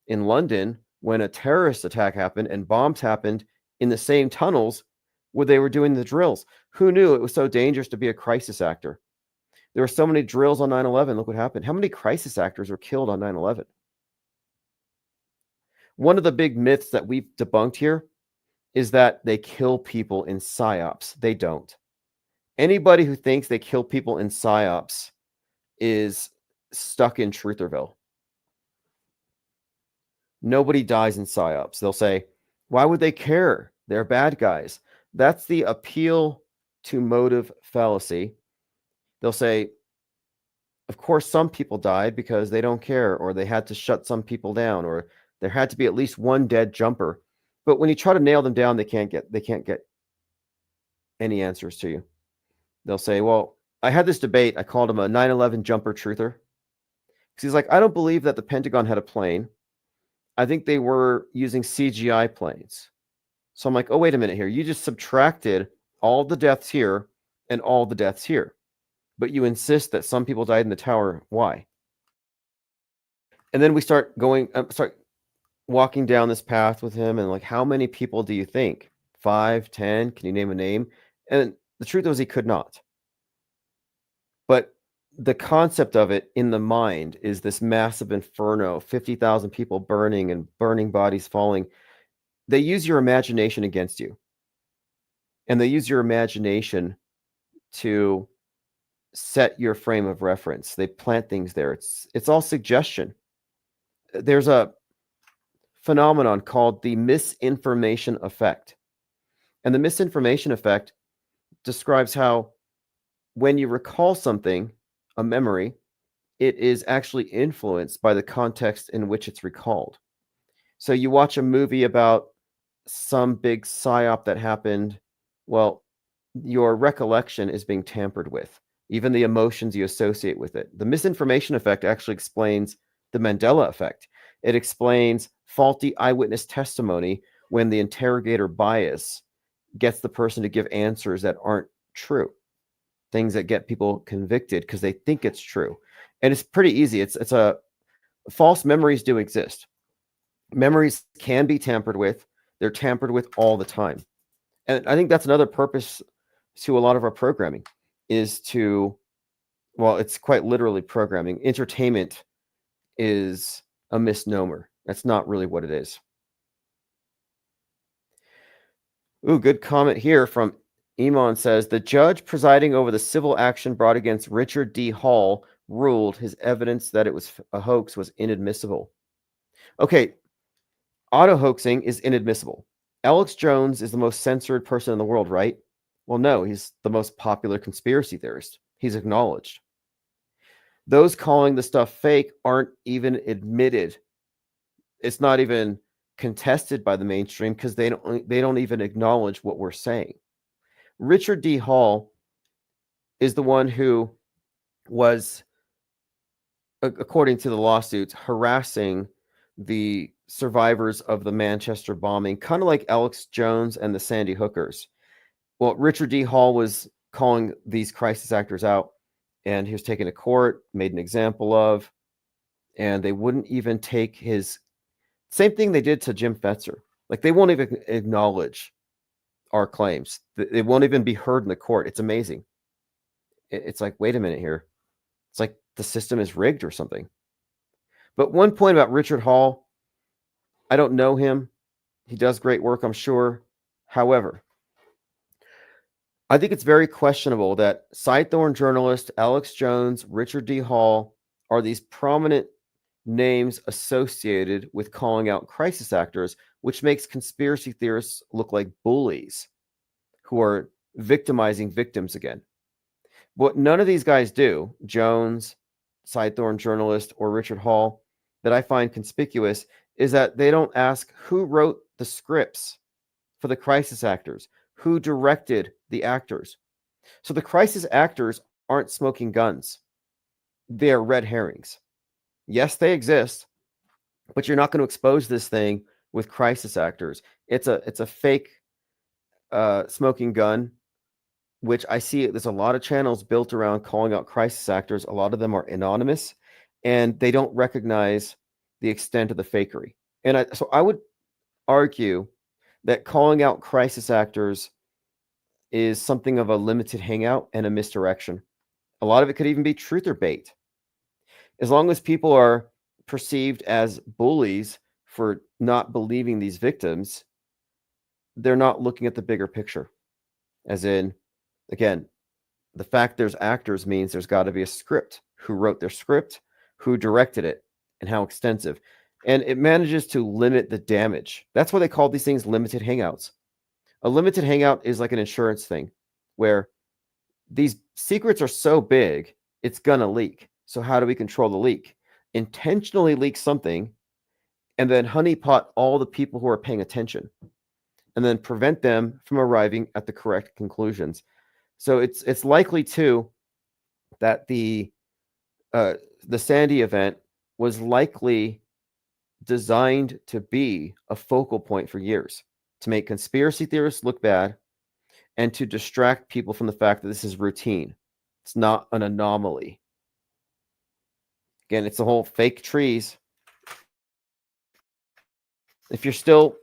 in London when a terrorist attack happened and bombs happened in the same tunnels where they were doing the drills. Who knew it was so dangerous to be a crisis actor? There were so many drills on 9/11. Look what happened. How many crisis actors were killed on 9/11? One of the big myths that we've debunked here is that they kill people in psyops. They don't. Anybody who thinks they kill people in psyops is stuck in Trutherville. Nobody dies in psyops. They'll say, why would they care? They're bad guys. That's the appeal to motive fallacy. They'll say, of course, some people died because they don't care, or they had to shut some people down, or there had to be at least one dead jumper. But when you try to nail them down, they can't get any answers to you. They'll say, well, I had this debate. I called him a 9/11 jumper truther. Because he's like, I don't believe that the Pentagon had a plane. I think they were using CGI planes. So I'm like, oh, wait a minute here. You just subtracted all the deaths here and all the deaths here. But you insist that some people died in the tower. Why? And then we start walking down this path with him. And like, how many people do you think? 5, 10? Can you name a name? And the truth was he could not. But the concept of it in the mind is this massive inferno, 50,000 people burning and burning bodies falling. They use your imagination against you. And they use your imagination to set your frame of reference. They plant things there. It's all suggestion. There's a phenomenon called the misinformation effect. And the misinformation effect describes how when you recall something, a memory, it is actually influenced by the context in which it's recalled. So you watch a movie about some big psyop that happened. Well, your recollection is being tampered with, even the emotions you associate with it. The misinformation effect actually explains the Mandela effect. It explains faulty eyewitness testimony when the interrogator bias gets the person to give answers that aren't true. Things that get people convicted because they think it's true. And it's pretty easy. It's a false memories do exist. Memories can be tampered with. They're tampered with all the time. And I think that's another purpose to a lot of our programming is to, well, it's quite literally programming. Entertainment is a misnomer. That's not really what it is. Ooh, good comment here from Iman says, the judge presiding over the civil action brought against Richard D. Hall ruled his evidence that it was a hoax was inadmissible. Okay, Auto hoaxing is inadmissible. Alex Jones is the most censored person in the world, right? Well, no, he's the most popular conspiracy theorist. He's acknowledged. Those calling the stuff fake aren't even admitted. It's not even contested by the mainstream because they don't even acknowledge what we're saying. Richard D. Hall is the one who was, according to the lawsuits, harassing the survivors of the Manchester bombing, kind of like Alex Jones and the Sandy Hookers. Well, Richard D. Hall was calling these crisis actors out, and he was taken to court, made an example of, and they wouldn't even take his... Same thing they did to Jim Fetzer. Like, they won't even acknowledge our claims. They won't even be heard in the court. It's amazing. It's like, wait a minute here. It's like the system is rigged or something. But one point about Richard Hall, I don't know him. He does great work, I'm sure. However, I think it's very questionable that SaTurnday journalist Alex Jones, Richard D. Hall are these prominent names associated with calling out crisis actors, which makes conspiracy theorists look like bullies who are victimizing victims again. What none of these guys do, Jones, SaTurnday journalist, or Richard Hall, that I find conspicuous is that they don't ask who wrote the scripts for the crisis actors, who directed the actors. So the crisis actors aren't smoking guns. They're red herrings. Yes, they exist, but you're not going to expose this thing with crisis actors. It's a fake smoking gun, which I see there's a lot of channels built around calling out crisis actors. A lot of them are anonymous, and they don't recognize the extent of the fakery. And so I would argue that calling out crisis actors is something of a limited hangout and a misdirection. A lot of it could even be truth or bait. As long as people are perceived as bullies for not believing these victims, they're not looking at the bigger picture. As in, again, the fact there's actors means there's got to be a script. Who wrote their script, who directed it, and how extensive. And it manages to limit the damage. That's why they call these things limited hangouts. A limited hangout is like an insurance thing where these secrets are so big, it's going to leak. So how do we control the leak? Intentionally leak something and then honeypot all the people who are paying attention and then prevent them from arriving at the correct conclusions. So it's likely too that the Sandy event was likely designed to be a focal point for years, to make conspiracy theorists look bad and to distract people from the fact that this is routine. It's not an anomaly. Again, it's the whole fake trees. If you're still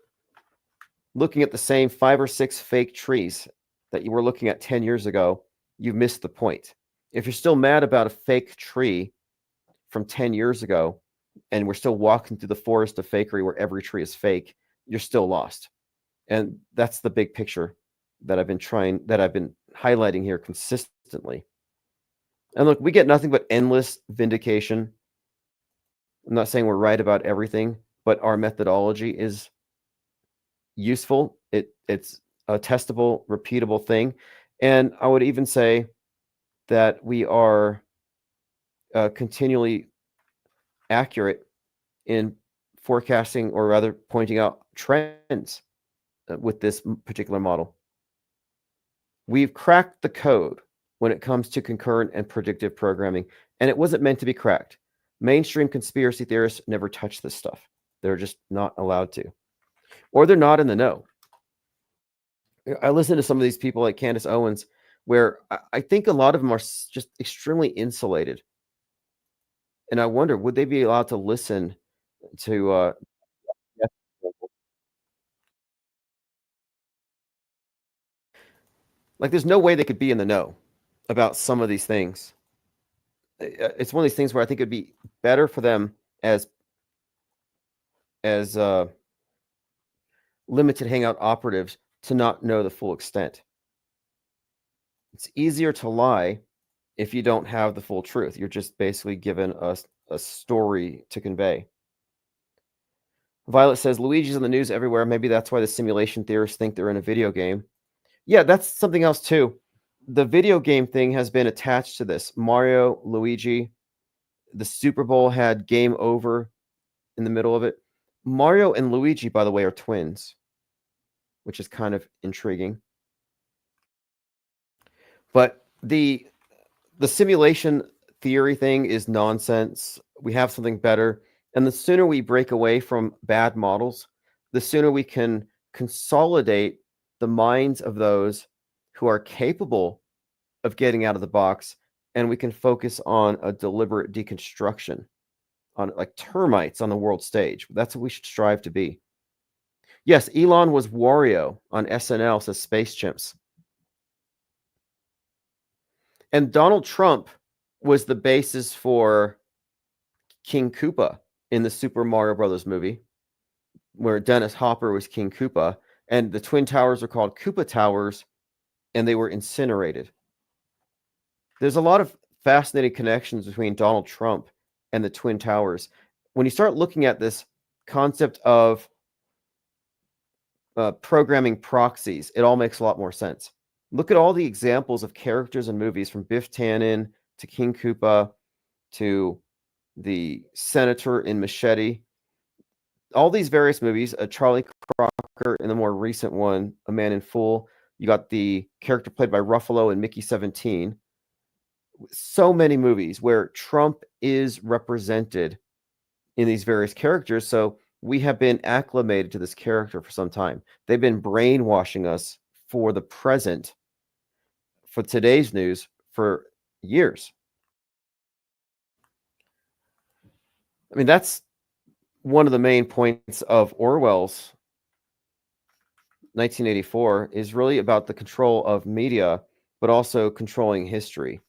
looking at the same 5 or 6 fake trees that you were looking at 10 years ago, you've missed the point. If you're still mad about a fake tree from 10 years ago, and we're still walking through the forest of fakery where every tree is fake, you're still lost. And that's the big picture that I've been highlighting here consistently. And look, we get nothing but endless vindication. I'm not saying we're right about everything, but our methodology is useful. It's a testable, repeatable thing. And I would even say that we are continually accurate in forecasting, or rather pointing out trends with this particular model. We've cracked the code when it comes to concurrent and predictive programming, and it wasn't meant to be cracked. Mainstream conspiracy theorists never touch this stuff. They're just not allowed to, or they're not in the know. I listen to some of these people like Candace Owens, where I think a lot of them are just extremely insulated. And I wonder, would they be allowed to listen to like, there's no way they could be in the know about some of these things. It's one of these things where I think it'd be better for them as limited hangout operatives to not know the full extent. It's easier to lie if you don't have the full truth. You're just basically given a story to convey. Violet says Luigi's in the news everywhere. Maybe that's why the simulation theorists think they're in a video game. Yeah, that's something else too. The video game thing has been attached to this. Mario, Luigi, the Super Bowl had game over in the middle of it. Mario and Luigi, by the way, are twins, which is kind of intriguing. But the simulation theory thing is nonsense. We have something better. And the sooner we break away from bad models, the sooner we can consolidate the minds of those who are capable of getting out of the box, and we can focus on a deliberate deconstruction, on like termites on the world stage. That's what we should strive to be. Yes, Elon was Wario on SNL, says Space Chimps. And Donald Trump was the basis for King Koopa in the Super Mario Brothers movie, where Dennis Hopper was King Koopa, and the Twin Towers are called Koopa Towers, and they were incinerated. There's a lot of fascinating connections between Donald Trump and the Twin Towers. When you start looking at this concept of programming proxies, it all makes a lot more sense. Look at all the examples of characters in movies, from Biff Tannen to King Koopa to the Senator in Machete. All these various movies, Charlie Crocker in the more recent one, A Man in Full. You got the character played by Ruffalo in Mickey 17. So many movies where Trump is represented in these various characters. So we have been acclimated to this character for some time. They've been brainwashing us for the present, for today's news, for years. I mean, that's one of the main points of Orwell's 1984, is really about the control of media, but also controlling history.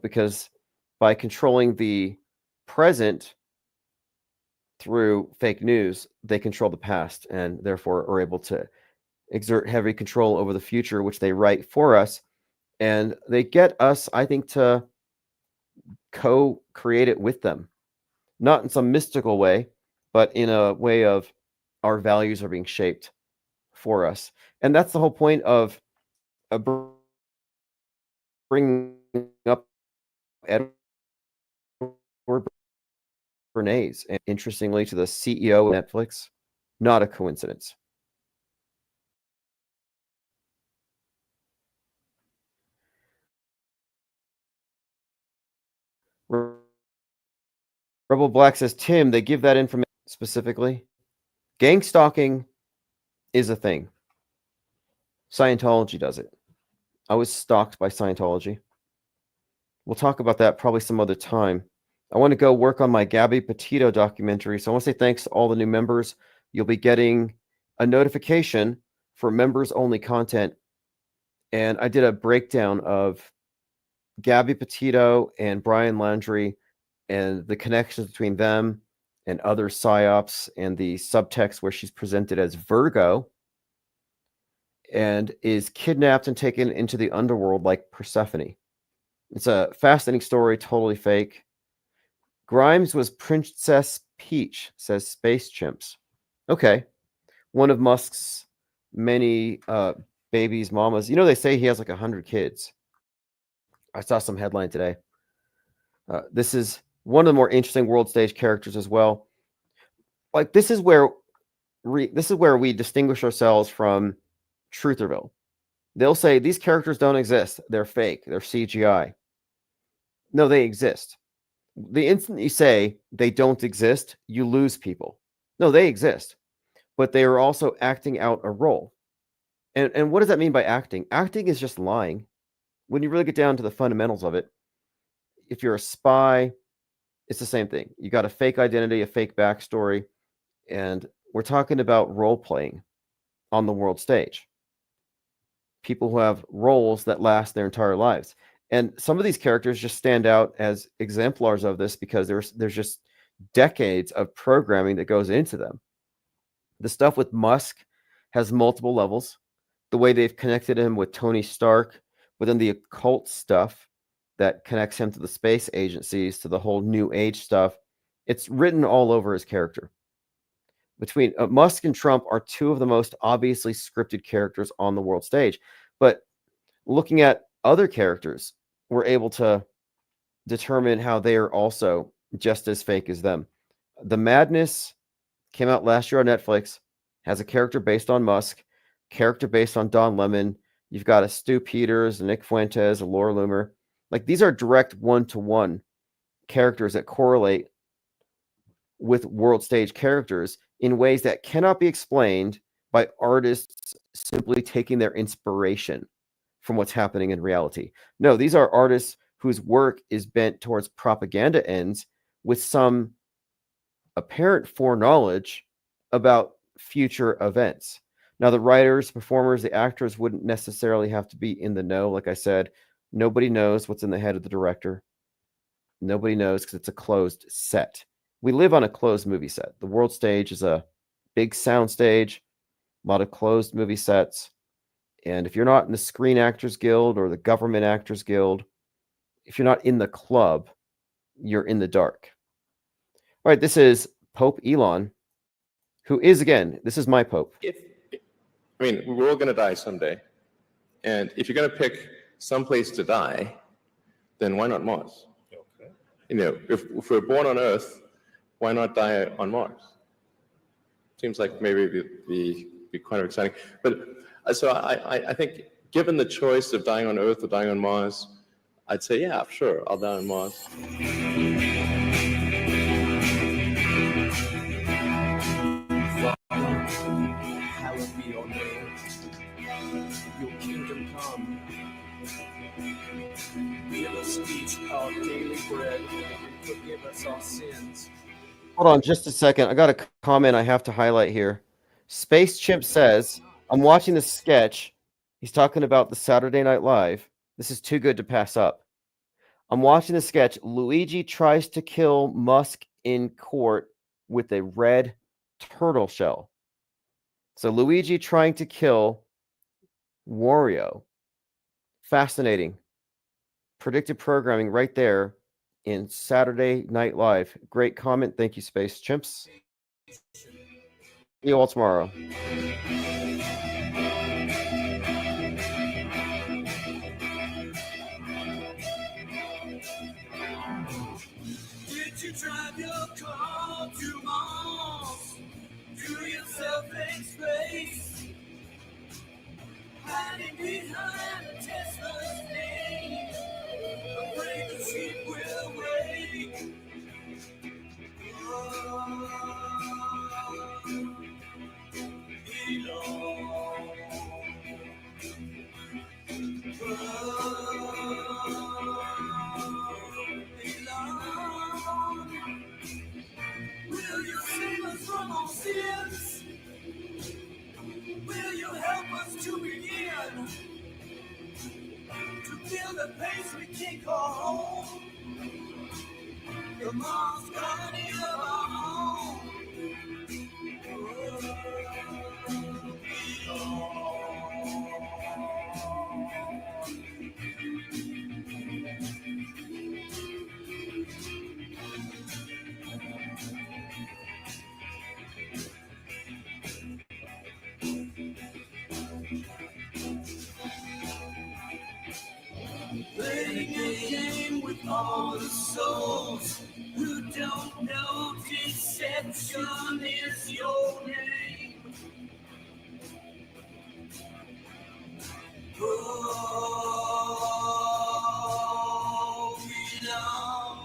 Because by controlling the present through fake news, they control the past, and therefore are able to exert heavy control over the future, which they write for us. And they get us, I think, to co-create it with them. Not in some mystical way, but in a way of our values are being shaped for us. And that's the whole point of bringing up Edward Bernays, and interestingly, to the CEO of Netflix. Not a coincidence. Rebel Black says, Tim, they give that information specifically. Gang stalking is a thing. Scientology does it. I was stalked by Scientology. We'll talk about that probably some other time. I want to go work on my Gabby Petito documentary. So I want to say thanks to all the new members. You'll be getting a notification for members-only content. And I did a breakdown of Gabby Petito and Brian Landry and the connections between them and other psyops, and the subtext where she's presented as Virgo and is kidnapped and taken into the underworld like Persephone. It's a fascinating story, totally fake. Grimes was Princess Peach, says Space Chimps. Okay. One of Musk's many babies' mamas. You know, they say he has like 100 kids. I saw some headline today. This is one of the more interesting world stage characters as well. Like, this is where we distinguish ourselves from Trutherville. They'll say these characters don't exist. They're fake. They're CGI. No, they exist. The instant you say they don't exist, you lose people. No, they exist. But they are also acting out a role. And what does that mean by acting? Acting is just lying. When you really get down to the fundamentals of it, if you're a spy, it's the same thing. You got a fake identity, a fake backstory, and we're talking about role playing on the world stage. People who have roles that last their entire lives. And some of these characters just stand out as exemplars of this because there's just decades of programming that goes into them. The stuff with Musk has multiple levels. The way they've connected him with Tony Stark, but then the occult stuff that connects him to the space agencies, to the whole new age stuff, it's written all over his character. between Musk and Trump are two of the most obviously scripted characters on the world stage. But looking at other characters, we're able to determine how they are also just as fake as them. The Madness came out last year on Netflix, has a character based on Musk, character based on Don Lemon. You've got a Stu Peters, a Nick Fuentes, a Laura Loomer. Like, these are direct one-to-one characters that correlate with world stage characters in ways that cannot be explained by artists simply taking their inspiration from what's happening in reality. No, these are artists whose work is bent towards propaganda ends with some apparent foreknowledge about future events. Now, the writers, performers, the actors wouldn't necessarily have to be in the know. Like I said, nobody knows what's in the head of the director. Nobody knows because it's a closed set. We live on a closed movie set. The world stage is a big sound stage, a lot of closed movie sets. And if you're not in the Screen Actors Guild or the Government Actors Guild, if you're not in the club, you're in the dark. All right, this is Pope Elon, who is, again, this is my Pope. We're all going to die someday. And if you're going to pick some place to die, then why not Mars? Okay. If we're born on Earth, why not die on Mars? Seems like maybe it'd be kind of exciting. But so I think given the choice of dying on Earth or dying on Mars, I'd say, yeah, sure, I'll die on Mars. Hallowed be your name. Your kingdom come. Give us each our daily bread, and forgive us our sins. Hold on just a second. I got a comment I have to highlight here. Space Chimp says, I'm watching the sketch. He's talking about the Saturday Night Live. This is too good to pass up. I'm watching the sketch. Luigi tries to kill Musk in court with a red turtle shell. So Luigi trying to kill Wario. Fascinating. Predictive programming right there in Saturday Night Live. Great comment. Thank you, Space Chimps. See you all tomorrow. Did you drive your car to Mars? Do yourself in space? Hiding behind a Tesla's name, afraid the ship will wake. Will you save us from our sins? Will you help us to begin to feel the pace we can't call home? The Mars colony of our home. Playing a game with all the souls who don't know deception is your name. Oh, belong.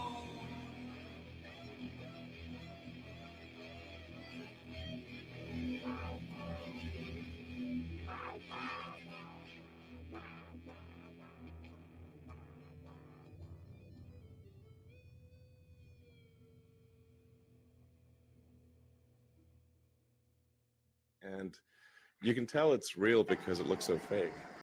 And you can tell it's real because it looks so fake.